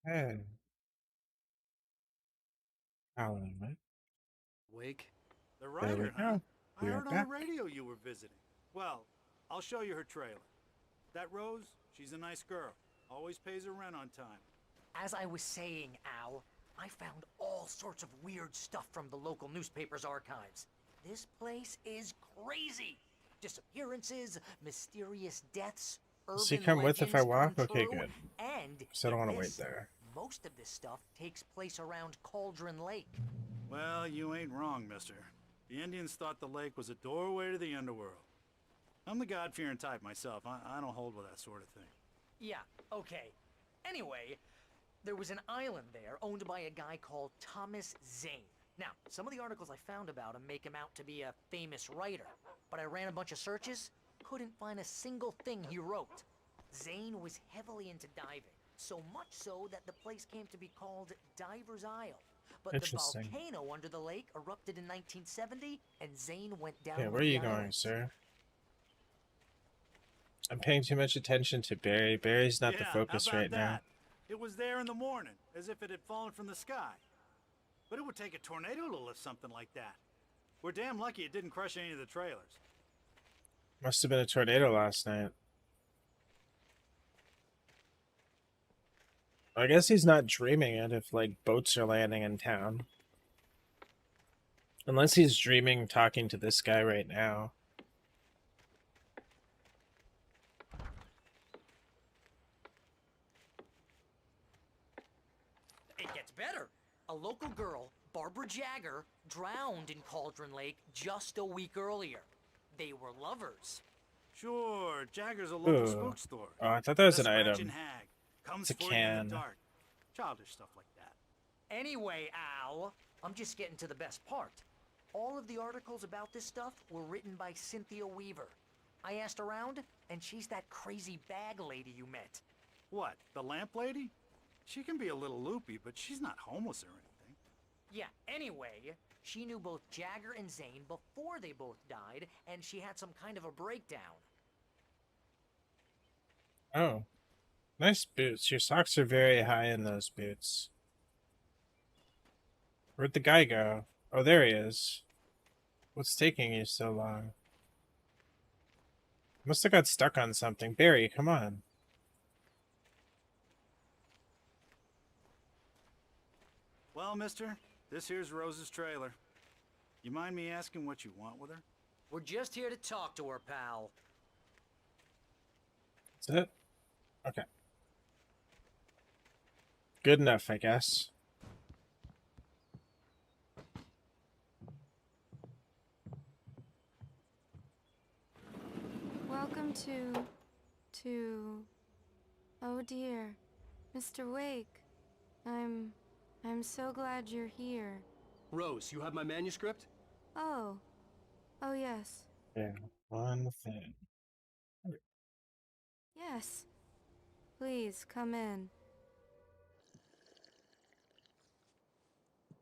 Hey. Alan, right? Wake? The There we writer, huh? go. I We are heard on back. the radio you were visiting. Well, I'll show you her trailer. That Rose, she's a nice girl. Always pays her rent on time. As I was saying, Al, I found all sorts of weird stuff from the local newspaper's archives. This place is crazy. Disappearances, mysterious deaths, Does he urban come with if I legends walk? come Okay, true, good. And Because I don't want to get wait this, there. most of this stuff takes place around Cauldron Lake. Well, you ain't wrong, mister. The Indians thought the lake was a doorway to the underworld. I'm the God-fearing type myself. I don't hold with that sort of thing. Yeah, okay. Anyway, there was an island there owned by a guy called Thomas Zane. Now, some of the articles I found about him make him out to be a famous writer, but I ran a bunch of searches, couldn't find a single thing he wrote. Zane was heavily into diving, so much so that the place came to be called Diver's Isle. But the Interesting. volcano under the lake erupted in 1970, and Zane went down. Yeah, with where are the you going, island. sir? I'm paying too much attention to Barry. Barry's not the Yeah, focus how about right now. that? It was there in the morning, as if it had fallen from the sky. But it would take a tornado to lift something like that. We're damn lucky it didn't crush any of the trailers. Must have been a tornado last night. I guess he's not dreaming it if, like, boats are landing in town. Unless he's dreaming talking to this guy right now. It gets better. A local girl, Barbara Jagger, drowned in Cauldron Lake just a week earlier. They were lovers. Sure, Jagger's a local Ooh. spook store. Oh, I thought that was The an item. Scratchin' Hag comes It's a for you in can. the dark. Childish stuff like that. Anyway, Al, I'm just getting to the best part. All of the articles about this stuff were written by Cynthia Weaver. I asked around, and she's that crazy bag lady you met. What, the lamp lady? She can be a little loopy, but she's not homeless or anything. Yeah, anyway, she knew both Jagger and Zane before they both died, and she had some kind of a breakdown. Oh. Nice boots. Your socks are very high in those boots. Where'd the guy go? Oh, there he is. What's taking you so long? Must have got stuck on something. Barry, come on. Well, mister, this here's Rose's trailer. You mind me asking what you want with her? We're just here to talk to her, pal. That's it? Okay. Good enough, I guess. Welcome to... Oh dear. Mr. Wake. I'm so glad you're here. Rose, you have my manuscript? Oh. Oh yes. Yeah, one thing. Yes. Please, come in.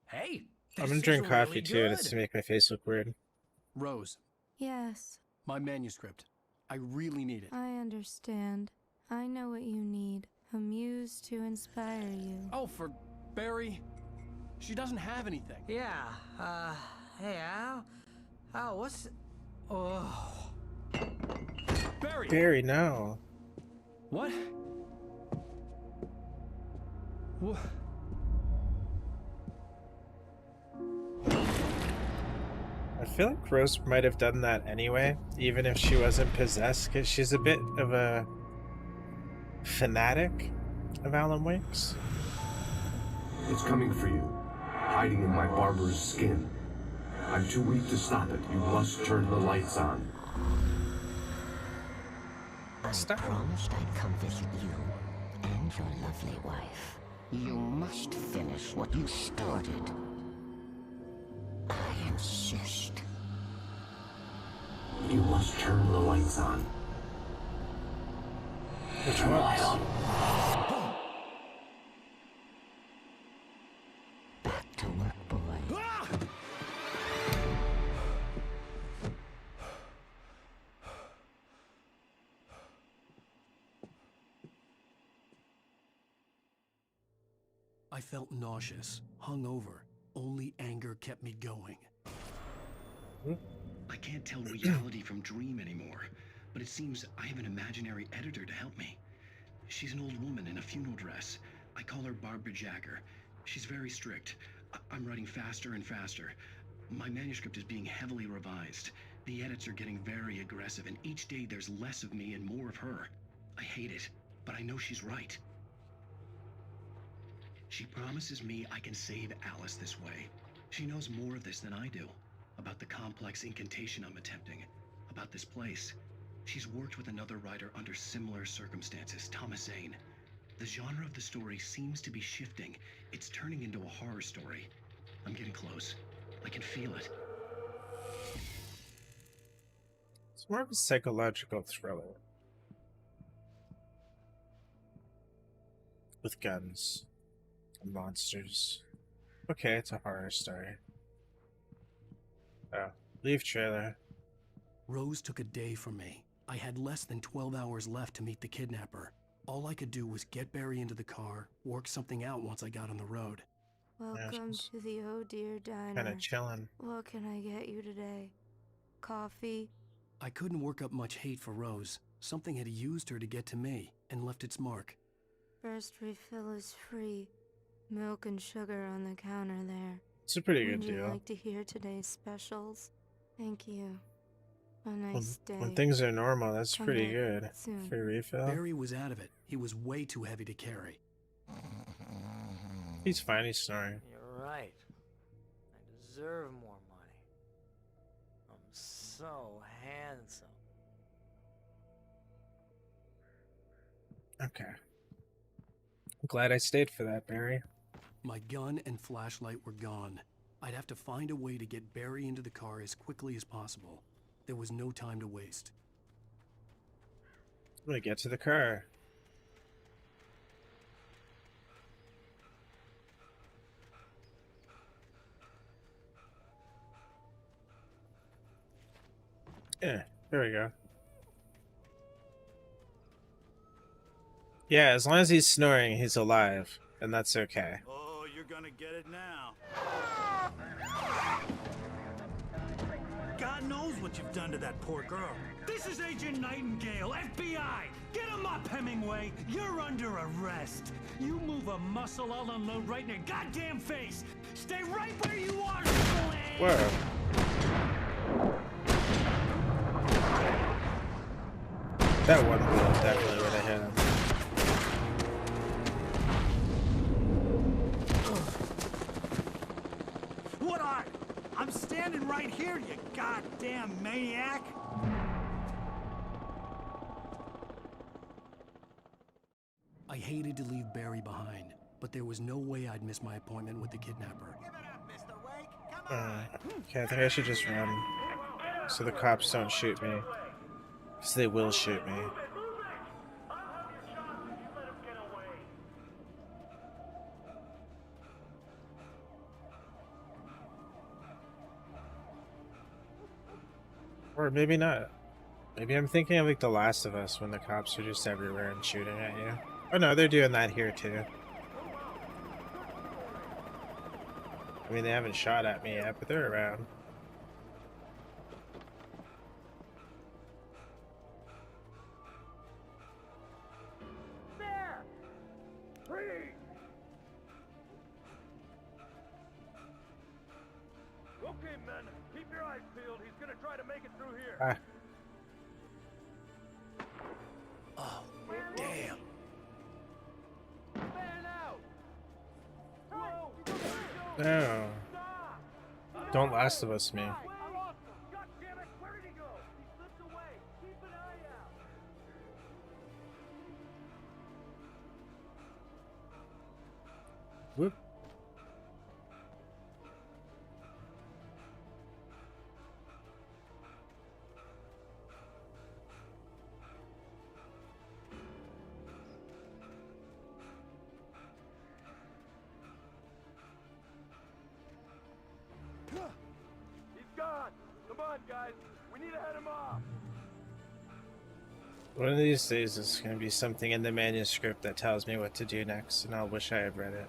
Hey, I'm this gonna is drink coffee really too, good. just to make my face look weird. Rose, Yes. my manuscript. I really need it. I understand. I know what you need. A muse to inspire you. Oh, for Barry. She doesn't have anything. Yeah, hey, Al? Al, what's... Oh... Barry! Barry, no. What? What? I feel like Rose might have done that anyway, even if she wasn't possessed, because she's a bit of a fanatic of Alan Wake's. It's coming for you, hiding in my barber's skin. I'm too weak to stop it. You must turn the lights on. I promised I'd come visit you and your lovely wife. You must finish what you started. I insist. You must turn the lights on. Which Turn the light ones? on. Back to work, boy. I felt nauseous, hungover. Only anger kept me going. I can't tell reality from dream anymore, but it seems I have an imaginary editor to help me. She's an old woman in a funeral dress. I call her Barbara Jacker. She's very strict. I'm writing faster and faster. My manuscript is being heavily revised. The edits are getting very aggressive, and each day there's less of me and more of her. I hate it, but I know she's right. She promises me I can save Alice this way. She knows more of this than I do. About the complex incantation I'm attempting. About this place. She's worked with another writer under similar circumstances, Thomas Zane. The genre of the story seems to be shifting. It's turning into a horror story. I'm getting close. I can feel it. It's more of a psychological thriller. With guns and monsters. Okay, it's a horror story. Oh, leave trailer. Rose took a day from me. I had less than 12 hours left to meet the kidnapper. All I could do was get Barry into the car, work something out once I got on the road. Welcome to the Oh Dear Diner. Kinda chillin'. What can I get you today? Coffee? I couldn't work up much hate for Rose. Something had used her to get to me and left its mark. First refill is free. Milk and sugar on the counter there. It's a pretty good Would you deal. like to hear today's specials? Thank you. A nice day. When things are normal, that's Come pretty back good. soon. Free refill. Barry was out of it. He was way too heavy to carry. He's fine, he's snoring. You're right. I deserve more money. I'm so handsome. Okay. I'm glad I stayed for that, Barry. My gun and flashlight were gone. I'd have to find a way to get Barry into the car as quickly as possible. There was no time to waste. I'm gonna get to the car. Yeah, there we go. Yeah, as long as he's snoring, he's alive, and that's okay. Oh, you're gonna get it now. God knows what you've done to that poor girl. This is Agent Nightingale, FBI! Get him up, Hemingway! You're under arrest! You move a muscle, I'll unload right in your goddamn face! Stay right where you are, Whoa. That one blow definitely would have hit him. What are you? I'm standing right here, you goddamn maniac! I hated to leave Barry behind, but there was no way I'd miss my appointment with the kidnapper. Okay, I think I should just run. So the cops don't shoot me. Because they will shoot me. Or maybe not. Maybe I'm thinking of like The Last of Us when the cops are just everywhere and shooting at you. Oh no, they're doing that here too. I mean, they haven't shot at me yet, but they're around. There! Freeze! Okay, men, keep your eyes peeled. He's gonna try to make it through here. Ah. Oh, damn. Man out! Whoa! No. Don't Last of Us me. God damn it! Where did he go? He slipped away. Keep an eye out. Whoop. He's gone. Come on, guys. We need to head him off. One of these days there's going to be something in the manuscript that tells me what to do next, and I'll wish I had read it.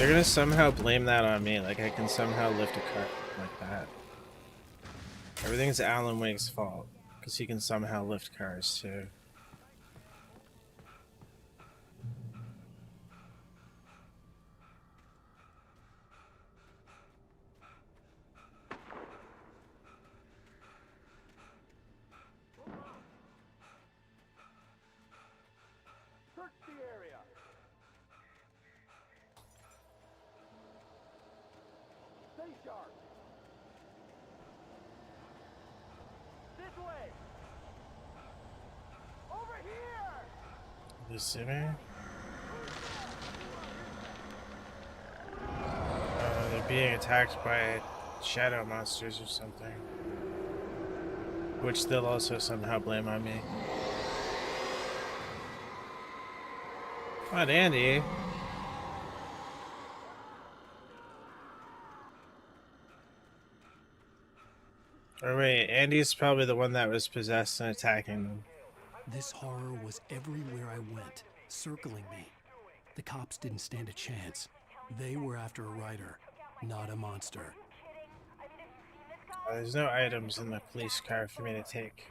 They're gonna somehow blame that on me, like I can somehow lift a car like that. Everything's Alan Wake's fault, because he can somehow lift cars too. Search the area. Stay sharp. This way. Over here. You see me? They're being attacked by shadow monsters or something, which they'll also somehow blame on me. Come on, Andy. Or wait, Andy's probably the one that was possessed and attacking them. This horror was everywhere I went, circling me. The cops didn't stand a chance. They were after a writer, not a monster. There's no items in the police car for me to take.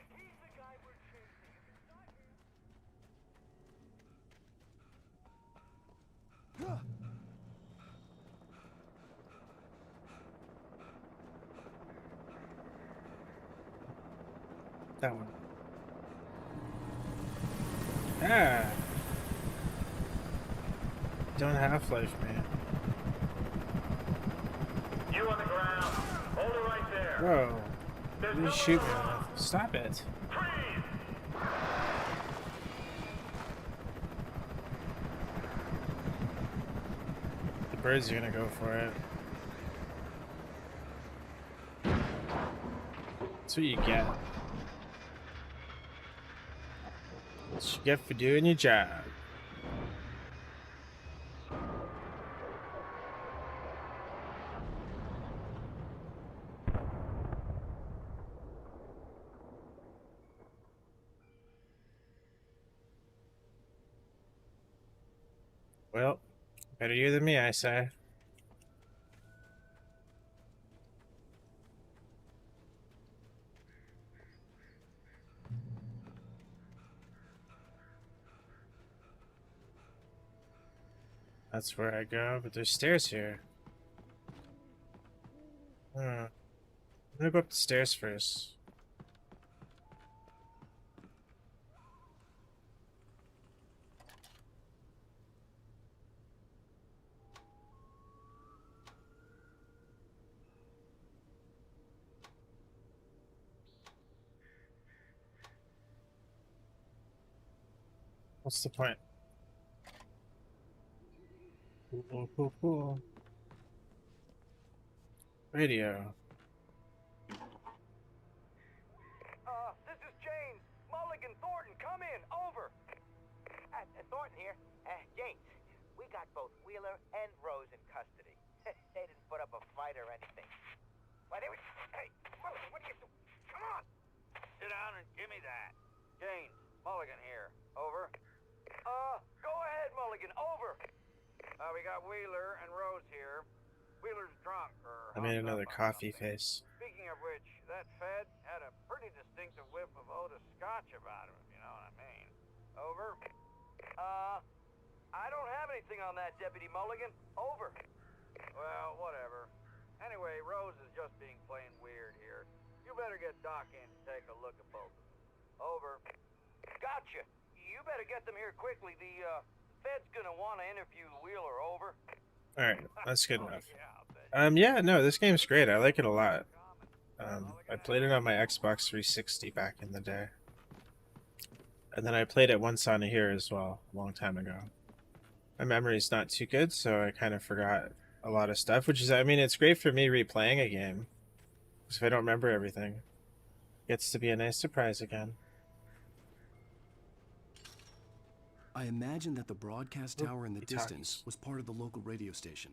That one. Ah. Don't Half-Life, man. You on the ground. Hold it right there. Whoa. What are you shooting with? Stop it. The birds are gonna go for it. That's what you get. That's what you get for doing your job. Well, better you than me, I say. That's where I go, but there's stairs here. I'm gonna go up the stairs first. What's the point? Cool. Radio. This is James. Mulligan, Thornton, come in. Over. Thornton here. James, we got both Wheeler and Rose in custody. They didn't put up a fight or anything. Why, they were... Hey, Mulligan, what are you doing? Come on! Sit down and give me that. James, Mulligan here. Over. Go ahead, Mulligan. Over. We got Wheeler and Rose here. Wheeler's drunk, or... I made another coffee face. Speaking of which, that Fed had a pretty distinctive whiff of Otis Scotch about him, if you know what I mean. Over. I don't have anything on that, Deputy Mulligan. Over. Well, whatever. Anyway, Rose is just being plain weird here. You better get Doc in to take a look at both of them. Over. Gotcha. You better get them here quickly. The, Fed's gonna want to interview Wheeler. Over. Alright, that's good enough. Yeah, no, this game's great. I like it a lot. I played it on my Xbox 360 back in the day. And then I played it once on here as well, a long time ago. My memory's not too good, so I kind of forgot a lot of stuff, which is, I mean, it's great for me replaying a game. Because if I don't remember everything, it gets to be a nice surprise again. I imagined that the broadcast tower in the distance was part of the local radio station.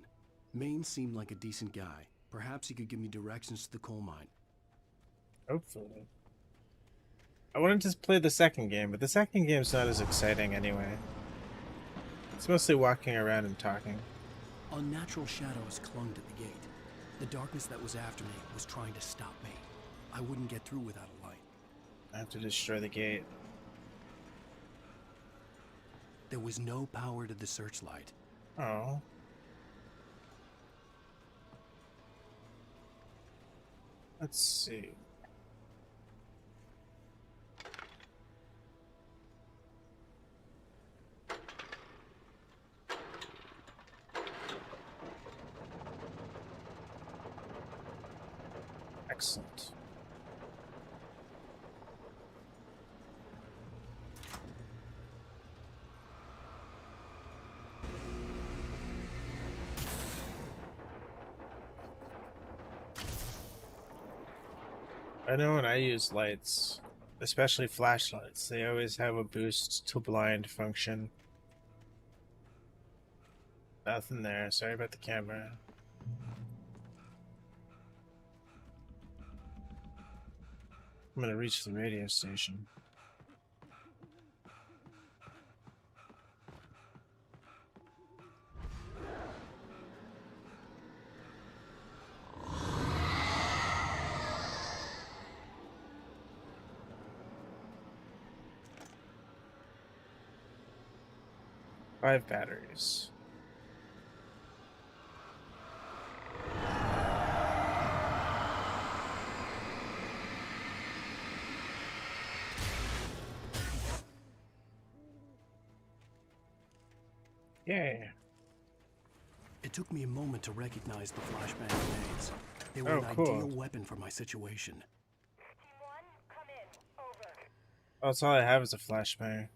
Maine seemed like a decent guy. Perhaps he could give me directions to the coal mine. Hopefully. I wanted to play the second game, but the second game's not as exciting anyway. It's mostly walking around and talking. Unnatural shadows clung to the gate. The darkness that was after me was trying to stop me. I wouldn't get through without a light. I have to destroy the gate. There was no power to the searchlight. Oh. Let's see. Excellent. I know when I use lights, especially flashlights, they always have a boost to blind function. Nothing there. Sorry about the camera. I'm gonna reach the radio station. Five batteries. Yay. It took me a moment to recognize the flashbang grenades. They were Oh, an cool. ideal weapon for my situation. Oh, that's all I have is a flashbang.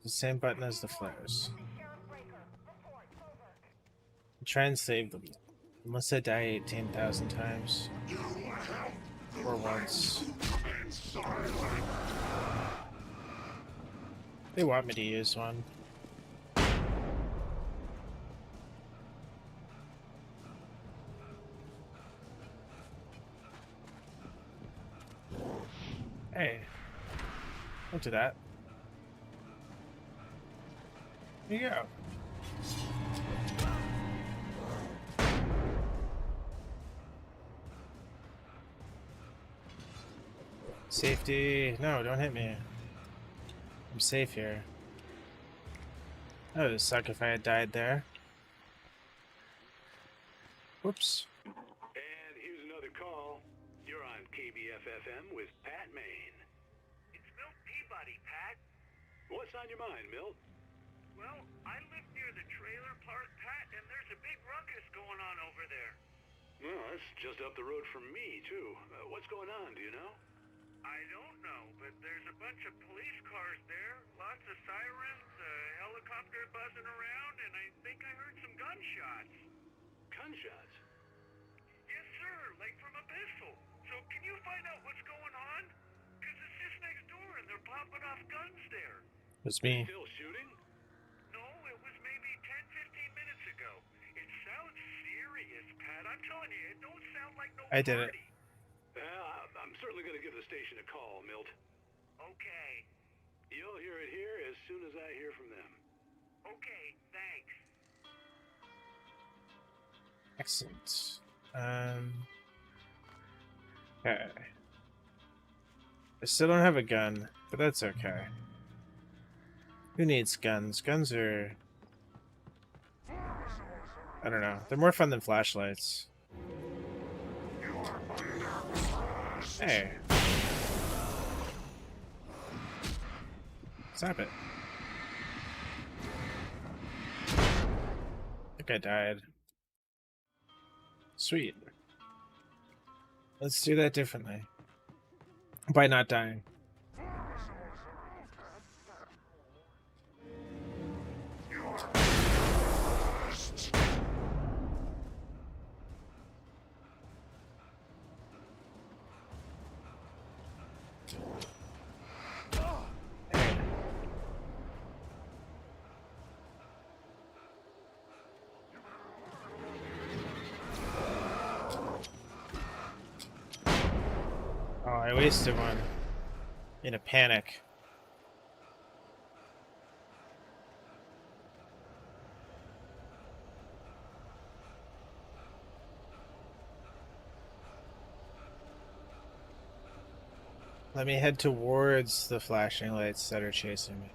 The same button as the flares. Try and save them. Unless I die 18,000 times. Or once. They want me to use one. Hey. Don't do that. Here you go. Safety. No, don't hit me. I'm safe here. That would suck if I had died there. Whoops. And here's another call. You're on KBF-FM with Pat Maine. It's Milt Peabody, Pat. What's on your mind, Milt? Well, I live near the trailer park, Pat, and there's a big ruckus going on over there. Well, that's just up the road from me, too. What's going on, do you know? I don't know, but there's a bunch of police cars there, lots of sirens, a helicopter buzzing around, and I think I heard some gunshots. Gunshots? Yes, sir, like from a pistol. So can you find out what's going on? Because it's just next door and they're popping off guns there. It's me. Still shooting? No, it was maybe 10-15 minutes ago. It sounds serious, Pat. I'm telling you, it don't sound like no I did it. party. I'm certainly going to give the station a call, Milt. Okay. You'll hear it here as soon as I hear from them. Okay, thanks. Excellent. Okay. I still don't have a gun, but that's okay. Who needs guns? Guns are... I don't know. They're more fun than flashlights. Hey. Stop it. I think I died. Sweet. Let's do that differently. By not dying. Oh, I wasted one. In a panic. Let me head towards the flashing lights that are chasing me.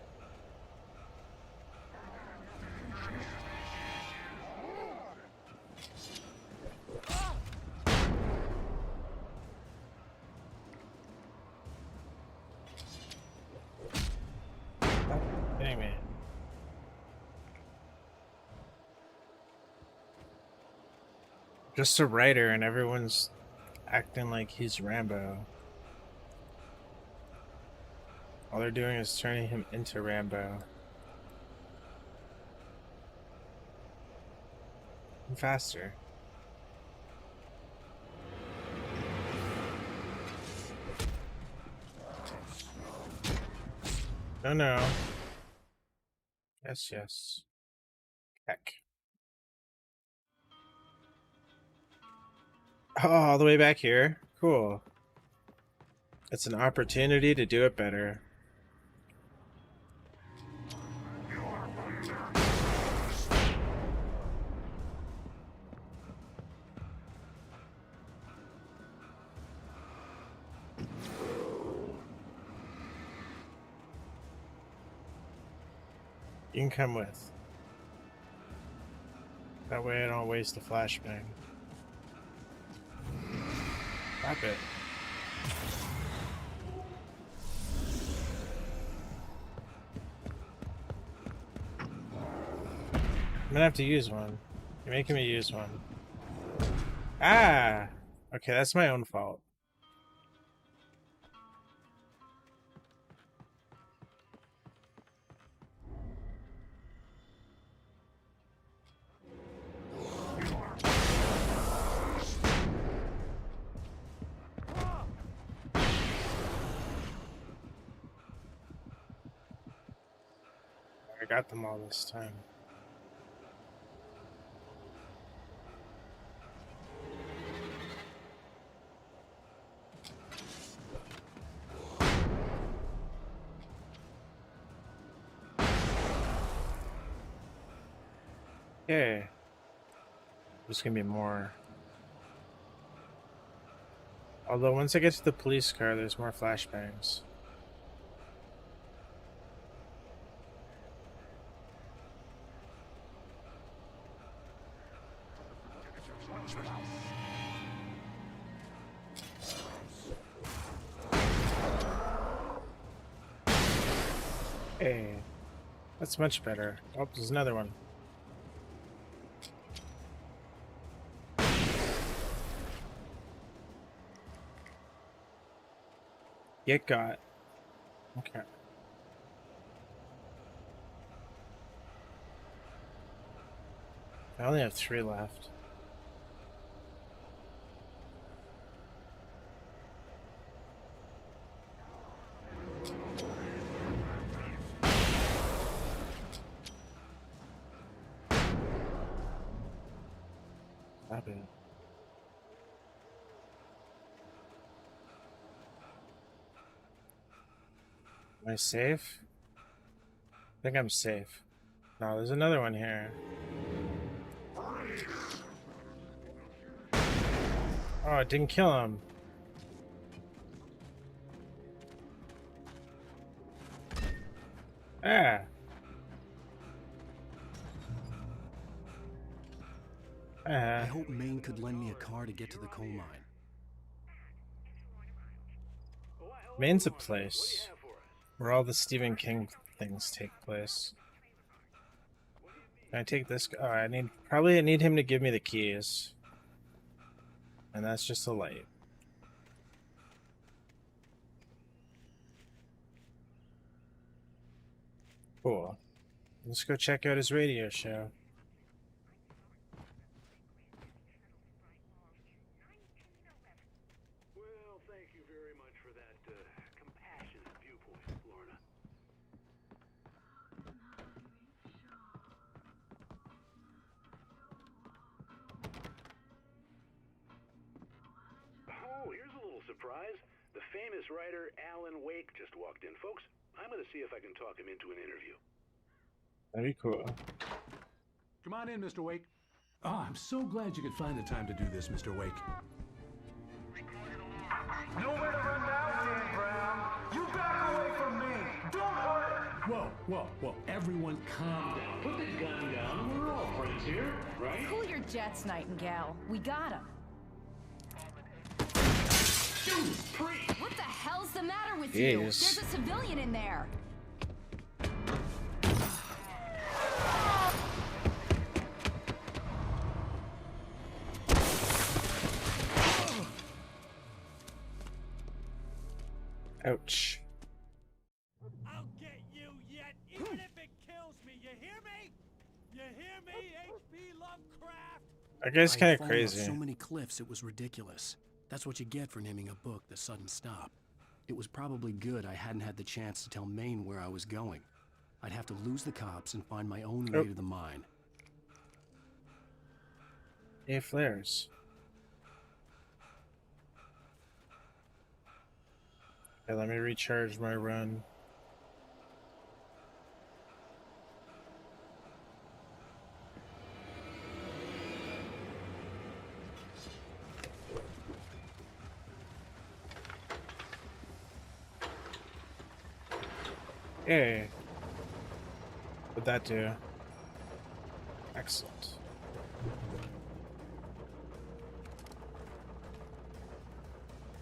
Stop hitting me. Just a writer and everyone's acting like he's Rambo. All they're doing is turning him into Rambo. And faster. No, no. Yes, yes. Heck. Oh, all the way back here? Cool. It's an opportunity to do it better. You can come with. That way I don't waste a flashbang. Stop it. I'm gonna have to use one. You're making me use one. Ah! Okay, that's my own fault. I got them all this time. Okay. There's gonna be more. Although once I get to the police car, there's more flashbangs. Hey, that's much better. Oh, there's another one. Get got. Okay. I only have 3 left. Stop it. Am I safe? I think I'm safe. No, there's another one here. Oh, it didn't kill him. Ah. I hope Maine could lend me a car to get to the coal mine. Maine's a place where all the Stephen King things take place. Can I take this? Oh, I need him to give me the keys. And that's just a light. Cool. Let's go check out his radio show. Well, thank you very much for that compassionate viewpoint, Lorna. Oh, here's a little surprise. The famous writer Alan Wake just walked in, folks. I'm going to see if I can talk him into an interview. That'd be cool. Come on in, Mr. Wake. Oh, I'm so glad you could find the time to do this, Mr. Wake. Nowhere to run now, Dan Brown. Whoa, whoa, whoa. Everyone calm down. Put the gun down. We're all friends here, right? Cool your jets, Nightingale. We got him. What the hell's the matter with you? Jeez. There's a civilian in there. Ouch. I'll get you yet, even if it kills me. You hear me? You hear me, H.P. Lovecraft? That guy's I kind had of fallen off crazy. so many cliffs, it was ridiculous. That's what you get for naming a book The Sudden Stop. It was probably good I hadn't had the chance to tell Maine where I was going. I'd have to lose the cops and find my own way to the mine. Hey, flares. Okay, let me recharge my run. Hey. What'd that do? Excellent.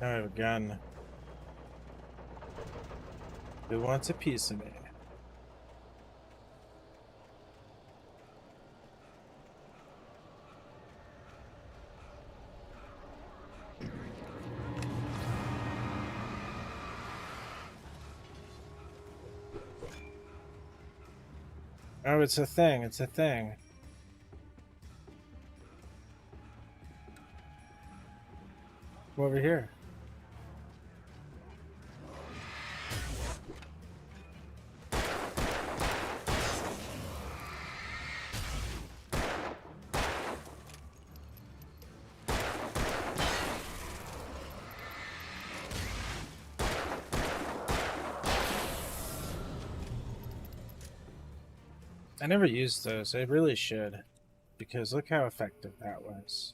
Now I have a gun. Who wants a piece of me? Oh, it's a thing. It's a thing. Come over here. I never used those. I really should. Because look how effective that was.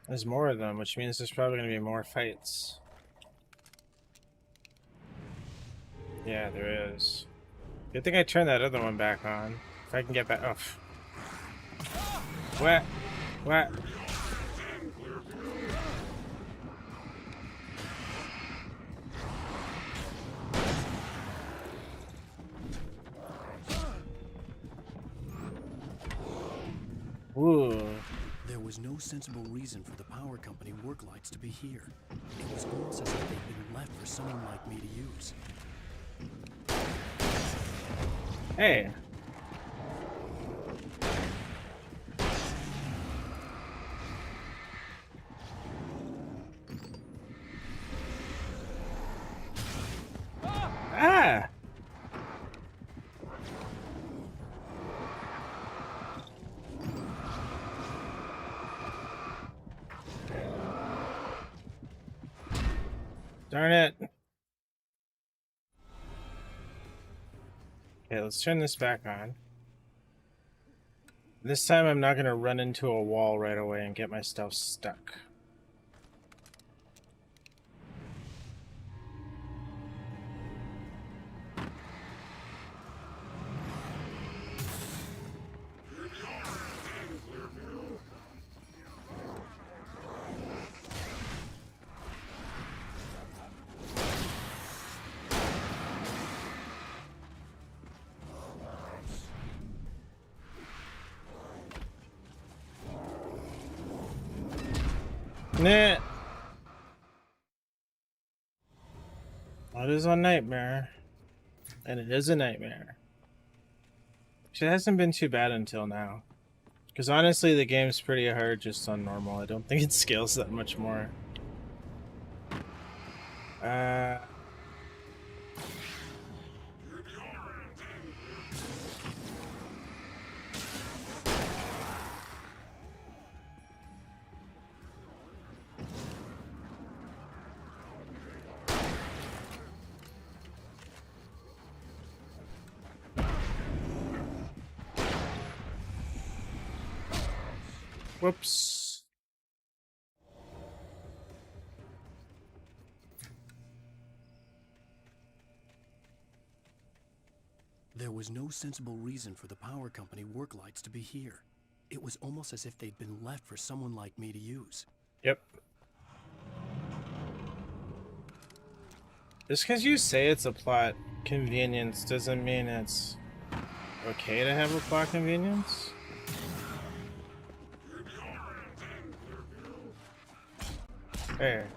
There's more of them, which means there's probably going to be more fights. Yeah, there is. Good thing I turned that other one back on. If I can get back... Oh. What? What? Ooh. There was no sensible reason for the power company work lights to be here. It was almost as if they'd been left for someone like me to use. Hey. Ah! Darn it. Okay, let's turn this back on. This time I'm not going to run into a wall right away and get myself stuck. Nah. It is a nightmare. And it is a nightmare. It hasn't been too bad until now. Because honestly, the game's pretty hard just on normal. I don't think it scales that much more. Whoops. was no sensible reason for the power company work lights to be here. It was almost as if they'd been left for someone like me to use. Yep. Just because you say it's a plot convenience doesn't mean it's okay to have a plot convenience. There.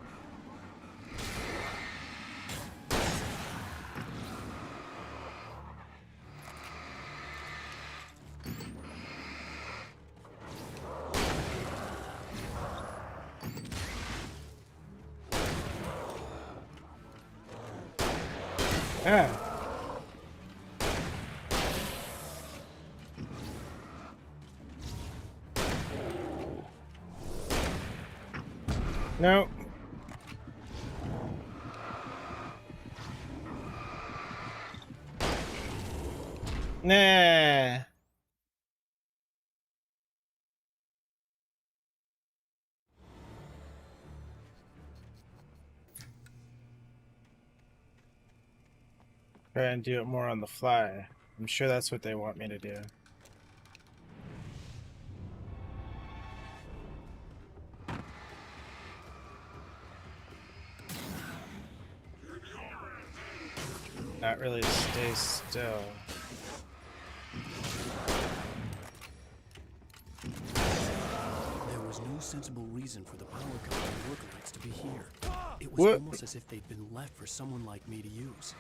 Ah. No. Nah. Try and do it more on the fly. I'm sure that's what they want me to do. Not really stay still. There was no sensible reason for the power company work lights to be here. It was almost as if they'd been left for someone like me to use.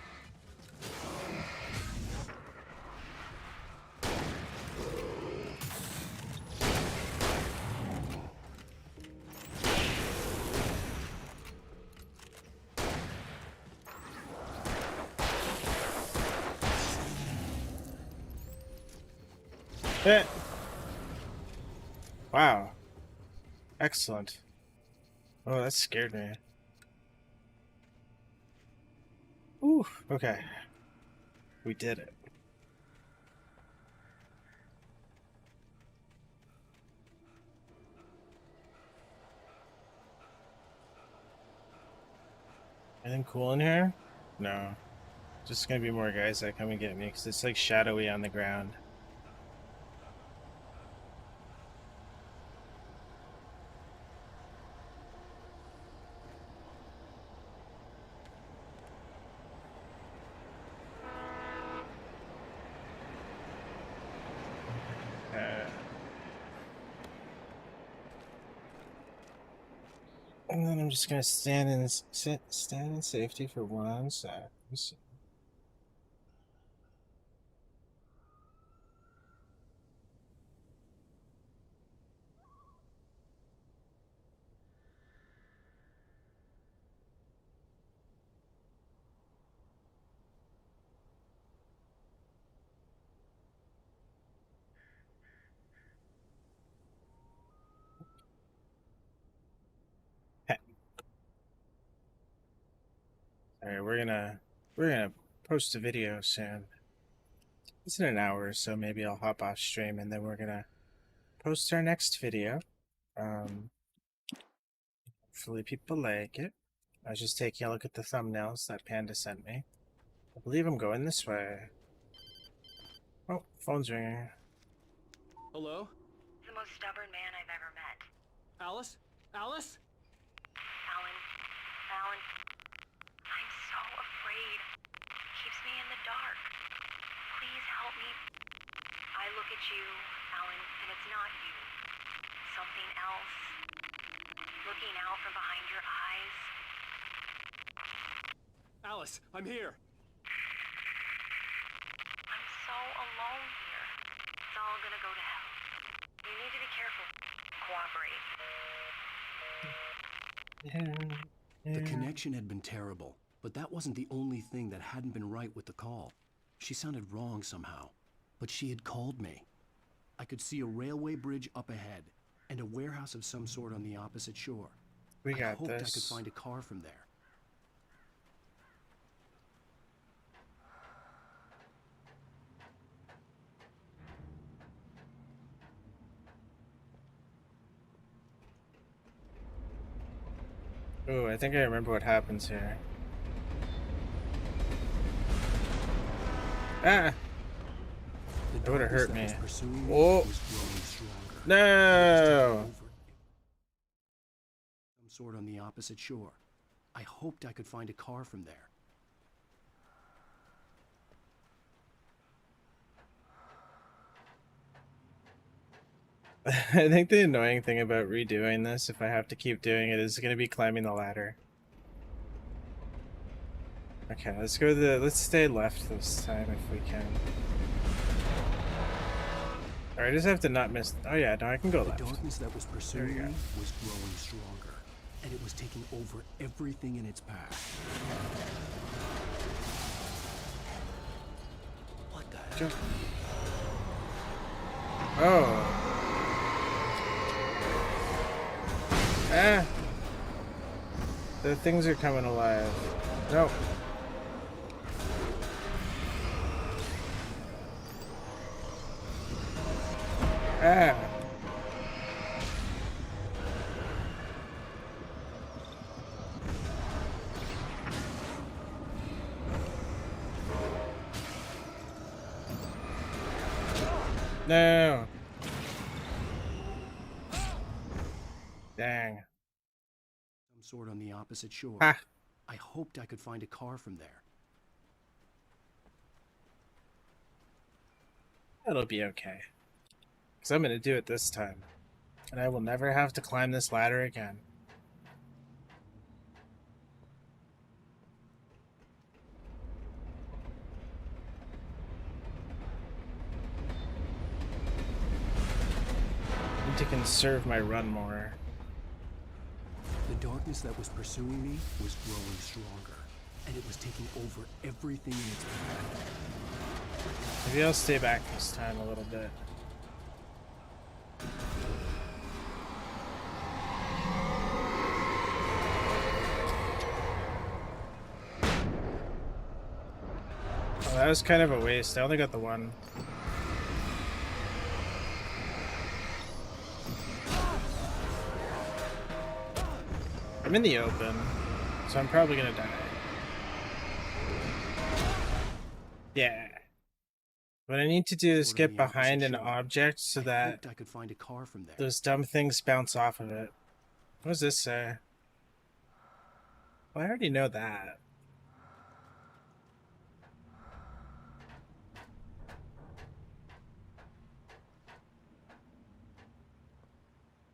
Wow. Excellent. Oh, that scared me. Ooh, okay. We did it. Anything cool in here? No. Just gonna be more guys that come and get me because it's like shadowy on the ground. And then I'm just gonna stand in safety for 1 sec. Let's see. Alright, we're gonna post a video soon. It's in an hour or so, maybe I'll hop off stream and then we're gonna post our next video. Hopefully people like it. I was just taking a look at the thumbnails that Panda sent me. I believe I'm going this way. Oh, phone's ringing. Hello? The most stubborn man I've ever met. Alice? Alice? Alan, I'm so afraid. It keeps me in the dark. Please help me. I look at you, Alan, and it's not you. Something else. Looking out from behind your eyes. Alice, I'm here. I'm so alone here. It's all gonna go to hell. You need to be careful. Cooperate. The connection had been terrible, but that wasn't the only thing that hadn't been right with the call. She sounded wrong somehow, but she had called me. I could see a railway bridge up ahead, and a warehouse of some sort on the opposite shore. We got I hoped this. I could find a car from there. Ooh, I think I remember what happens here. Ah! It would have hurt me. That was pursuing me Oh. was growing stronger. No. Some sort on the opposite shore. I hoped I could find a car from there. I think the annoying thing about redoing this, if I have to keep doing it, is going to be climbing the ladder. Okay, let's go to the. Let's stay left this time if we can. Or I just have to not miss. Oh yeah, no, I can go left. The darkness that was There we pursuing go. me was growing stronger, and it was taking over everything in its path. What the heck? Oh. Ah. The things are coming alive. No. Ah. No. Dang. Some sort on the opposite shore. Ha. I hoped I could find a car from there. It'll be okay. Because I'm going to do it this time. And I will never have to climb this ladder again. I need to conserve my run more. The darkness that was pursuing me was growing stronger, and it was taking over everything in its path. Maybe I'll stay back this time a little bit. Oh, that was kind of a waste. I only got the one. I'm in the open, so I'm probably gonna die. Yeah. What I need to do is get behind an object so that I could find a car from there. those dumb things bounce off of it. What does this say? Well, I already know that.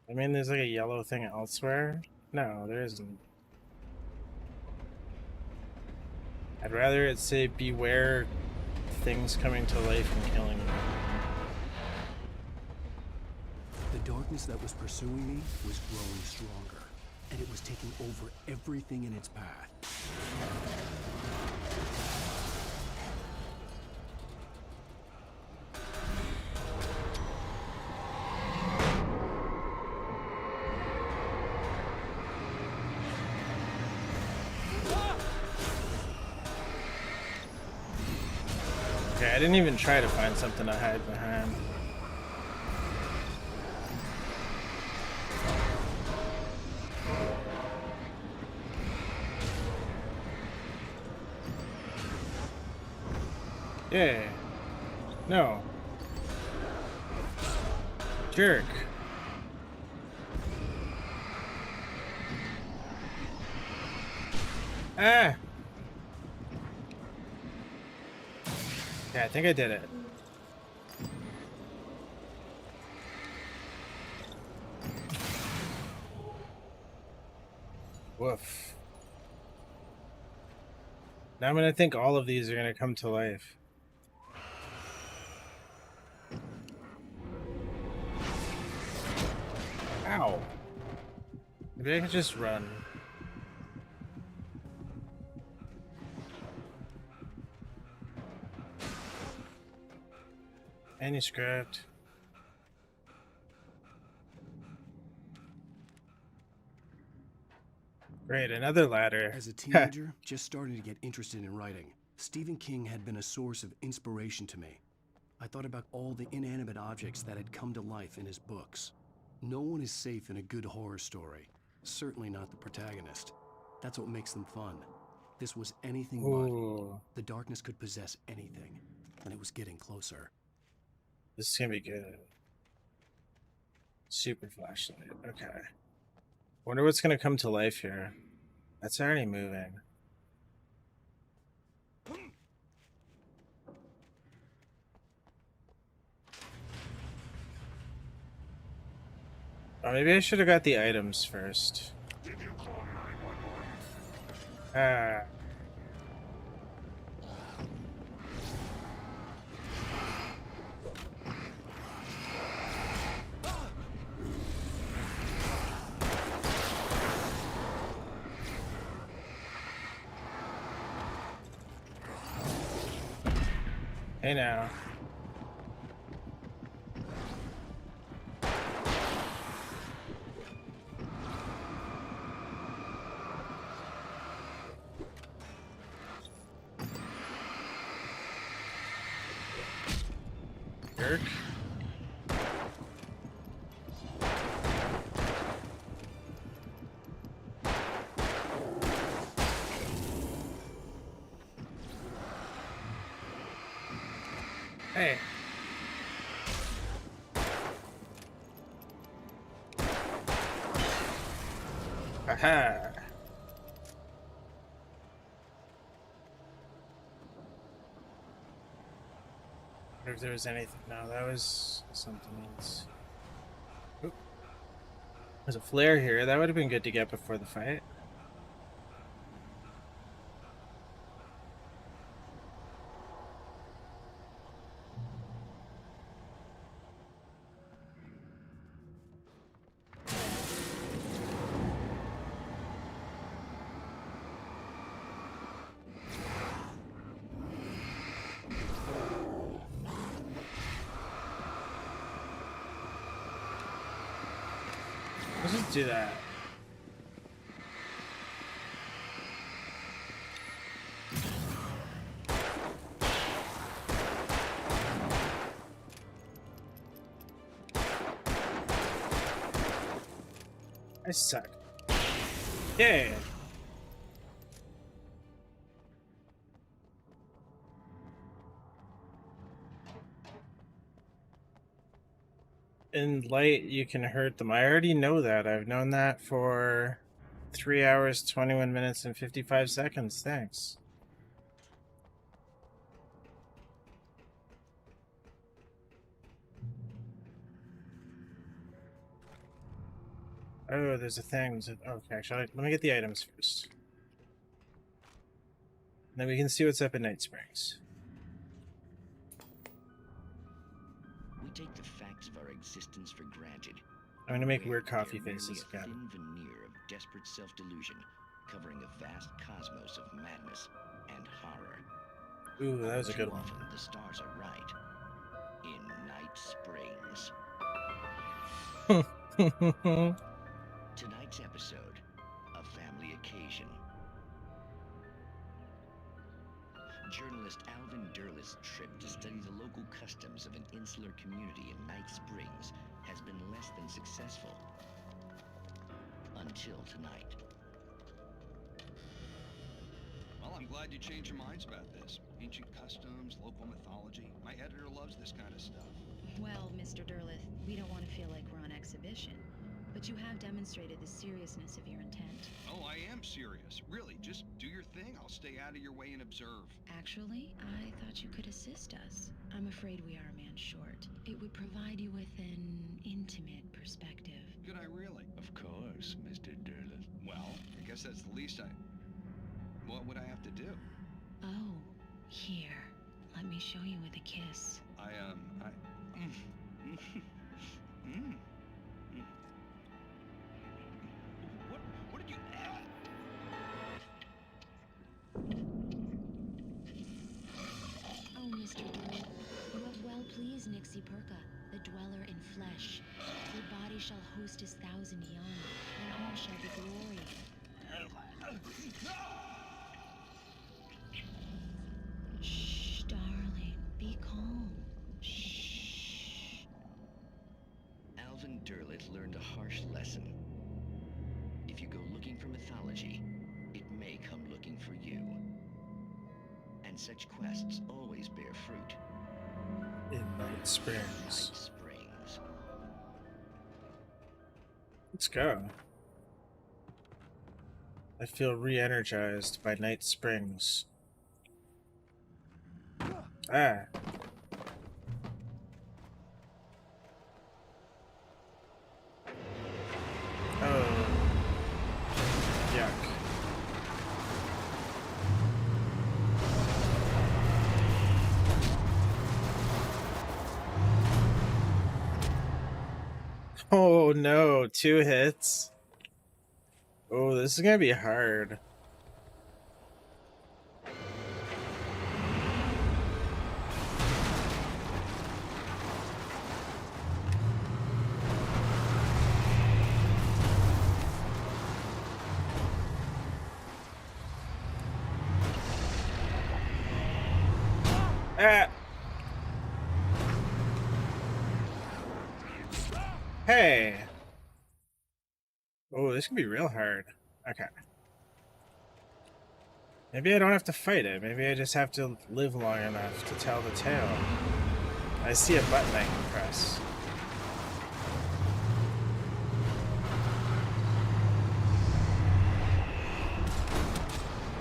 I mean, there's like a yellow thing elsewhere. No, there isn't. I'd rather it say, beware things coming to life and killing you. The darkness that was pursuing me was growing stronger, and it was taking over everything in its path. Okay, I didn't even try to find something to hide behind. Yeah. No. Jerk. Ah! Yeah, I think I did it. Woof. Now I'm gonna think all of these are gonna come to life. Ow. Maybe I could just run. Manuscript. Great, another ladder. As a teenager, just starting to get interested in writing, Stephen King had been a source of inspiration to me. I thought about all the inanimate objects that had come to life in his books. No one is safe in a good horror story. Certainly not the protagonist. That's what makes them fun. This was anything Ooh. but. The darkness could possess anything, and it was getting closer. This is gonna be good. Super flashlight. Okay. Wonder what's gonna come to life here. That's already moving. Oh, maybe I should have got the items first. Ah. Hey now. Dirk. Hey. Aha. Wonder if there was anything. No, that was something else. Oop. There's a flare here. That would have been good to get before the fight. Let's just do that. I suck. Yeah. In light, you can hurt them. I already know that. I've known that for 3 hours, 21 minutes, and 55 seconds. Thanks. Oh, there's a thing. Okay, actually, let me get the items first. Then we can see what's up in Night Springs. We take the facts of our existence for granted. I'm gonna make weird coffee faces They're again. merely a thin veneer of desperate self-delusion, covering a vast cosmos of madness and horror. Ooh, that was a good Too one. often, the stars are right. In Night Springs. Tonight's episode, a family occasion. Journalist Alvin Derleth's trip to study the local customs of an insular community in Night Springs has been less than successful. Until tonight. Well, I'm glad you changed your minds about this. Ancient customs, local mythology. My editor loves this kind of stuff. Well, Mr. Derleth, we don't want to feel like we're on exhibition, but you have demonstrated the seriousness of your intent. Oh, I am serious. Really, just do your thing. I'll stay out of your way and observe. Actually, I thought you could assist us. I'm afraid we are a man short. It would provide you with an intimate perspective. Could I really? Of course, Mr. Derleth. Well, I guess that's the least I... What would I have to do? Oh, here. Let me show you with a kiss. What did you... Oh, Mr. Derleth, you have well pleased Nixie Perka, the dweller in flesh. Your body shall host his 1,000 young, and all shall be glory. Shh, darling, be calm. Shh. Alvin Derleth learned a harsh lesson. If you go looking for mythology, it may come looking for you. And such quests always bear fruit. In Night Springs. Night Springs. Let's go. I feel re-energized by Night Springs. Ah. Oh. Yuck. Oh no, 2 hits. Oh, this is gonna be hard. Ah. Hey. Oh, this can be real hard. Okay. Maybe I don't have to fight it. Maybe I just have to live long enough to tell the tale. I see a button I can press.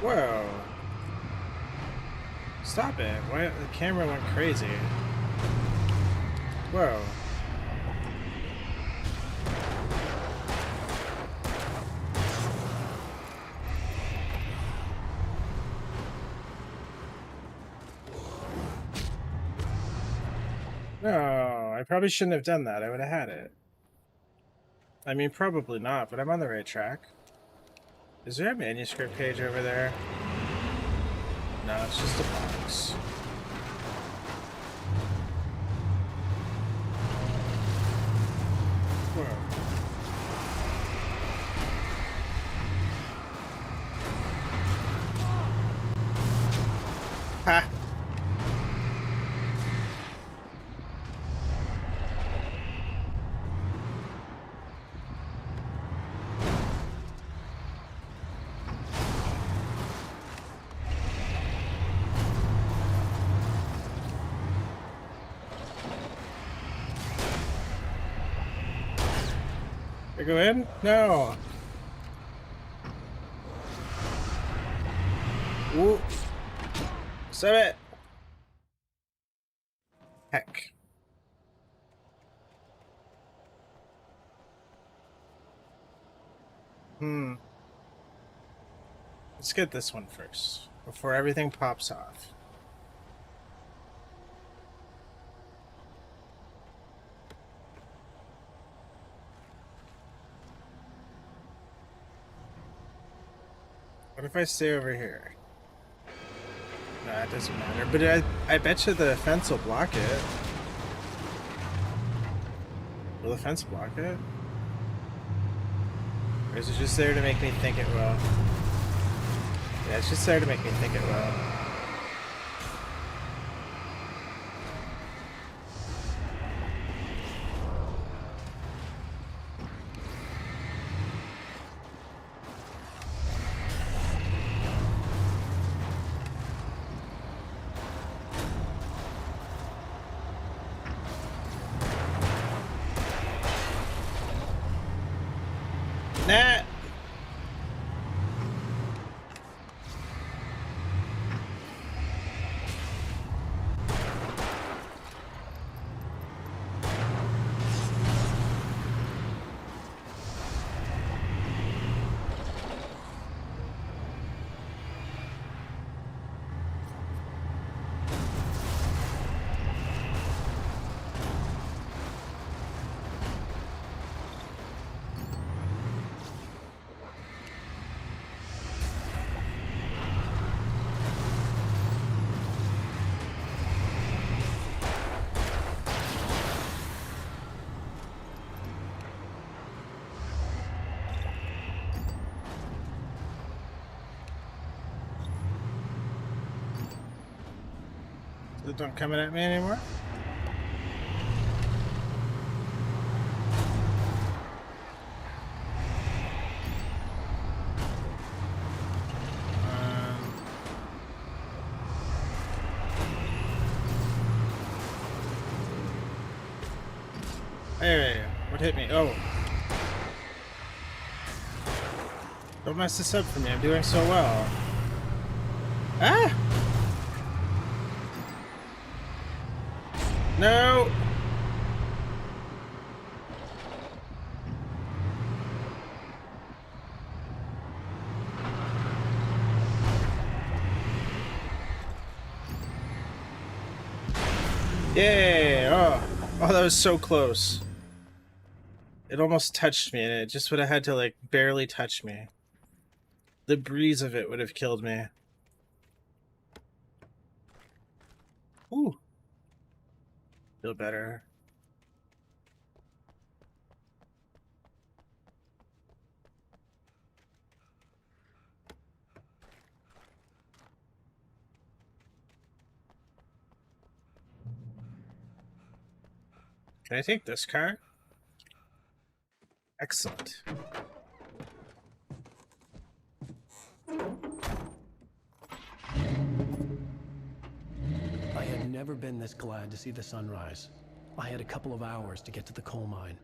Whoa. Stop it. Why the camera went crazy. Whoa. No, I probably shouldn't have done that. I would have had it. I mean, probably not, but I'm on the right track. Is there a manuscript page over there? No, it's just a box. Whoa. Ha! I go in? No. Ooh. Stop it. Heck. Let's get this one first, before everything pops off. What if I stay over here? Nah, it doesn't matter. But I bet you the fence will block it. Will the fence block it? Or is it just there to make me think it will? Yeah, it's just there to make me think it will. Nah. They don't coming at me anymore? Hey, what hit me? Oh. Don't mess this up for me. I'm doing so well. Ah! No! Yay! Oh, that was so close. It almost touched me, and it just would have had to, like, barely touch me. The breeze of it would have killed me. Ooh. Feel better. Can I take this car? Excellent. I had never been this glad to see the sunrise. I had a couple of hours to get to the coal mine.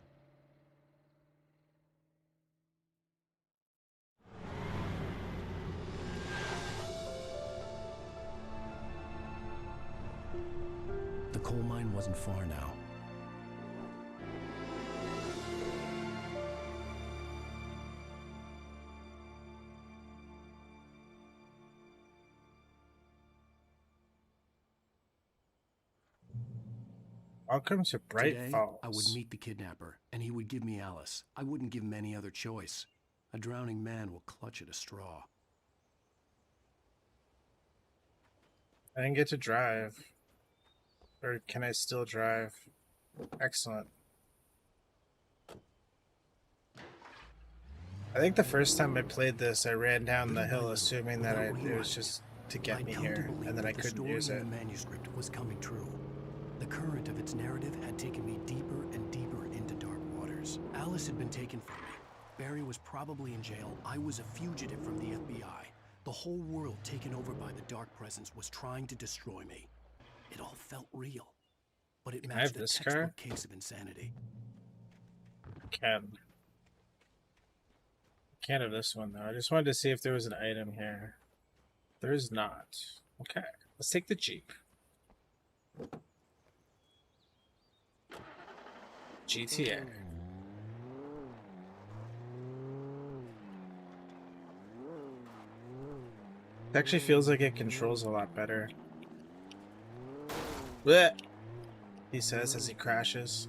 The coal mine wasn't far now. Welcome to Bright Today, Falls. I would meet the kidnapper, and he would give me Alice. I wouldn't give him any other choice. A drowning man will clutch at a straw. I didn't get to drive. Or can I still drive? Excellent. I think the first time I played this, I ran down the hill assuming that it was just to get me here, and that I couldn't use it. The manuscript was coming true. The current of its narrative had taken me deeper and deeper into dark waters. Alice had been taken from me. Barry was probably in jail. I was a fugitive from the FBI. The whole world taken over by the Dark Presence was trying to destroy me. It all felt real, but it matched a textbook case of insanity. Can't have this one though. I just wanted to see if there was an item here. There is not. Okay, let's take the Jeep. GTA. It actually feels like it controls a lot better. Blech, he says as he crashes.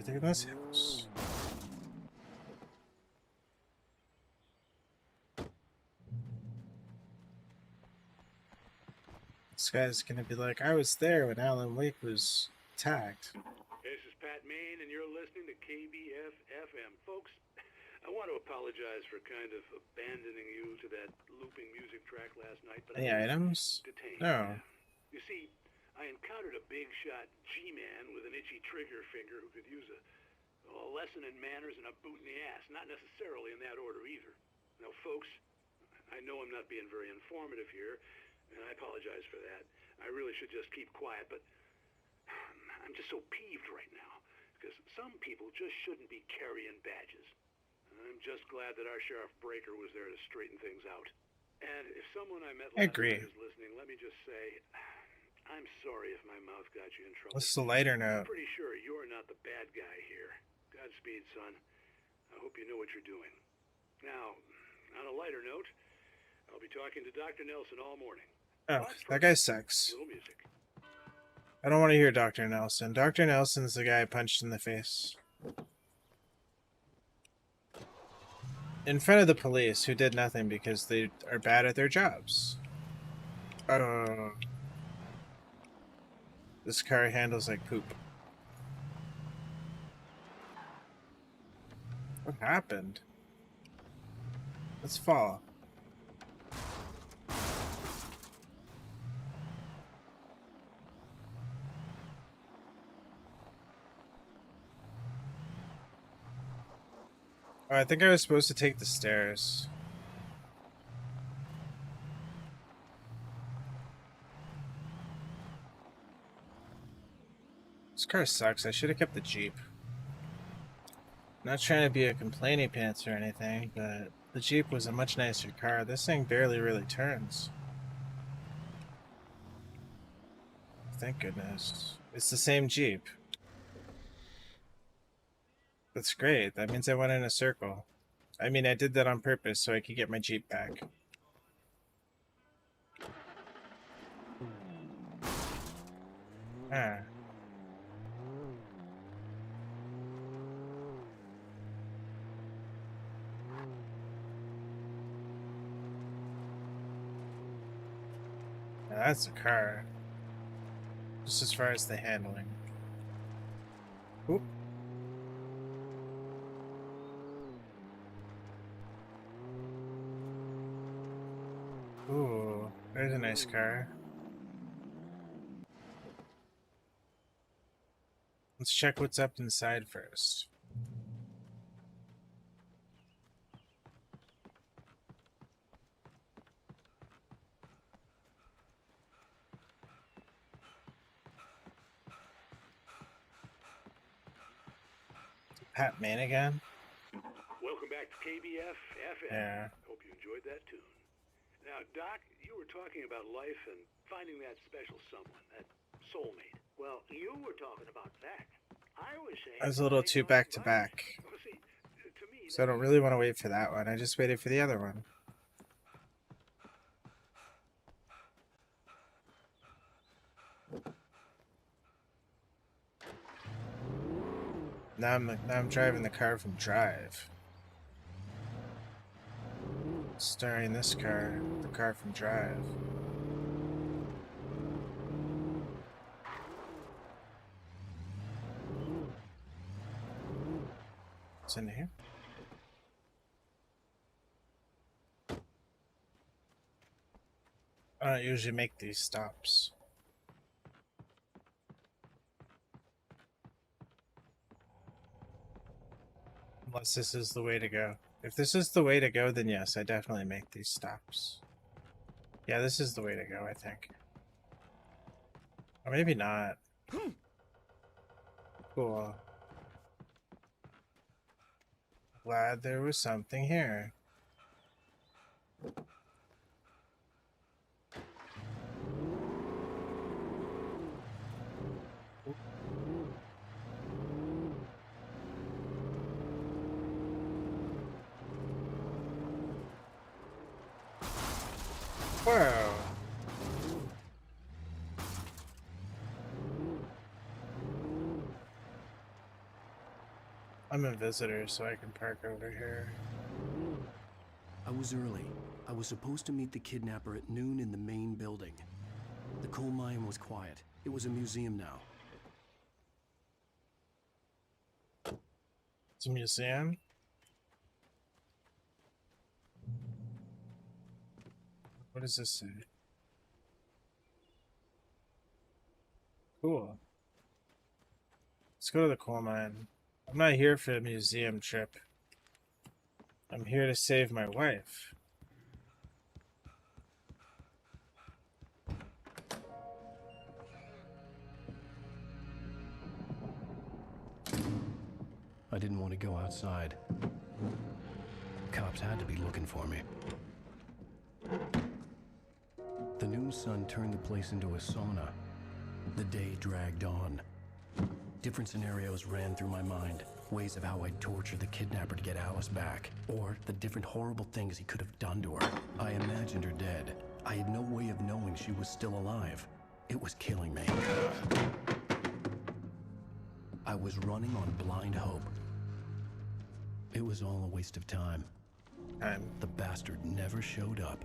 In this house. This guy's gonna be like, I was there when Alan Wake was attacked. This is Pat Main, and you're listening to KBF FM. Folks, I want to apologize for kind of abandoning you to that looping music track last night, but Any items? Detained. No. You see, I encountered a big shot G-man with an itchy trigger finger who could use a lesson in manners and a boot in the ass. Not necessarily in that order either. Now, folks, I know I'm not being very informative here, and I apologize for that. I really should just keep quiet, but I'm just so peeved right now, because some people just shouldn't be carrying badges. I'm just glad that our Sheriff Breaker was there to straighten things out. And if someone I met last night is listening, let me just say, I'm sorry if my mouth got you in trouble. What's the lighter note? I'm pretty sure you're not the bad guy here. Godspeed, son. I hope you know what you're doing. Now, on a lighter note, I'll be talking to Dr. Nelson all morning. Oh, that guy sucks. Little music. I don't want to hear Dr. Nelson. Dr. Nelson's the guy I punched in the face. In front of the police, who did nothing because they are bad at their jobs. This car handles like poop. What happened? Let's fall. Oh, I think I was supposed to take the stairs. This car sucks. I should have kept the Jeep. Not trying to be a complainy pants or anything, but the Jeep was a much nicer car. This thing barely really turns. Thank goodness. It's the same Jeep. That's great. That means I went in a circle. I mean, I did that on purpose so I could get my Jeep back. Ah. Now that's a car. Just as far as the handling. Oop. Ooh, there's a nice car. Let's check what's up inside first. Pat Manigan? Welcome back to KBF FM. Yeah. Hope you enjoyed that tune. Now, Doc, you were talking about life and finding that special someone, that soulmate. Well, you were talking about that. I was saying... I was a little too back to back. So I don't really want to wait for that one. I just waited for the other one. Now I'm driving the car from Drive. Starring this car, the car from Drive. What's in here? I don't usually make these stops. Unless this is the way to go. If this is the way to go, then yes, I definitely make these stops. Yeah, this is the way to go, I think. Or maybe not. Cool. Glad there was something here. Whoa. I'm a visitor, so I can park over here. I was early. I was supposed to meet the kidnapper at noon in the main building. The coal mine was quiet. It was a museum now. It's a museum? What does this say? Cool. Let's go to the coal mine. I'm not here for a museum trip. I'm here to save my wife. I didn't want to go outside. Cops had to be looking for me. The noon sun turned the place into a sauna. The day dragged on. Different scenarios ran through my mind. Ways of how I'd torture the kidnapper to get Alice back. Or the different horrible things he could have done to her. I imagined her dead. I had no way of knowing she was still alive. It was killing me. I was running on blind hope. It was all a waste of time. The bastard never showed up.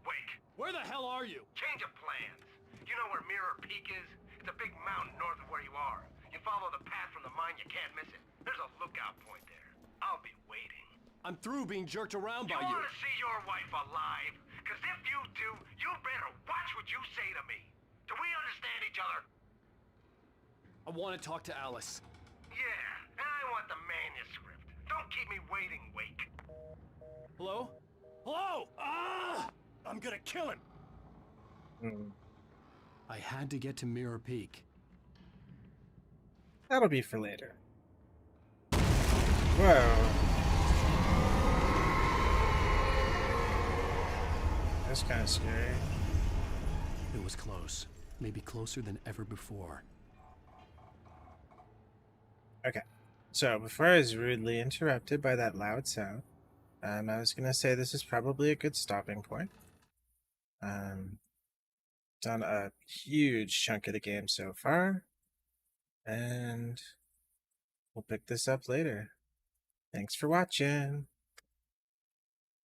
Wake! Where the hell are you? Change of plans. You know where Mirror Peak is? It's a big mountain north of where you are. You follow the path from the mine, you can't miss it. There's a lookout point there. I'll be waiting. I'm through being jerked around by You you. want to see your wife alive? Because if you do, you better watch what you say to me. Do we understand each other? I want to talk to Alice. Yeah, and I want the manuscript. Don't keep me waiting, Wake. Hello? Hello! Ah! I'm gonna kill him! I had to get to Mirror Peak. That'll be for later. Whoa. That's kind of scary. It was close. Maybe closer than ever before. Okay. So, before I was rudely interrupted by that loud sound, I was going to say this is probably a good stopping point. Done a huge chunk of the game so far, and we'll pick this up later. Thanks for watching.